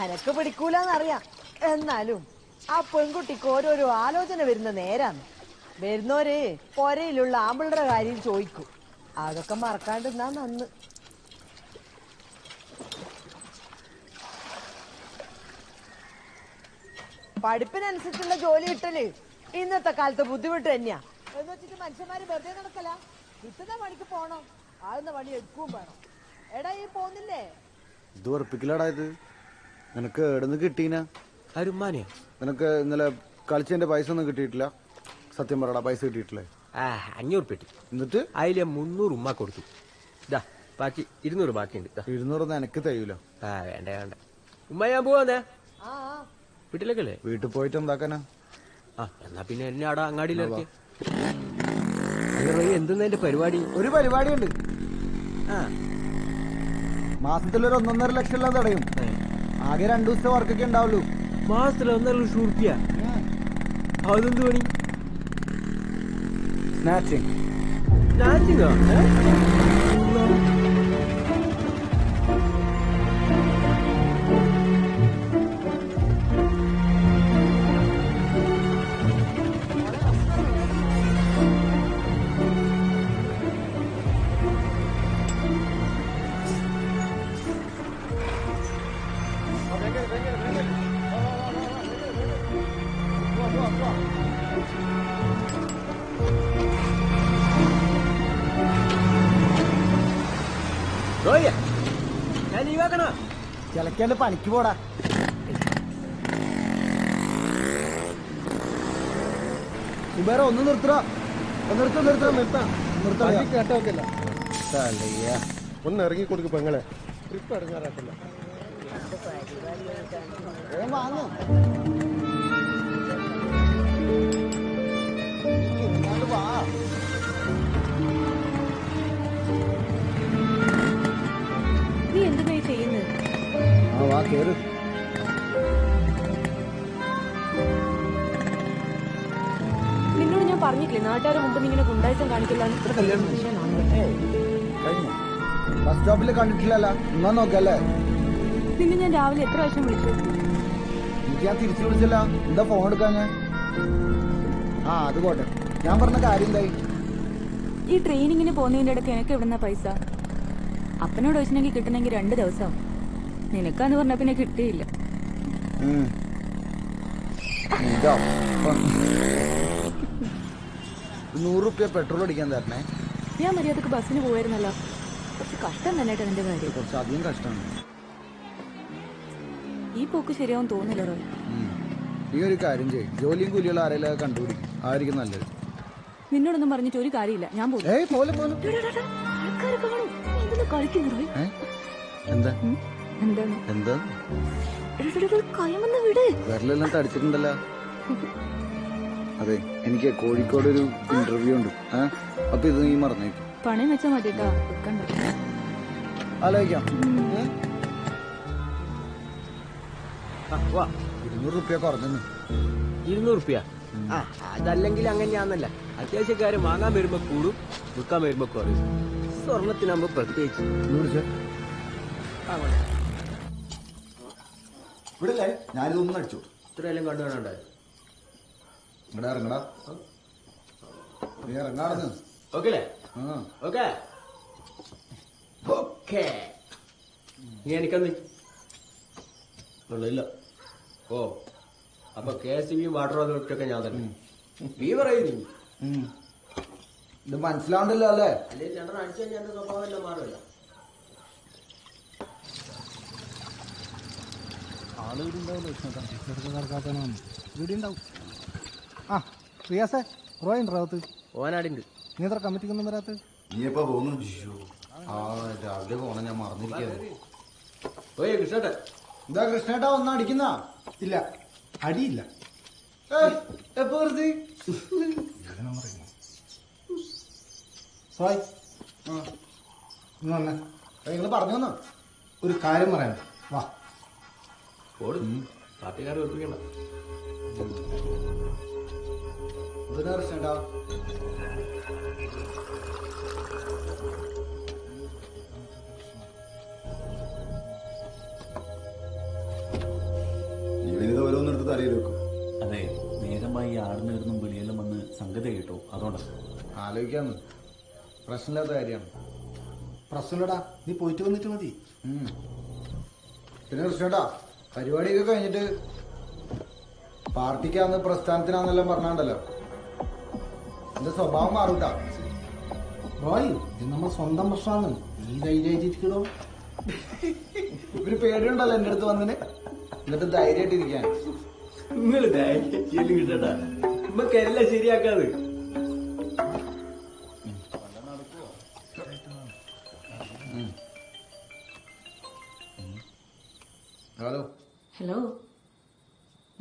അനക്ക് പിടിക്കൂലെന്നറിയാം. എന്നാലും ആ പെൺകുട്ടിക്ക് ഓരോരോ ആലോചന വരുന്ന നേരാന്ന്. വരുന്നോര് പൊരയിലുള്ള ആമ്പിളുടെ കാര്യം ചോദിക്കും. അതൊക്കെ മറക്കാണ്ടിരുന്നാ നന്ന്. പഠിപ്പിനനുസരിച്ചുള്ള ജോലി കിട്ടല് ഇന്നത്തെ കാലത്ത് ബുദ്ധിമുട്ട് തന്നെയാ. എന്ന് വെച്ചിട്ട് മനുഷ്യന്മാര് വെറുതെ നടക്കല. കിട്ടുന്ന പണിക്ക് പോണം, ആകുന്ന പണി എടുക്കുകയും വേണം. എടാ ഈ പോന്നില്ലേ? ഇത് ഉറപ്പിക്കലാടാ. ഇത് നിനക്ക് എവിടുന്ന് കിട്ടീനാ? അരുമാനെയാ? നിനക്ക് ഇന്നലെ കളിച്ചതിന്റെ പൈസ ഒന്നും കിട്ടിയിട്ടില്ല? സത്യം പറയടാ, പൈസ കിട്ടിയിട്ടില്ലേ? 500 പെട്ടി. എന്നിട്ട് അതിലെ 300 ഉമ്മ കൊടുത്തു. ബാക്കി 200 ബാക്കിയുണ്ട്. 200 എനിക്ക് തരൂല. വേണ്ട വേണ്ട ഉമ്മ, ഞാൻ പോവാന്നേ. വീട്ടിലേക്കല്ലേ? വീട്ടിൽ പോയിട്ട് എന്താക്കാനാ? എന്നാ പിന്നെ എന്നെ അവിടെ അങ്ങാടിയിലിറക്കി. എന്തെന്നാ എന്റെ പരിപാടി? ഒരു പരിപാടിയുണ്ട്. മാസത്തിലൊരു 1.5 ലക്ഷം എല്ലാം തടയും. ആകെ 2 ദിവസത്തെ വർക്കൊക്കെ ഉണ്ടാവുള്ളൂ. മാസത്തിൽ 1.5 ലക്ഷം റുപ്യ? അതെന്ത് പണി? സ്നാച്ചിങ്. സ്നാച്ചിങ്ങോ? ഞാൻ ലീവാക്കണ. ചിലക്കാണ്ട് പണിക്ക് പോടാ. വേറെ ഒന്ന് നിർത്തണ. കേട്ടോക്കല്ല. ഒന്ന് ഇറങ്ങി കൊടുക്കും പെങ്ങളെ. ട്രിപ്പ് ഇറങ്ങാറാക്കല്ല. വാങ്ങ. നീ എന്തിനാ ചെയ്യുന്നത്? വാ കേറ്. നിന്നോട് ഞാൻ പറഞ്ഞിട്ടില്ലേ നാട്ടുകാരെ മുമ്പ് ഇങ്ങനെ ഗുണ്ടായിസം കാണിക്കില്ല. ബസ് സ്റ്റോപ്പിൽ കണ്ടിട്ടില്ലല്ലോ. എന്നാ നോക്കല്ലേ? നിന്നെ ഞാൻ രാവിലെ എത്ര പ്രാവശ്യം വിളിച്ചു? എനിക്ക് ഞാൻ തിരിച്ചു വിളിച്ചല്ല. എന്താ ഫോൺ എടുക്കാൻ? അത് പോട്ടെ. ഞാൻ പറഞ്ഞ കാര്യം എന്തായി? ഈ ട്രെയിനിങ്ങിന് പോകുന്നതിന്റെ ഇടയ്ക്ക് എനിക്ക് എവിടുന്ന പൈസ? അപ്പനോട് ചോദിച്ചിട്ടുണ്ടെങ്കിൽ കിട്ടണമെങ്കിൽ 2 ദിവസം. നിനക്കാന്ന് പറഞ്ഞ പിന്നെ കിട്ടിയില്ല. 100 റുപ്യ പെട്രോൾ അടിക്കാൻ തരണേ. ഞാൻ മര്യാദക്ക് ബസ്സിന് പോയിരുന്നല്ലോ. കുറച്ച് കഷ്ടം തന്നെ എന്റെ കാര്യം. കുറച്ച് അധികം കഷ്ടമാണ്. ഈ പോക്ക് ശരിയാവും തോന്നില്ല റോയ്. ഈ ഒരു കാര്യം ചെയ്യും, ജോലിയും കൂലിയുള്ള ആരെങ്കിലും കണ്ടുപിടിക്കും. ആയിരിക്കും നല്ലത്. നിന്നോടൊന്നും പറഞ്ഞിട്ട് ഒരു കാര്യമില്ല. ഞാൻ പോകും. കളിക്കുന്നു റോയ്. എന്താ എന്താണ്? എന്താ കയമെന്ന് വിട്. വിരലെല്ലാം തടിച്ചിട്ടുണ്ടല്ലോ. അതെ, എനിക്ക് കോഴിക്കോട് ഒരു ഇന്റർവ്യൂ ഉണ്ട്. അപ്പൊ ഇത് നീ മറന്നേക്കും. പണയം വെച്ചാ മതിട്ടാ. ആലോചിക്കാം. 200 കുറഞ്ഞു. 200? അതല്ലെങ്കിൽ അങ്ങനെയാന്നല്ല. അത്യാവശ്യക്കാര് വാങ്ങാൻ വരുമ്പോ കൂടും, വിൽക്കാൻ വരുമ്പോ കുറയും. സ്വർണത്തിനാകുമ്പോ പ്രത്യേകിച്ച്. ഇവിടെ ഞാനിതൊന്നും അടിച്ചു. ഇത്രയെല്ലാം കണ്ടു വേണണ്ടേ? ഇങ്ങടാ ഇറങ്ങടാ, നീ ഇറങ്ങാടുന്നു. Okay okay okay. നീ എനിക്കൊന്ന് ഇല്ല. ഓ, അപ്പൊ KSB വാട്ടർ അതോറിറ്റി ഞാൻ തന്നെ. നീ പറയുന്നു ഇത് മനസ്സിലാവണ്ടല്ലോ അല്ലേ? അല്ലെങ്കിൽ രണ്ടെണ്ണം അടിച്ചു കഴിഞ്ഞാൽ എന്റെ സ്വഭാവം എല്ലാം മാറില്ല. റിയാസേ, റോയ് ഉണ്ടോ? ഓനാടുണ്ട്. നീ എത്ര കമ്മിറ്റിക്കൊന്നും വരാത്ത? നീ എപ്പോ പോകുന്നു? രാവിലെ പോണം, ഞാൻ മറന്നിരിക്കുന്നത്. കൃഷ്ണേട്ടാ, എന്താ കൃഷ്ണേട്ടാ ഒന്നും അടിക്കുന്ന? ഇല്ല, അടിയില്ല. എപ്പോ വെറുതെ നിങ്ങൾ പറഞ്ഞു തന്നോ? ഒരു കാര്യം പറയാൻ വാ. പാർട്ടിക്കാർ വെറുപ്പിക്കണ്ട. എന്തിനാ കൃഷ്ണേട്ടാ? ഇവനിത് ഓരോന്നെടുത്ത് തലയിൽ വെക്കും. അതെ, നേരമായി ആടുന്നേർന്നും വെളിയെല്ലാം വന്ന് സംഗതി കേട്ടോ, അതുകൊണ്ടാണ്. ആലോചിക്കാന്ന്. പ്രശ്നമില്ലാത്ത കാര്യമാണ്. പ്രശ്നമില്ലടാ, നീ പോയിട്ട് വന്നിട്ട് മതി. പിന്നെ കൃഷ്ണേട്ടാ, പരിപാടിയൊക്കെ കഴിഞ്ഞിട്ട് പാർട്ടിക്കാന്ന് പ്രസ്ഥാനത്തിനാന്നെല്ലാം പറഞ്ഞാണ്ടല്ലോ, എന്റെ സ്വഭാവം മാറൂട്ടാ. റോയ്, ഇത് നമ്മൾ സ്വന്തം പ്രശ്നമാണ്. നീ ധൈര്യമായിട്ടിരിക്കണോ? ഇവര് പേടിയുണ്ടല്ലോ എന്റെ അടുത്ത് വന്നിന്, എന്നിട്ട് ധൈര്യമായിട്ടിരിക്കാൻ. നിങ്ങൾ ധൈര്യം കിട്ടട്ടാ, നമുക്കെല്ലാം ശരിയാക്കാത്. ഹലോ. ഹലോ,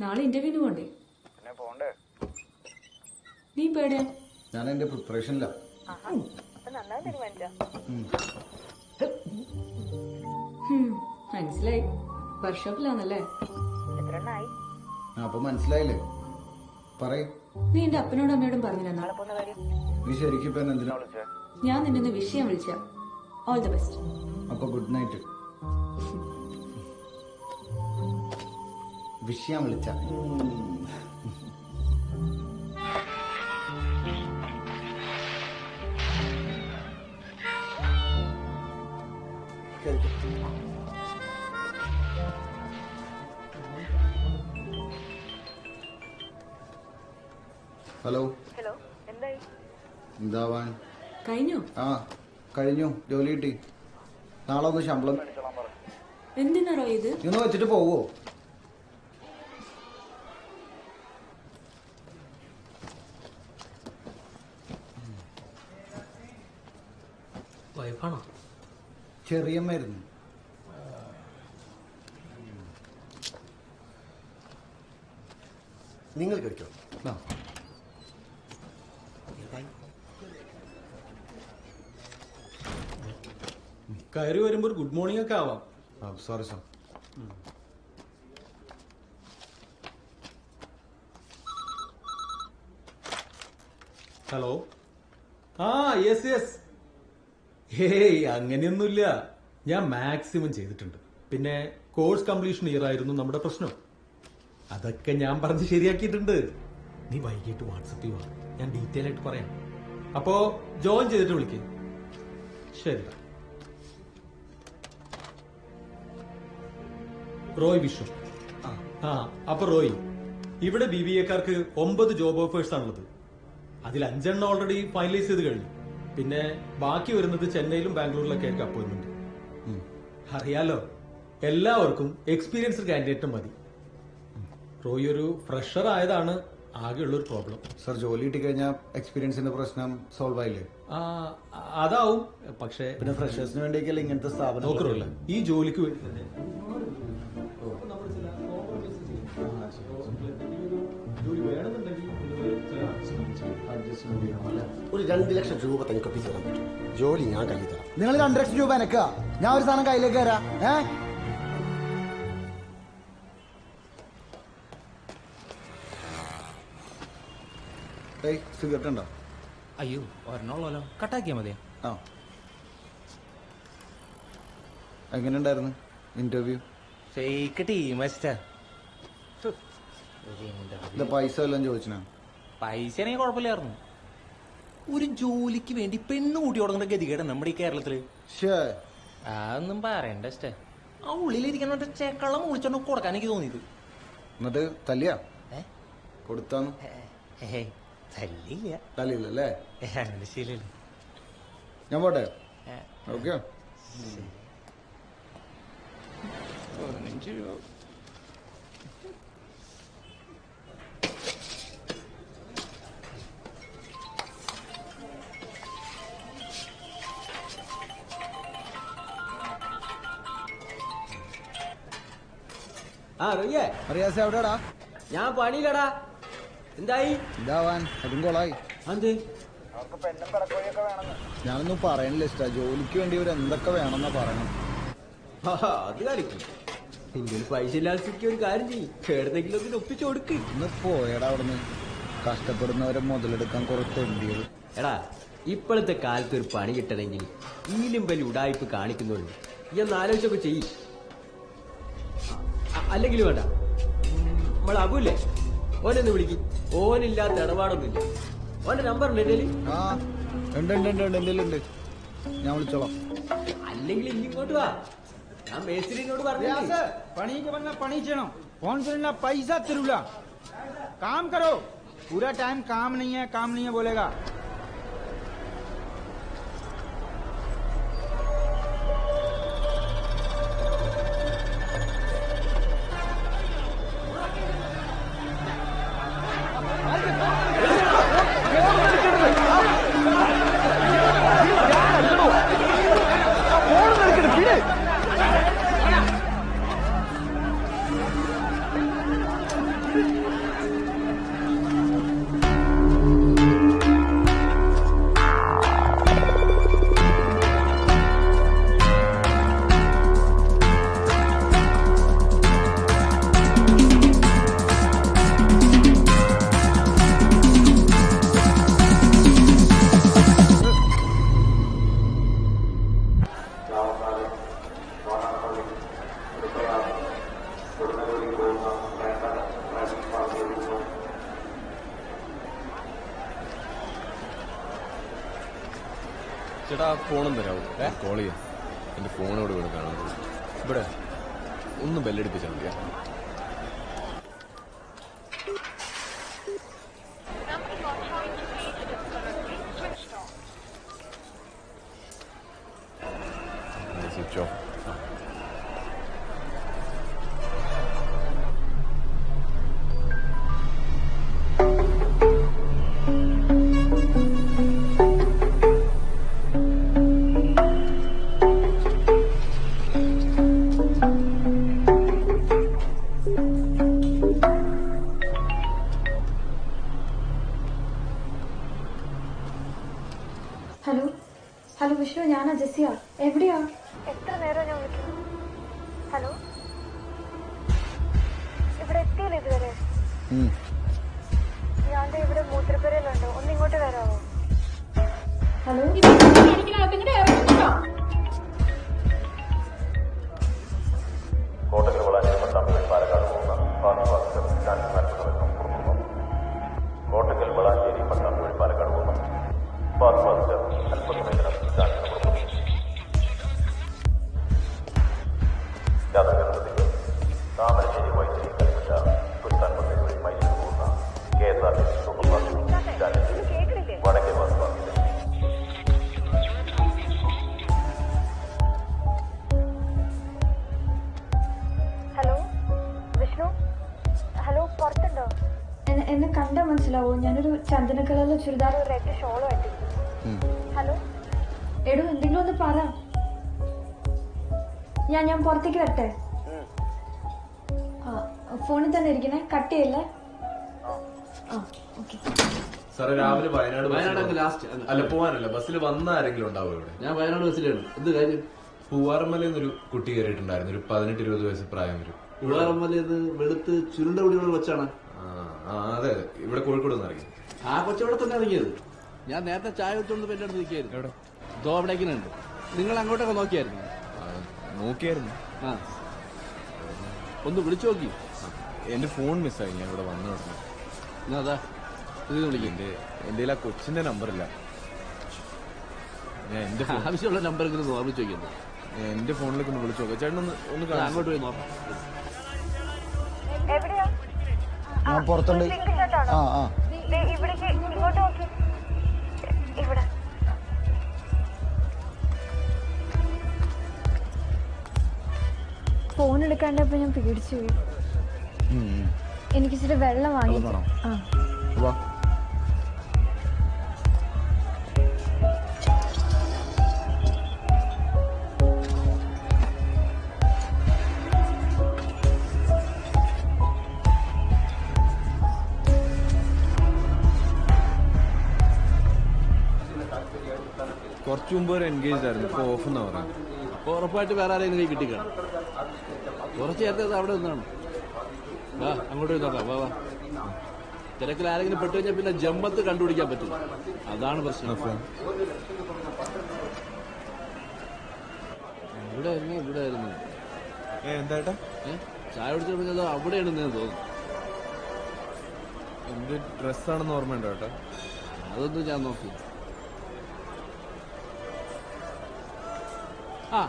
നാളെ ഇന്റർവ്യൂവിന് പോണ്ടേ? നീ പേടിയാ? ഞാൻ എന്റെ പ്രിപ്പറേഷനില്ല. മനസ്സിലായി. വർക്ക്ഷോപ്പിലാണല്ലേ? അപ്പൊ മനസ്സിലായില്ലേ? പറയ്. നീ എന്റെ അപ്പനോടും അമ്മയോടും പറഞ്ഞില്ല നാളെ പോകുന്ന കാര്യം? നീ ശരിക്കും ഇപ്പൊ എന്തിനാ വിളിച്ചേ? ഞാൻ നിന്നെ ഒന്ന് വിഷയം വിളിച്ച. All the best. അപ്പൊ ഗുഡ് നൈറ്റ്. വിഷയം വിളിച്ച. ഹലോ. എന്താവാൻ? കഴിഞ്ഞു? ആ കഴിഞ്ഞു, ജോലി കിട്ടി. നാളെ ഒന്ന് ശമ്പളം എന്തിനാണോ ഇത്? ഇന്ന് വെച്ചിട്ട് പോവോ? വൈഫാണോ? ചെറിയമ്മായിരുന്നു. നിങ്ങൾ കഴിക്കോ? കയറി വരുമ്പോ ഒരു ഗുഡ് മോർണിംഗ് ഒക്കെ ആവാം. Sorry sir. Hello. Yes. Hey, അങ്ങനെയൊന്നുമില്ല. ഞാൻ മാക്സിമം ചെയ്തിട്ടുണ്ട്. പിന്നെ കോഴ്സ് കംപ്ലീഷൻ ഇയർ ആയിരുന്നു നമ്മുടെ പ്രശ്നം. അതൊക്കെ ഞാൻ പറഞ്ഞ് ശരിയാക്കിയിട്ടുണ്ട്. നീ വൈകിട്ട് വാട്സപ്പിൽ വാ, ഞാൻ ഡീറ്റെയിൽ ആയിട്ട് പറയാം. അപ്പോ ജോയിൻ ചെയ്തിട്ട് വിളിക്ക്. ശരി. റോയ് വിഷു. അപ്പൊ റോയ്, ഇവിടെ BBA-ക്കാർക്ക് 9 ജോബ് ഓഫേഴ്സ് ആണുള്ളത്. അതിൽ 5 ഓൾറെഡി ഫൈനലൈസ് ചെയ്ത് കഴിഞ്ഞു. പിന്നെ ബാക്കി വരുന്നത് ചെന്നൈയിലും ബാംഗ്ലൂരിലൊക്കെ ആയിരിക്കും അപ്പോയിന്റ്മെന്റ്. അറിയാലോ, എല്ലാവർക്കും എക്സ്പീരിയൻസ്ഡ് കാൻഡിഡേറ്റ് മതി. റോയ് ഒരു ഫ്രഷർ ആയതാണ് ആകെയുള്ളൊരു പ്രോബ്ലം. സർ, ജോലി കിട്ടി കഴിഞ്ഞാൽ എക്സ്പീരിയൻസിന്റെ പ്രശ്നം സോൾവ് ആയില്ലേ? അതാവും. പക്ഷേ പിന്നെ ഫ്രഷേഴ്സിന് വേണ്ടിയൊക്കെയല്ലേ ഇങ്ങനത്തെ സ്ഥാപനം നോക്കറില്ല. ഈ ജോലിക്ക് വേണ്ടി തന്നെ ഒരു 2 ലക്ഷം രൂപ തനിക്ക് ഒപ്പിച്ച് തരാൻ പറ്റും. ജോലി ഞാൻ കയ്യിൽ തരാം. നിങ്ങൾ 2 ലക്ഷം രൂപ എനക്കാ, ഞാൻ ഒരു സാധനം കയ്യിലേക്ക് തരാം. സിഗരറ്റ് ഉണ്ടോ? അയ്യോ ഒരെണ്ണുള്ളല്ലോ, കട്ടാക്കിയാ മതിയാ. ആ എങ്ങനെയുണ്ടായിരുന്നു ഇന്റർവ്യൂ? ഫേക്ക് ടീം പൈസ എല്ലാം ചോദിച്ചാ? പൈസ ആണെങ്കിൽ കുഴപ്പമില്ലായിരുന്നു. ഒരു ജോലിക്ക് വേണ്ടി പെണ്ണ് കൂട്ടി കൊടുക്കുന്ന ഗതികേട് നമ്മുടെ ഈ കേരളത്തില്. അതൊന്നും പറയണ്ട. ആ ഉള്ളിലിരിക്കുന്ന ചെക്കള്ളം മുളിച്ചോണ്ട് കൊടുക്കാൻ എനിക്ക് തോന്നിയത്. എന്നിട്ട് തല്ലിയാ കൊടുത്താന്ന്? തല്ലില്ല. തല്ലില്ലല്ലേ? അങ്ങനെ ശീലല്ല. ഞാൻ പോട്ടെ. ഓക്കെ. അറിയാസ എവിടെടാ? ഞാൻ പണിയിലടാ. എന്തായി? ഇതാവാൻ അതും കൊളായി. എന്ത്? ഞാനൊന്നും പറയണില്ല ഇഷ്ട. ജോലിക്ക് വേണ്ടി ഇവർ എന്തൊക്കെ വേണമെന്നാ പറയണം. അത് കളിക്കും. നിന്റെ പൈസ ഇല്ലാതെ ഒരു കാര്യം ചെയ്യും, ഏതെങ്കിലും ഒപ്പിച്ചു കൊടുക്ക്. ഇന്ന് പോയടാ അവിടുന്ന്. കഷ്ടപ്പെടുന്നവരെ മുതലെടുക്കാൻ കുറെ തെണ്ടികൾ. എടാ, ഇപ്പോഴത്തെ കാലത്ത് ഒരു പണി കിട്ടണമെങ്കിൽ ഈലും വലിയ ഉടായ്പ് കാണിക്കുന്നുള്ളൂ. ഈ ഒന്ന് ആലോചിച്ചൊക്കെ ചെയ്യും. അല്ലെങ്കിൽ വേണ്ട, നമ്മളെ അബുല്ലേ, ഓനൊന്ന് വിളിക്കും. ഓനില്ലാത്ത ഇടപാടൊന്നുമില്ല. ഓന്റെ നമ്പർ ഉണ്ട് എന്റെ? ഉണ്ട്. ഞാൻ വിളിച്ചോളാം. അല്ലെങ്കിൽ ഇങ്ങോട്ട് വാ, ഞാൻ മേസ്ത്രിനോട് പറഞ്ഞു. പണിക്ക് വന്ന പണി ചെയ്യണം. ഫോൺ करना पैसा തരൂല. काम करो, पूरा टाइम काम नहीं है बोलेगा. ചേട്ടാ ഫോണും തരാമോ? കോൾ ചെയ്യാം. എന്റെ ഫോണോട് ഇവിടെ കാണാൻ. ഇവിടെ ഒന്ന് ബെല്ലടിപ്പിച്ചാൽ മതിയാ. Switch off. ഹലോ വിഷ്ണു, ഞാനാ ജെസ്സിയ. എവിടെയാ? എത്ര നേരം ഞാൻ വിളിക്കുന്നു. ഹലോ, ഇവിടെ എത്തിയില്ല ഇതുവരെ. ഞാൻ ഇവിടെ മൂത്രപ്പുരയിലുണ്ടോ, ഒന്ന് ഇങ്ങോട്ട് വരാമോ? ഹലോ, കോട്ടക്കൽ വളാഞ്ചേരി പട്ടാമ്പി പാലക്കാട് പോകുന്ന കോട്ടക്കൽ വളാഞ്ചേരി പട്ടാമ്പി പാലക്കാട് പോകുന്ന അല്പസമയത്തിനകം യാഥാർത്ഥ്യത്തിൽ താമരശ്ശേരി വൈദ്യുതി കൽപ്പറ്റ സുൽത്താൻ ബത്തേരി വഴി മൈസൂർ പോകുന്ന KSRTC സൂപ്പർ ഫാസ്റ്റ് വടക്കേ ബസ് പാർക്കിൽ. ഹലോ വിഷ്ണു, ഹലോ, പുറത്തുണ്ടോ? എന്നെ കണ്ടാ മനസ്സിലാവോ? ഞാനൊരു ചന്ദന കളറിലെ ചുരിദാർ, റെഡ് ഷോളും ആയിട്ട്. ഹലോ എടോ, എന്തെങ്കിലും ഒന്ന് പറ. ഞാൻ പുറത്തേക്ക് വരട്ടെ? ഫോണിൽ തന്നെ ഇരിക്കണേ, കട്ട് ചെയ്യല്ലേ? സാറേ, രാവിലെ വയനാട് ലാസ്റ്റ് അല്ല പോവാനല്ല, ബസ്സിൽ വന്ന ആരെങ്കിലും ഉണ്ടാവും ഇവിടെ? ഞാൻ വയനാട് ബസ്സിലാണ്. എന്ത് കാര്യം? പൂവാറമ്മലയിൽ നിന്നൊരു കുട്ടി കയറിയിട്ടുണ്ടായിരുന്നു. ഒരു 18-20 വയസ്സ് പ്രായം വരും. പൂവാറമ്മലയിൽ വെളുത്ത് ചുരുണ്ട കുടികൾ വെച്ചാണ്. അതെ, ഇവിടെ കോഴിക്കോട് നിന്ന് ഇറങ്ങി. ആ കൊച്ചവിടെ തന്നെ ഇറങ്ങിയത്. ഞാൻ നേരത്തെ ചായ വെച്ചോണ്ട് എന്റെ അടുത്ത് നിൽക്കായിരുന്നു. ഇതോ അവിടേക്കുന്നുണ്ട്. നിങ്ങൾ അങ്ങോട്ടൊക്കെ നോക്കിയായിരുന്നു? നോക്കിയായിരുന്നു. ആ, ഒന്ന് വിളിച്ചു നോക്കി. എന്റെ ഫോൺ മിസ്സായി. ഞാൻ ഇവിടെ വന്നു അതാ ഇത് വിളിക്കും. എന്റെ ആ കൊച്ചിന്റെ നമ്പറില്ല. ഞാൻ എന്റെ ആവശ്യമുള്ള നമ്പറെങ്കിലും വിളിച്ചു നോക്കിയത്. എന്റെ ഫോണിലേക്ക് ഒന്ന് വിളിച്ചു നോക്കാം. ചേട്ടൻ ഒന്ന് അങ്ങോട്ട് പോയി നോക്കാം. ഞാൻ പുറത്തുണ്ട്. ഇവിടേക്ക് ഇങ്ങോട്ട് നോക്കി. ഇവിടെ ഫോൺ എടുക്കാണ്ടപ്പോ ഞാൻ പേടിച്ചു പോയി. എനിക്ക് ഇച്ചിരി വെള്ളം വാങ്ങി. കുറച്ചു മുമ്പ് ഒരു എൻഗേജ് ആയിരുന്നു. ഇപ്പൊ ഓഫ് എന്നാ പറയാം. അപ്പൊ ഉറപ്പായിട്ട് വേറെ ആരെങ്കിലും കിട്ടിക്കാണും. കുറച്ച് നേരത്തെ അവിടെ നിന്നാണ്. വാ അങ്ങോട്ട് പോയി നോക്കാം. വാ വാ. തിരക്കിൽ ആരെങ്കിലും പെട്ടു കഴിഞ്ഞാൽ പിന്നെ ജമ്മത്ത് കണ്ടുപിടിക്കാൻ പറ്റില്ല. അതാണ് പ്രശ്നം. ഇവിടെ ആയിരുന്നു. എന്താ ചായ കുടിച്ചു പറഞ്ഞത് അവിടെയാണ് ഞാൻ തോന്നുന്നു. എന്ത് ഡ്രസ്സാണെന്ന് ഓർമ്മയുണ്ടോ കേട്ടോ? അതൊന്നും ഞാൻ നോക്കി. ആ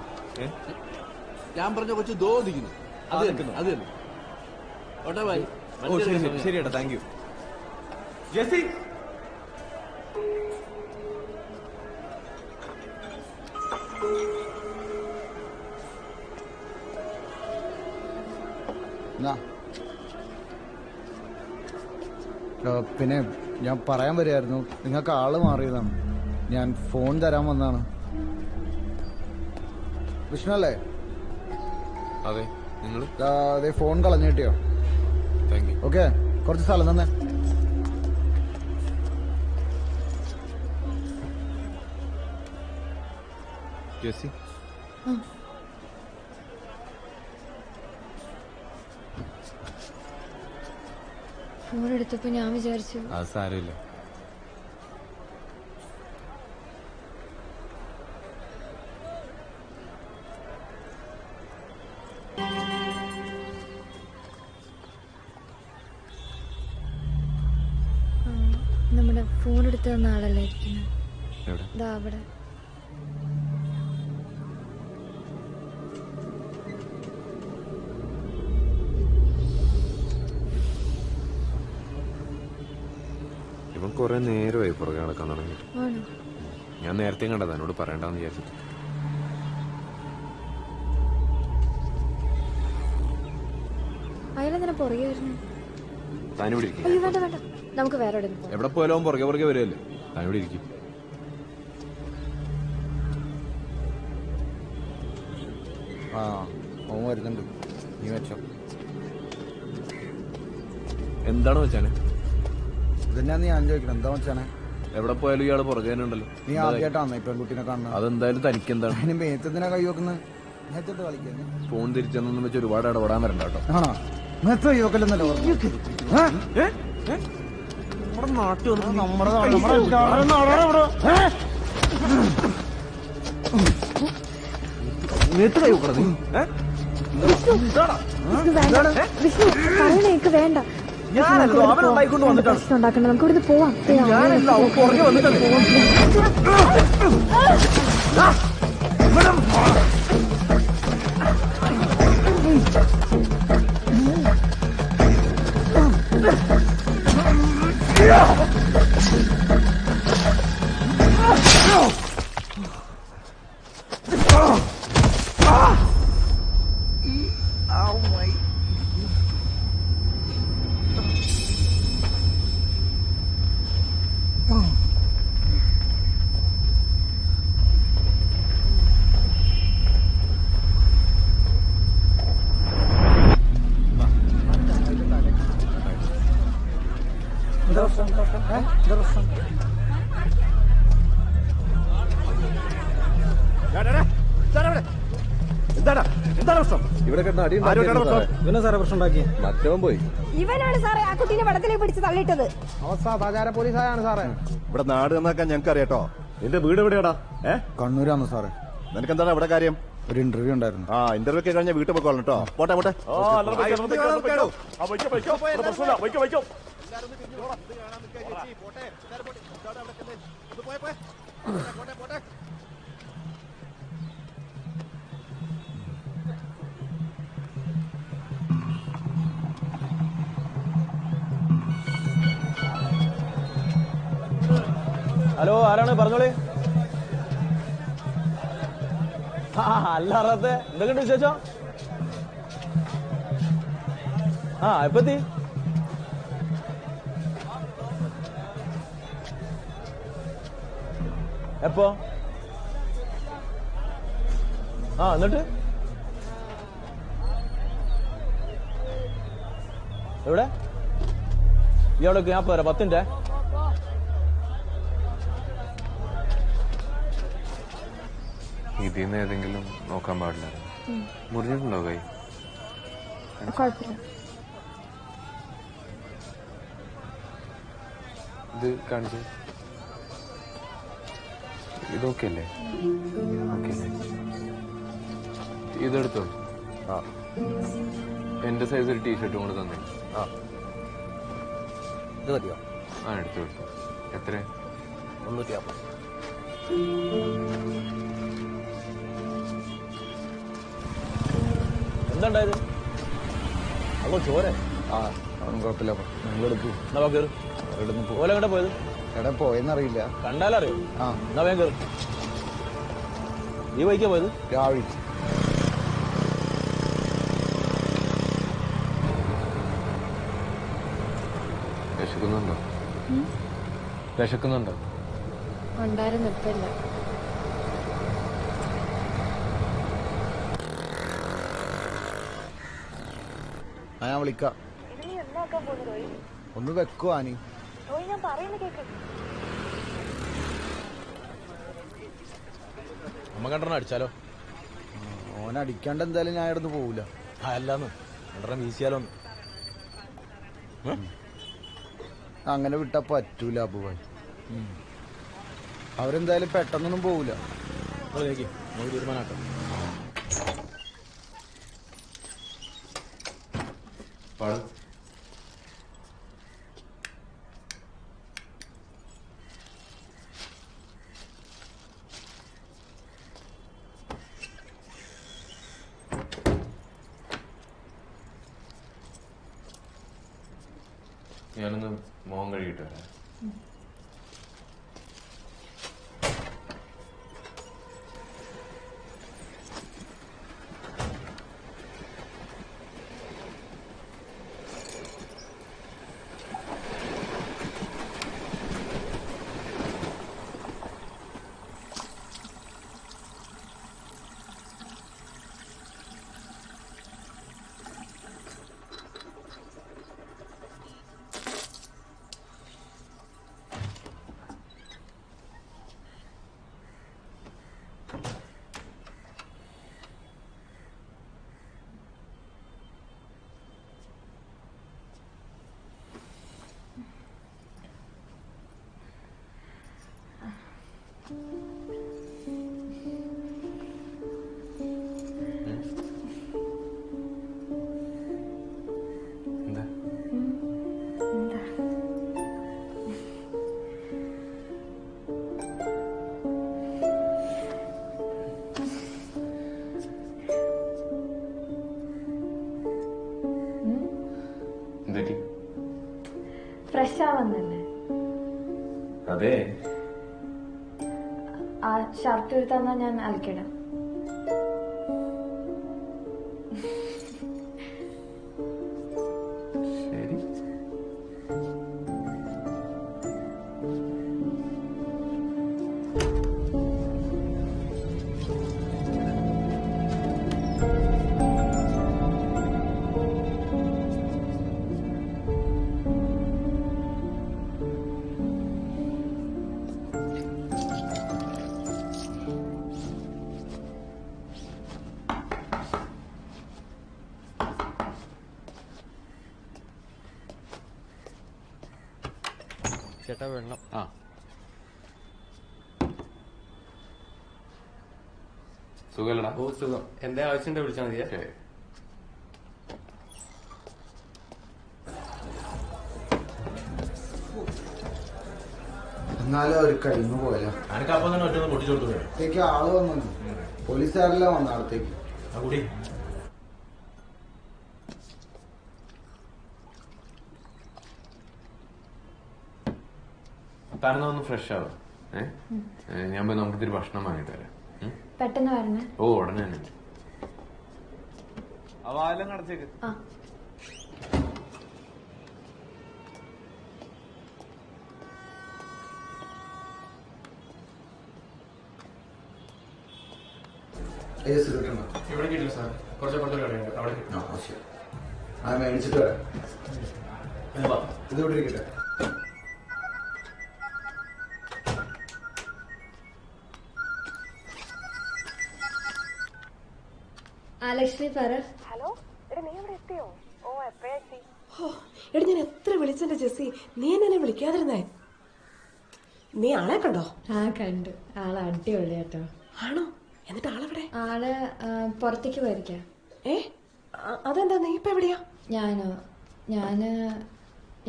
ഞാൻ പറഞ്ഞ കൊച്ചു ദോദിക്കുന്നു. അത് തന്നെ. ഓട്ടെ ബൈ. ശരി ഏട്ടാ, താങ്ക് യു. ജെസി പിന്നെ ഞാൻ പറയാൻ വരികയായിരുന്നു, നിങ്ങൾക്ക് ആള് മാറിയതാണ്. ഞാൻ ഫോൺ തരാൻ വന്നതാണ്. വിഷ്ണു അല്ലേ? അതെ. നിങ്ങൾ അതെ, ഫോൺ കളഞ്ഞു കിട്ടിയോ? Thank you. ഓക്കെ, കുറച്ച് സ്ഥലം തന്നെ. ജെസി ഫോൺ എടുത്തപ്പോ ഞാൻ വിചാരിച്ചു അത് സാരമില്ല. നമ്മുടെ ഫോൺ എടുത്ത് തന്ന ആളല്ലേ ഇരിക്കുന്നത്? ദാ അവിടെ. ഇവൻ കുറെ നേരമായി പുറകെ നടക്കാൻ തുടങ്ങി. ആണോ? ഞാൻ നേരത്തെ കണ്ടത്, എന്നോട് പറയണ്ടെന്ന് വിചാരിച്ചിട്ട്. അയാളെന്തിനാ പുറകെ വരുന്നു? താനിവിടെ ഇരിക്കും. അയ്യോ വേണ്ട വേണ്ട, നമുക്ക് വേറെ എവിടെ പോകാം. എവിടെ പോയാലും പുറകെ പുറകെ വരുമല്ലേ. താനിവിടെ ഇരിക്കും. ആ, ഓൻ വരുന്നുണ്ട്. നീ വെച്ചോ. എന്താണ് വെച്ചാനെ? ഇതന്നെയാ ഞാൻ ചോദിക്കണം. എന്താ വെച്ചാനെ? എവിടെ പോയാലും ഇയാള് പുറകെ തന്നെ ഉണ്ടല്ലോ. നീ ആദ്യമായിട്ടാണ് ഈ പെൺകുട്ടിനെ കാണുന്നത്? അതെന്തായാലും തനിക്ക് എന്താണ്? അതിന് മേത്തെന്തിനാ കൈ വെക്കുന്നത്? മേത്തോട്ട് കളിക്കാൻ ഫോൺ തിരിച്ചെന്നും വെച്ച് ഒരുപാട് ഇടപെടാൻ വരണ്ട കേട്ടോ. ആണോ? മേത്ത് കൈ വെക്കലെന്നല്ലോ നമ്മുടെ നാട്ടിൽ നമ്മുടെ മേത്ത് കൈ വെക്കണത് പറയണേക്ക് വേണ്ട. പ്രശ്നം ഉണ്ടാക്കണ്ട, നമുക്ക് ഇവിടുന്ന് പോവാം. ഇവിടെ കിടന്ന അടി ഇവനെ സാറേ പ്രശ്നം ഉണ്ടാക്കി മറ്റവൻ പോയി. ഇവനാണ് സാറേ ആ കുട്ടീനെ വെള്ളത്തിലേക്ക് പിടിച്ച് തള്ളിയിട്ടത്. സദാചാര പോലീസായാണ് സാറേ. ഇവിടെ നാട് നന്നാക്കാൻ ഞങ്ങൾക്ക് അറിയാട്ടോ. നിന്റെ വീട് എവിടെയാടാ? കണ്ണൂരാണ് സാറേ. നിനക്ക് എന്താണ് ഇവിടെ കാര്യം? ഒരു ഇന്റർവ്യൂ ഉണ്ടായിരുന്നു. ഇന്റർവ്യൂ ഒക്കെ കഴിഞ്ഞ വീട്ടിൽ പോയിക്കോളാം കേട്ടോ. പോട്ടെ പോട്ടെ. ഹലോ, ആരാണ്? പറഞ്ഞോളി. അല്ലാറത്തെ എന്തൊക്കെയുണ്ട് വിശേഷം? എപ്പത്തി? എപ്പോ? എന്നിട്ട് എവിടെ? ഇയാളൊക്കെ ഞാൻ പോരാ, 10 മിനിറ്റ്. ഇതിന്ന് ഏതെങ്കിലും നോക്കാൻ പാടില്ല. മുറിഞ്ഞിട്ടുണ്ടോ കൈ? ഇത് കാണിച്ചു. ഇതൊക്കെ അല്ലേ? ഇതെടുത്തോ. എന്റെ സൈസ് ഒരു ടീഷർട്ടും കൂടെ തന്നെ. ഇത് മതിയോ? എടുത്തു. എത്ര? 350. എന്താണ്ടായത്? അതോ ചോര? അതൊന്നും കുഴപ്പമില്ല. നിങ്ങളെടുത്തു. ഓല എവിടെ പോയത്? എവിടെ പോയെന്നറിയില്ല. കണ്ടാലറിയോ? എന്നാ വേഗം കയറും. ഈ വൈക്കാ പോയത്? രാവിലെ. വിശക്കുന്നുണ്ടോ? വിശക്കുന്നുണ്ടോ? ഉണ്ടായിരുന്നു, ഇപ്പില്ല. ഞാൻ വിളിക്കാം. ഒന്ന് വെക്കുവാ നീ. അമ്മ കണ്ടെണ്ണം അടിച്ചാലോ? ഓനടിക്കാണ്ട് എന്തായാലും ഞാൻ ഇടന്ന് പോവില്ല. അല്ലാന്ന് കണ്ടെണ്ണം വീശിയാലോ? അങ്ങനെ വിട്ടാ പറ്റൂല അബുവായി. അവരെന്തായാലും പെട്ടെന്നൊന്നും പോവില്ല. തീരുമാനാക്കാം. ഞാനൊന്ന് മോൻ കഴുകിട്ട് വരാം. ഫ്രഷ് ആവുന്നല്ലേ? അതെ. ആ ഷർട്ട് എടുത്താ ഞാൻ അലക്കിടാം. ചേട്ടാ വെള്ളം. ആ സുഖല്ലടാ? ഓ സുഖം. എന്താ ആവശ്യമുണ്ടോ വിളിച്ചാൽ മതിയാ. എന്നാലും അവർ കഴിഞ്ഞു പോയല്ലോ. എനിക്ക് അപ്പം തന്നെ ഒറ്റ പൊട്ടിച്ചു കൊടുത്തു. അടുത്തേക്ക് ആള് വന്നു, പോലീസുകാരെല്ലാം വന്നു അടുത്തേക്ക്. ആ കൂടി താനെന്നാ ഒന്ന് ഫ്രഷ് ആവും. ഞാൻ പോയി നമുക്ക് ഇത്തിരി ഭക്ഷണം വാങ്ങിട്ട് വരാം. പെട്ടെന്ന് വരണേ. ഓ ഉടനെ തന്നെ. ആ വാലെല്ലാം കടച്ചേക്ക്. ഇവിടെ കിട്ടില്ല സാർ. കുറച്ചപ്പുറത്ത് കടയുണ്ട്, അവിടെ മേടിച്ചിട്ട് വരാം. ഇത് ഇവിടെ ഇരിക്കട്ടെ. ലക്ഷ്മി പറ. ഹലോ, എടാ നീ ഇവിടെ എത്തിയോ? ഓ എപ്പോഴാ എത്തി? എടാ ഞാൻ എത്ര വിളിച്ചെന്റെ ജെസ്സി, നീ എന്നെ വിളിക്കാതിരുന്നേ. നീ ആളെ കണ്ടോ? ആ കണ്ടു. ആള് അടിപൊളിയാട്ടോ. ആണോ? എന്നിട്ട് ആളെവിടെ? ആള് പുറത്തേക്ക് പോയിരിക്കാം. അതെന്താ, നീ ഇപ്പൊ എവിടെയാ?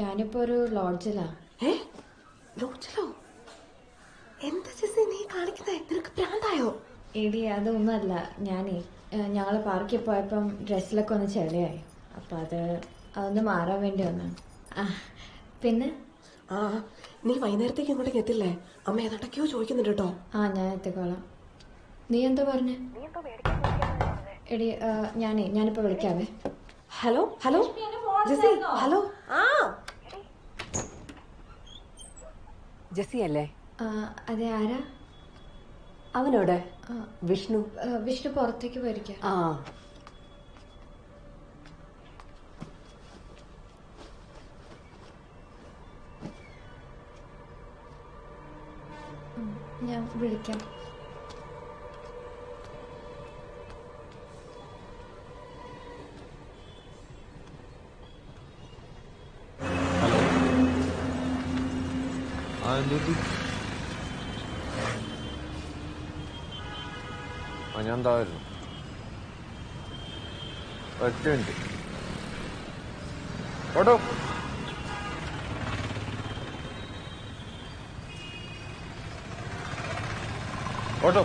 ഞാനിപ്പോ ഒരു ലോഡ്ജിലാ. ലോഡ്ജിലോ? എന്താ ജെസ്സി നീ കാണിക്കുന്നേ? നിനക്ക് ഭ്രാന്തായോ? എടി അതൊന്നുമല്ല, ഞങ്ങള് പാർക്കിൽ പോയപ്പം ഡ്രസ്സിലൊക്കെ ഒന്ന് ചെളിയായി. അപ്പൊ അതൊന്ന് മാറാൻ വേണ്ടി വന്നാണ്. പിന്നെ നീ വൈകുന്നേരത്തേക്ക് ഇങ്ങോട്ടേക്ക് എത്തില്ലേ? അമ്മ ഏതാണ്ടൊക്കെയോ ചോദിക്കുന്നുണ്ട് കേട്ടോ. ഞാൻ എത്തിക്കോളാം. നീ എന്താ പറഞ്ഞേ? എടി ഞാനിപ്പോ വിളിക്കാവേ. Hello hello Jessy, hello. Jessy അല്ലേ? അതെ, ആരാ? അവനോടെ? വിഷ്ണു. വിഷ്ണു പുറത്തേക്ക് പോയിരിക്കാം. ഞാൻ വിളിക്കാം. ഞാൻ എന്തായിരുന്നു ഒറ്റ മിനിറ്റ്. ഓട്ടോ ഓട്ടോ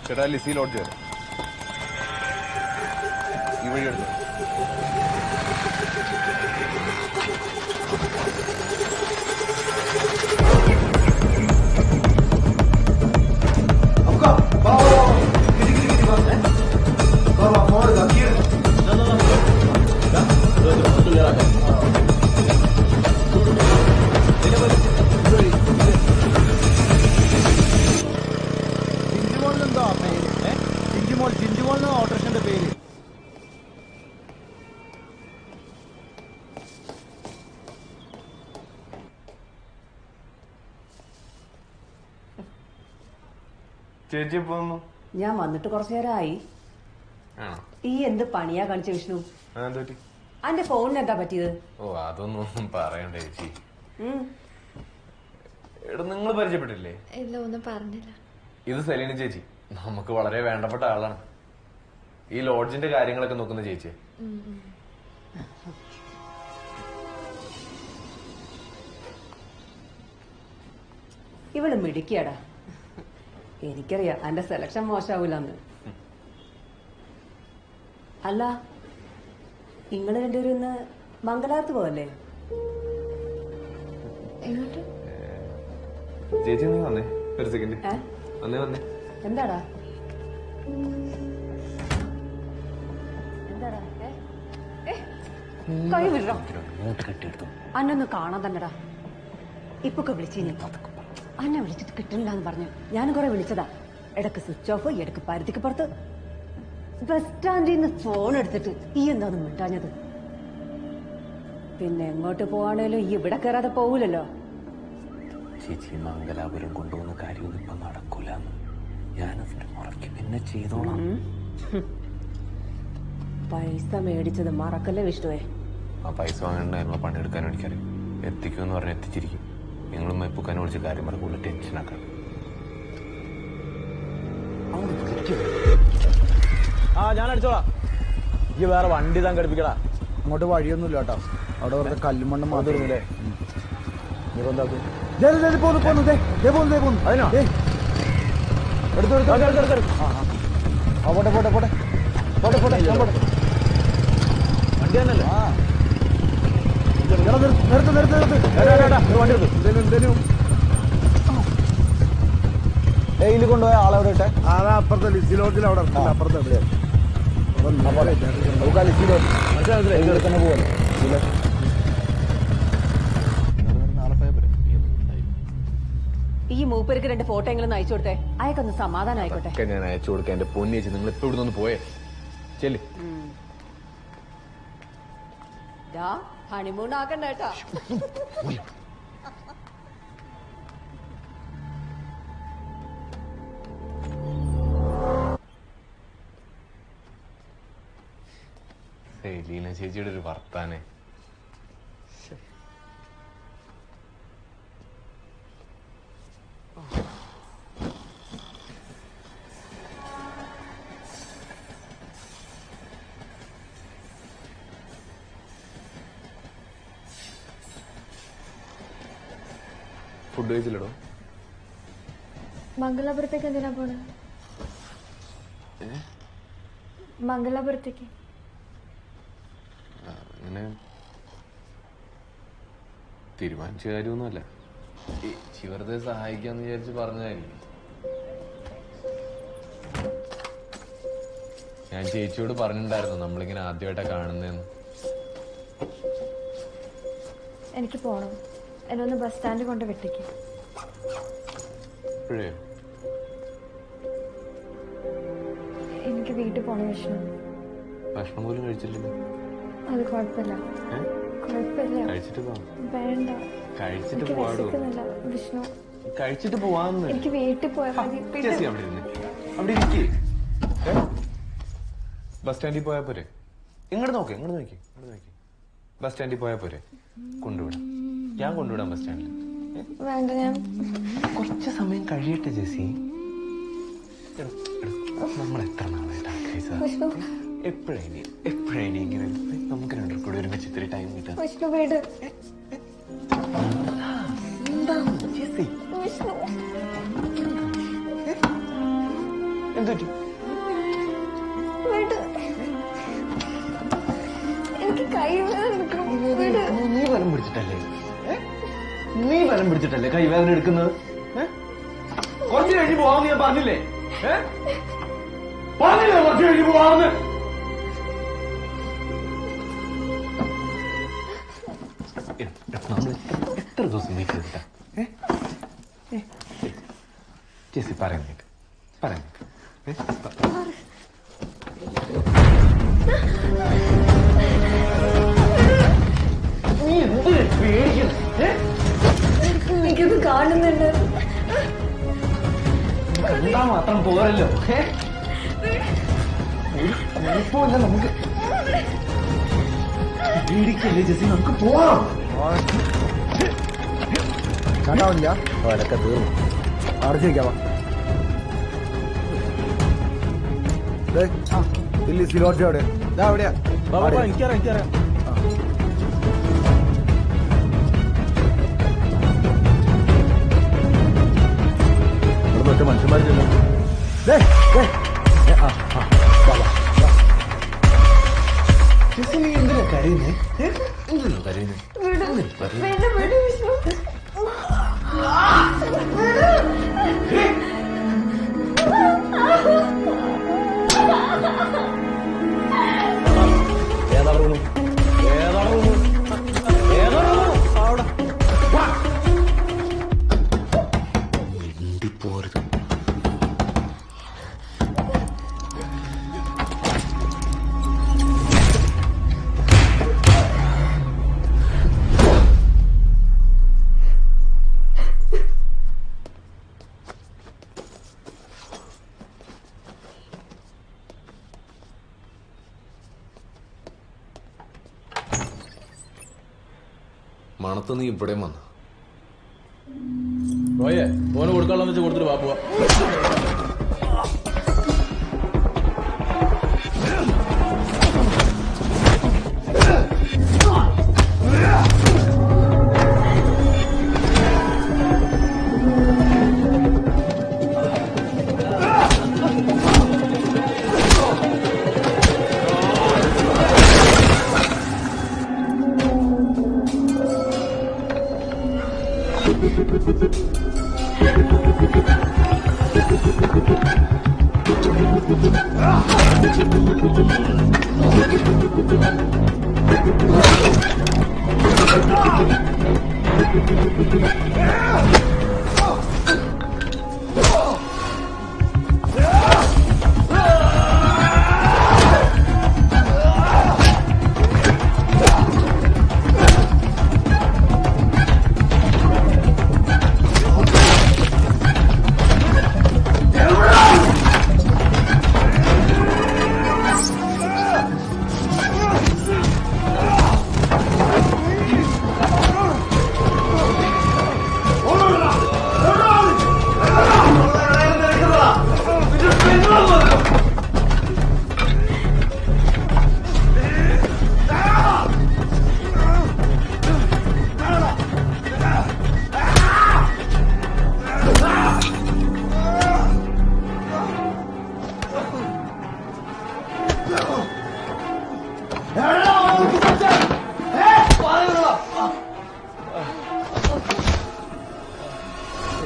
ചേട്ടാ, ലിസി ലോഡ്ജ് വരാം. ഈ വഴി എടുത്തു. ജിഞ്ചുമോൾ ഓട്ടോറിക്ഷന്റെ പേര്. ചേച്ചി പോന്നു. ഞാൻ വന്നിട്ട് കുറച്ചു നേരമായി. ഈ എന്ത് പണിയാ കാണിച്ച വിഷ്ണു? അന്റെ ഫോണിന് എന്താ പറ്റിയത്? ഓ അതൊന്നും പറയണ്ട ചേച്ചി. എടാ നിങ്ങൾ പരിചയപ്പെട്ടില്ലേ? ഇല്ല, ഒന്നും പറഞ്ഞില്ല. ഇത് സെലീന ചേച്ചി, നമുക്ക് വളരെ വേണ്ടപ്പെട്ട ആളാണ്. ഈ ലോഡ്ജിന്റെ കാര്യങ്ങളൊക്കെ നോക്കുന്ന ചേച്ചി. ഇവള് മിടുക്കിയാടാ. എനിക്കറിയാം എന്റെ സെലക്ഷൻ മോശമാവൂലെന്ന്. അല്ല, നിങ്ങൾ രണ്ടുപേരും ഇന്ന് മംഗലാപുരത്ത് പോവല്ലേ? ചേച്ചി നീ വന്നേ ഒരു സെക്കൻഡ്. വന്നേ വന്നേ. എന്താടാ എന്താടാ? കൈ വിടോ. അന്നൊന്ന് കാണാൻ തന്നെടാ. ഇപ്പൊക്കെ വിളിച്ചിനി. അന്നെ വിളിച്ചിട്ട് കിട്ടണില്ല എന്ന് പറഞ്ഞു. ഞാനും കുറെ വിളിച്ചതാ. ഇടക്ക് സ്വിച്ച് ഓഫ്, ഇടക്ക് പരുത്തിക്ക് പുറത്ത്. ബസ് സ്റ്റാൻഡിൽ നിന്ന് ഫോൺ എടുത്തിട്ട് ഈ എന്താന്ന് മിണ്ടാഞ്ഞത്? പിന്നെ എങ്ങോട്ട് പോവാണേലും ഈ ഇവിടെ കയറാതെ പോകൂലല്ലോ. ചേച്ചി മംഗലാപുരം കൊണ്ടുപോകുന്ന കാര്യമൊന്നും ഇപ്പൊ നടക്കൂല. ഞാനതിന്റെ മുറയ്ക്ക് പിന്നെ ചെയ്തോളാം. പൈസ മേടിച്ചത് മറക്കല്ലേ വിഷ്ണുവേ. ആ പൈസ വാങ്ങേണ്ട പണിയെടുക്കാൻ എനിക്കറിയാം. എത്തിക്കുമെന്ന് പറഞ്ഞ് എത്തിച്ചിരിക്കും. നിങ്ങളും മൈപ്പൂക്കാനെ വിളിച്ച് കാര്യം പറഞ്ഞ കൂടുതൽ ടെൻഷനാക്കാണ്. ആ ഞാൻ അടിച്ചോളാം. ഈ വേറെ വണ്ടി സംഘടിപ്പിക്കടാ. അങ്ങോട്ട് വഴിയൊന്നുമില്ല കേട്ടോ. അവിടെ വെറുതെ കല്ലുമണ്ണും മാത്രമല്ലേ. പോട്ടെ പോട്ടെ പോട്ടെ പോട്ടെ പോട്ടെ വണ്ടി തന്നെയല്ലേ? നിർത്ത് നിർത്ത് നിർത്ത് വണ്ടി എന്തേലും ഇതിൽ കൊണ്ടുപോയ ആളെവിടെ ഇട്ടെ? അതാ അപ്പുറത്തെ ലിസി ലോഡ്ജിൽ അവിടെ അപ്പുറത്തെ എവിടെയാ നമുക്ക് ആ ലിസി ലോഡ്ജ് മനസ്സിലായി തന്നെ പോവല്ലേ? ഈ മൂപ്പർക്ക് 2 ഫോട്ടോ എങ്കിലും അയച്ചു കൊടുത്തേ. അയക്കൊന്ന് സമാധാനം ആയിക്കോട്ടെ. ഞാൻ അയച്ചു കൊടുക്കാൻ. എന്റെ പൊന്നേച്ചി നിങ്ങൾ എപ്പോ ഇവിടെ നിന്ന് പോയേ? ചെല്ലി ഹണിമൂൺ ആക്കണ്ട കേട്ടാ. ലീന ചേച്ചിയുടെ ഒരു വർത്താനെ. ഫുഡ് കഴിച്ചില്ലടോ? മംഗലാപുരത്തേക്ക് എന്തിനാ പോണേ? മംഗലാപുരത്തേക്ക് അങ്ങനെ തീരുമാനിച്ച കാര്യമൊന്നുമല്ല. വെറുതെ സഹായിക്കാന്ന് വിചാരിച്ച് പറഞ്ഞതായിരിക്കും. ഞാൻ ചേച്ചിയോട് പറഞ്ഞിട്ടുണ്ടായിരുന്നു നമ്മളിങ്ങനെ ആദ്യമായിട്ടാ കാണുന്നതെന്ന്. എനിക്ക് പോണം. എന്നെ ഒന്ന് ബസ് സ്റ്റാൻഡിൽ കൊണ്ട് വിട്ടേക്ക്. എനിക്ക് വീട്ടിൽ പോണ വിഷ്ണു. ഭക്ഷണം പോലും കഴിച്ചില്ലല്ലോ. അത് കുഴപ്പമില്ല. കുഴപ്പമില്ല. കഴിച്ചിട്ട് പോവാം. വേണ്ട. കഴിച്ചിട്ട് പോവാടോ. വിഷ്ണു കഴിച്ചിട്ട് പോവാന്ന്. എനിക്ക് വീട്ടിൽ പോയാൽ മതി. അവിടെ ഇരിക്കേ. ബസ് സ്റ്റാൻഡിൽ പോയാ പോരെ? ഇങ്ങോട്ട് നോക്കി ബസ് സ്റ്റാൻഡിൽ പോയാ പോരെ? കൊണ്ടുവിടാം. ഞാൻ കൊണ്ടുവിടാം ബസ് സ്റ്റാൻഡിൽ. വേണ്ട, ഞാൻ കുറച്ച് സമയം കഴിയട്ടെ ജെസി. നമ്മൾ എത്ര നാളായിട്ട് ആഗ്രഹിച്ചതാ. എപ്പോഴേനി ഇങ്ങനെ നമുക്ക് രണ്ടും കൂടെ ഒരുമിച്ച് ഇത്തിരി ടൈം കിട്ടാം. എന്തുപറ്റി? നീ ബലം പിടിച്ചിട്ടല്ലേ കൈവേദന എടുക്കുന്നത്? കുറച്ച് കഴിഞ്ഞ് പോവാന്ന് ഞാൻ പറഞ്ഞില്ലേ? കുറച്ച് കഴിഞ്ഞ് പോവാന്ന്. നമ്മൾ എത്ര ദിവസം വെയിറ്റ് ചെയ്തിട്ടാ? ചേച്ചി പറയുന്നേക്ക്. നീ എന്തിനാ പേടിക്കുന്നത്? എനിക്കത് കാണുന്നുണ്ട്. കണ്ടാ മാത്രം പോരല്ലോ. കുഴപ്പമില്ല, നമുക്ക് പേടിക്കല്ലേ ജെസി, നമുക്ക് പോവാം. കണ്ടാവില്ല. അതൊക്കെ തീർന്നു. അടച്ചു വയ്ക്കാവാ. ലിസി ലോഡ്ജ് അവിടെ എവിടെയാ? എനിക്കറിയാം. മറ്റേ മനുഷ്യന്മാരില്ലല്ലോ. നീ എന്തിനാ കരയുന്നേ? മണത്ത് നീ ഇവിടെ വന്നു. റോയെ ഓന് കൊടുക്കാനുള്ള വെച്ച് കൊടുത്തിട്ട് വാ പോവാ.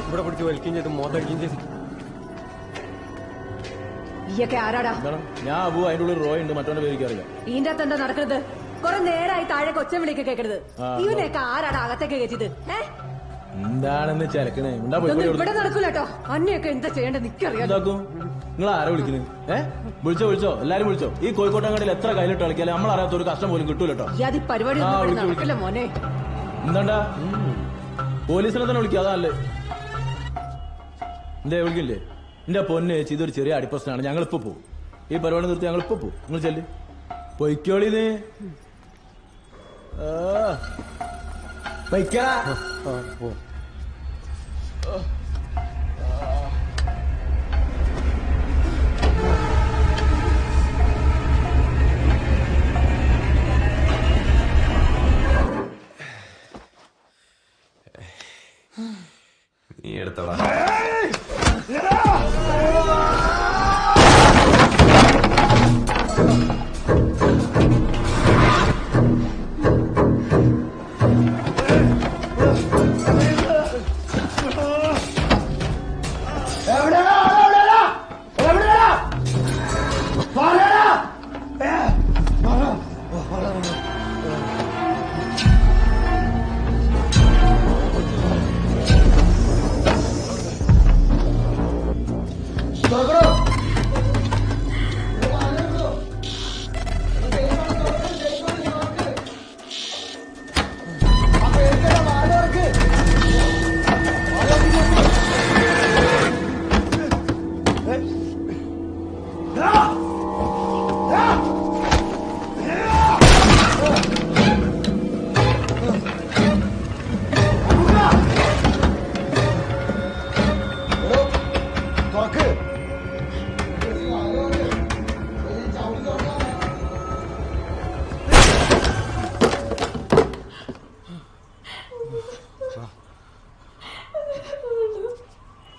ഇവിടെ പിടിച്ച് വലിക്കുകയും ചെയ്ത് മോതടിക്കുകയും ചെയ്തു. ഈയൊക്കെ ആരാടാ? ഞാൻ അബു, അതിന്റെ ഉള്ളിൽ റോയ് ഉണ്ട്, മറ്റവന്റെ പേര് അറിയാം. ഈന്റെ അകത്ത് എന്താ നടക്കുന്നത്? കുറെ നേരമായി താഴെ കൊച്ചം വിളിയൊക്കെ കേൾക്കരുത്. ഇവനെയൊക്കെ ആരാടാ അകത്തേക്ക് കയറ്റിയത്? എന്താണെന്ന് ചിലക്കണേ. ഇവിടെ നടക്കൂല കേട്ടോ. അന്നെയൊക്കെ എന്താ ചെയ്യേണ്ടത് നിക്കറിയാം. നിങ്ങൾ ആരാ വിളിക്കുന്നത്? വിളിച്ചോ എല്ലാരും വിളിച്ചോ. ഈ കോഴിക്കോട്ടങ്ങാടിയിൽ എത്ര കയ്യിലിട്ട് കളിക്കാലും നമ്മൾ അറിയാത്ത ഒരു കഷ്ടം പോലും കിട്ടൂല കേട്ടോ. ഈ പരിപാടി നടക്കില്ല മോനെ. എന്താണ്ടാ പോലീസിനെ തന്നെ വിളിക്കുക, അതല്ലേ? എന്തേ വിളിക്കില്ലേ? എന്റെ പൊന്നെ ചേച്ചി, ഇതൊരു ചെറിയ അടിപ്രശ്നമാണ്. ഞങ്ങളിപ്പോ പോകും. ഈ പരിപാടി നിർത്തി ഞങ്ങളിപ്പോ പോകും. നിങ്ങൾ ചെല്ല്, പൊയ്ക്കോളിന്ന്. പൊയ്ക്കാ. നീ എടുത്തടാ.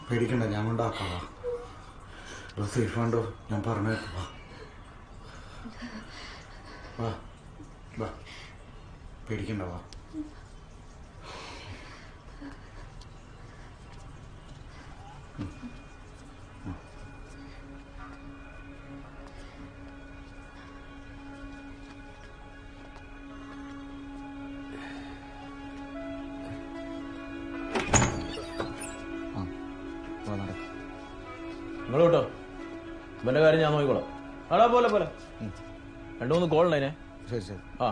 പേടിക്കണ്ട, ഞാൻ കൊണ്ടാക്കാം. സേഫ് ആണ്ടോ? ഞാൻ പറഞ്ഞു. വാ വാ, പേടിക്കണ്ട, വാ. നിങ്ങൾ കേട്ടോ, ഇവന്റെ കാര്യം ഞാൻ നോക്കിക്കോളാം. ആടാ പോലെ 2-3 കോൾ ഉണ്ടായിനെ. ശരി. ആ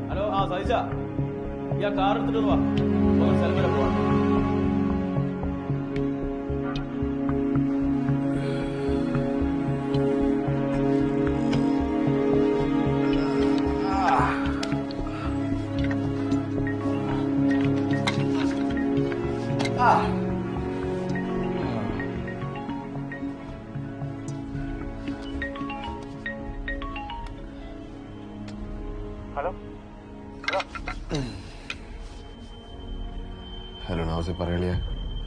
ഹലോ, സൈജ, ഈ ആ കാർ എടുത്തിട്ട് വാ, സ്ഥലം വരെ പോവാ. ഹലോ ഹലോ നവാസെ പറയണിയാ.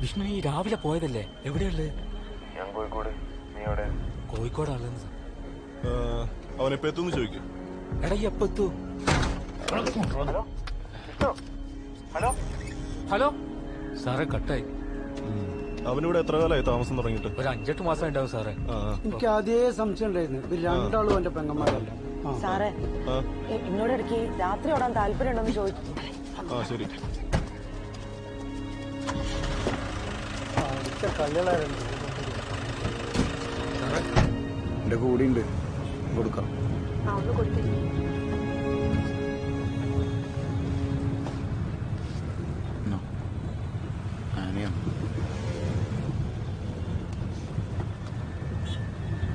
വിഷ്ണു നീ രാവിലെ പോയതല്ലേ, എവിടെയുള്ളത്? ഞാൻ കോഴിക്കോട്. നീ എവിടെ? കോഴിക്കോടാണുള്ളത്. അവനെപ്പോ എത്തുന്നു ചോദിക്കും. എടാ ഈ എപ്പോ എത്തൂ? ഹലോ സാറേ കട്ടായി. അവനിവിടെ എത്ര കാലമായി താമസം തുടങ്ങിയിട്ട്? ഒരു 5-8 മാസം ഉണ്ടാവും സാറേ. എനിക്ക് അതേ സംശയം ഉണ്ടായിരുന്നു. ഇവർ രണ്ടാളും എന്റെ പെങ്ങന്മാരല്ലേ. സാറേ എന്നോട് ഇടയ്ക്ക് രാത്രി ഓടാൻ താല്പര്യം ഉണ്ടെന്ന് ചോദിച്ചു. ശരി. എന്റെ കൂടെ ഉണ്ട്, കൊടുക്കാം. ഒന്ന് കൊടുത്തില്ല.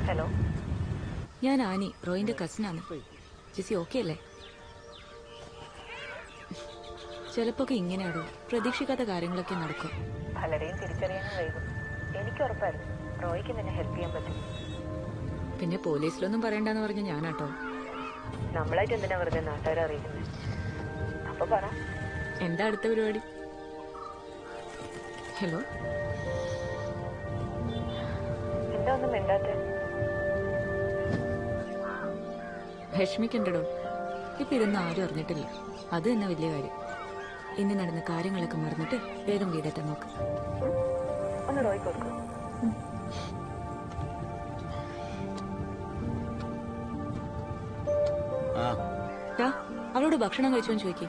ഹലോ, ഞാൻ ആനി, റോയിന്റെ കസിനാണ്. ജിസി ഓക്കെ അല്ലേ? ചിലപ്പോ ഇങ്ങനെയാണോ, പ്രതീക്ഷിക്കാത്ത കാര്യങ്ങളൊക്കെ നടക്കും. പലരെയും തിരിച്ചറിയാനും വൈകും. എനിക്ക് ഉറപ്പായിരുന്നു റോയ്ക്ക് നിന്നെ ഹെൽപ്പ് ചെയ്യാൻ പറ്റും. പിന്നെ പോലീസിലൊന്നും പറയണ്ടെന്ന് പറഞ്ഞ ഞാനാട്ടോ. നമ്മളായിട്ട് എന്തിനാ വെറുതെ നാട്ടുകാരെ അറിയിക്കുന്നത്? അപ്പൊ പറ, എന്താ അടുത്ത പരിപാടി? ഹലോ, എന്താ ഒന്നും മിണ്ടാത്തെ? വിഷമിക്കണ്ടോ, ഇപ്പൊ ഇതൊന്നും ആരും അറിഞ്ഞിട്ടില്ല. അത് തന്നെ വലിയ കാര്യം. ഇന്ന് നടന്ന കാര്യങ്ങളൊക്കെ മറന്നിട്ട് വേഗം വീടെത്താൻ നോക്ക്. ഒന്ന് റോയ് കൊടുക്കും. അവളോട് ഭക്ഷണം കഴിച്ചോന്ന് ചോദിക്കേ.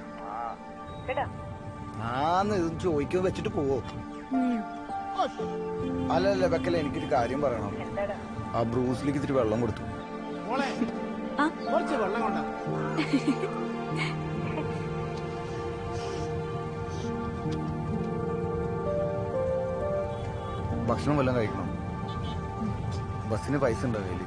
ഇത് ചോദിക്കാൻ വെച്ചിട്ട് പോവോ? അല്ലല്ല വെക്കല, എനിക്കൊരു കാര്യം പറയണം. ആ ബ്രൂസിലേക്ക് ഇത്തിരി വെള്ളം കൊടുത്തു. കുറച്ച് വെള്ളം കൊണ്ടാ. ഭക്ഷണം വല്ലതും കഴിക്കണം. ബസ്സിന് പൈസ ഉണ്ടോ കയ്യില്?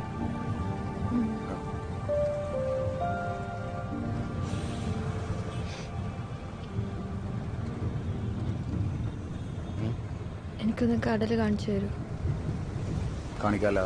എനിക്കൊന്ന് കടല് കാണിച്ചു തരൂ. കാണിക്കാലോ.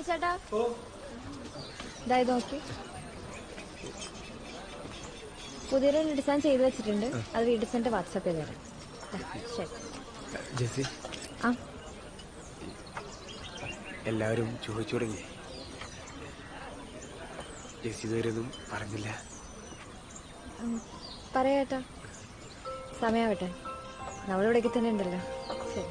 ചേട്ടാ ഇതായത് നോക്കി, പുതിയൊരു ഡിസൈൻ ചെയ്ത് വെച്ചിട്ടുണ്ട്. അത് റീഡിസൈൻ്റെ വാട്സാപ്പ് ചെയ്ത് തരാം. ശരി ജെസി, ആ എല്ലാവരും ചോദിച്ചു തുടങ്ങി. ജെസി ഇതുവരെയൊന്നും പറഞ്ഞില്ല. പറയാട്ടാ, സമയാവട്ടെ. നമ്മളിവിടേക്ക് തന്നെ ഉണ്ടല്ലോ. ശരി.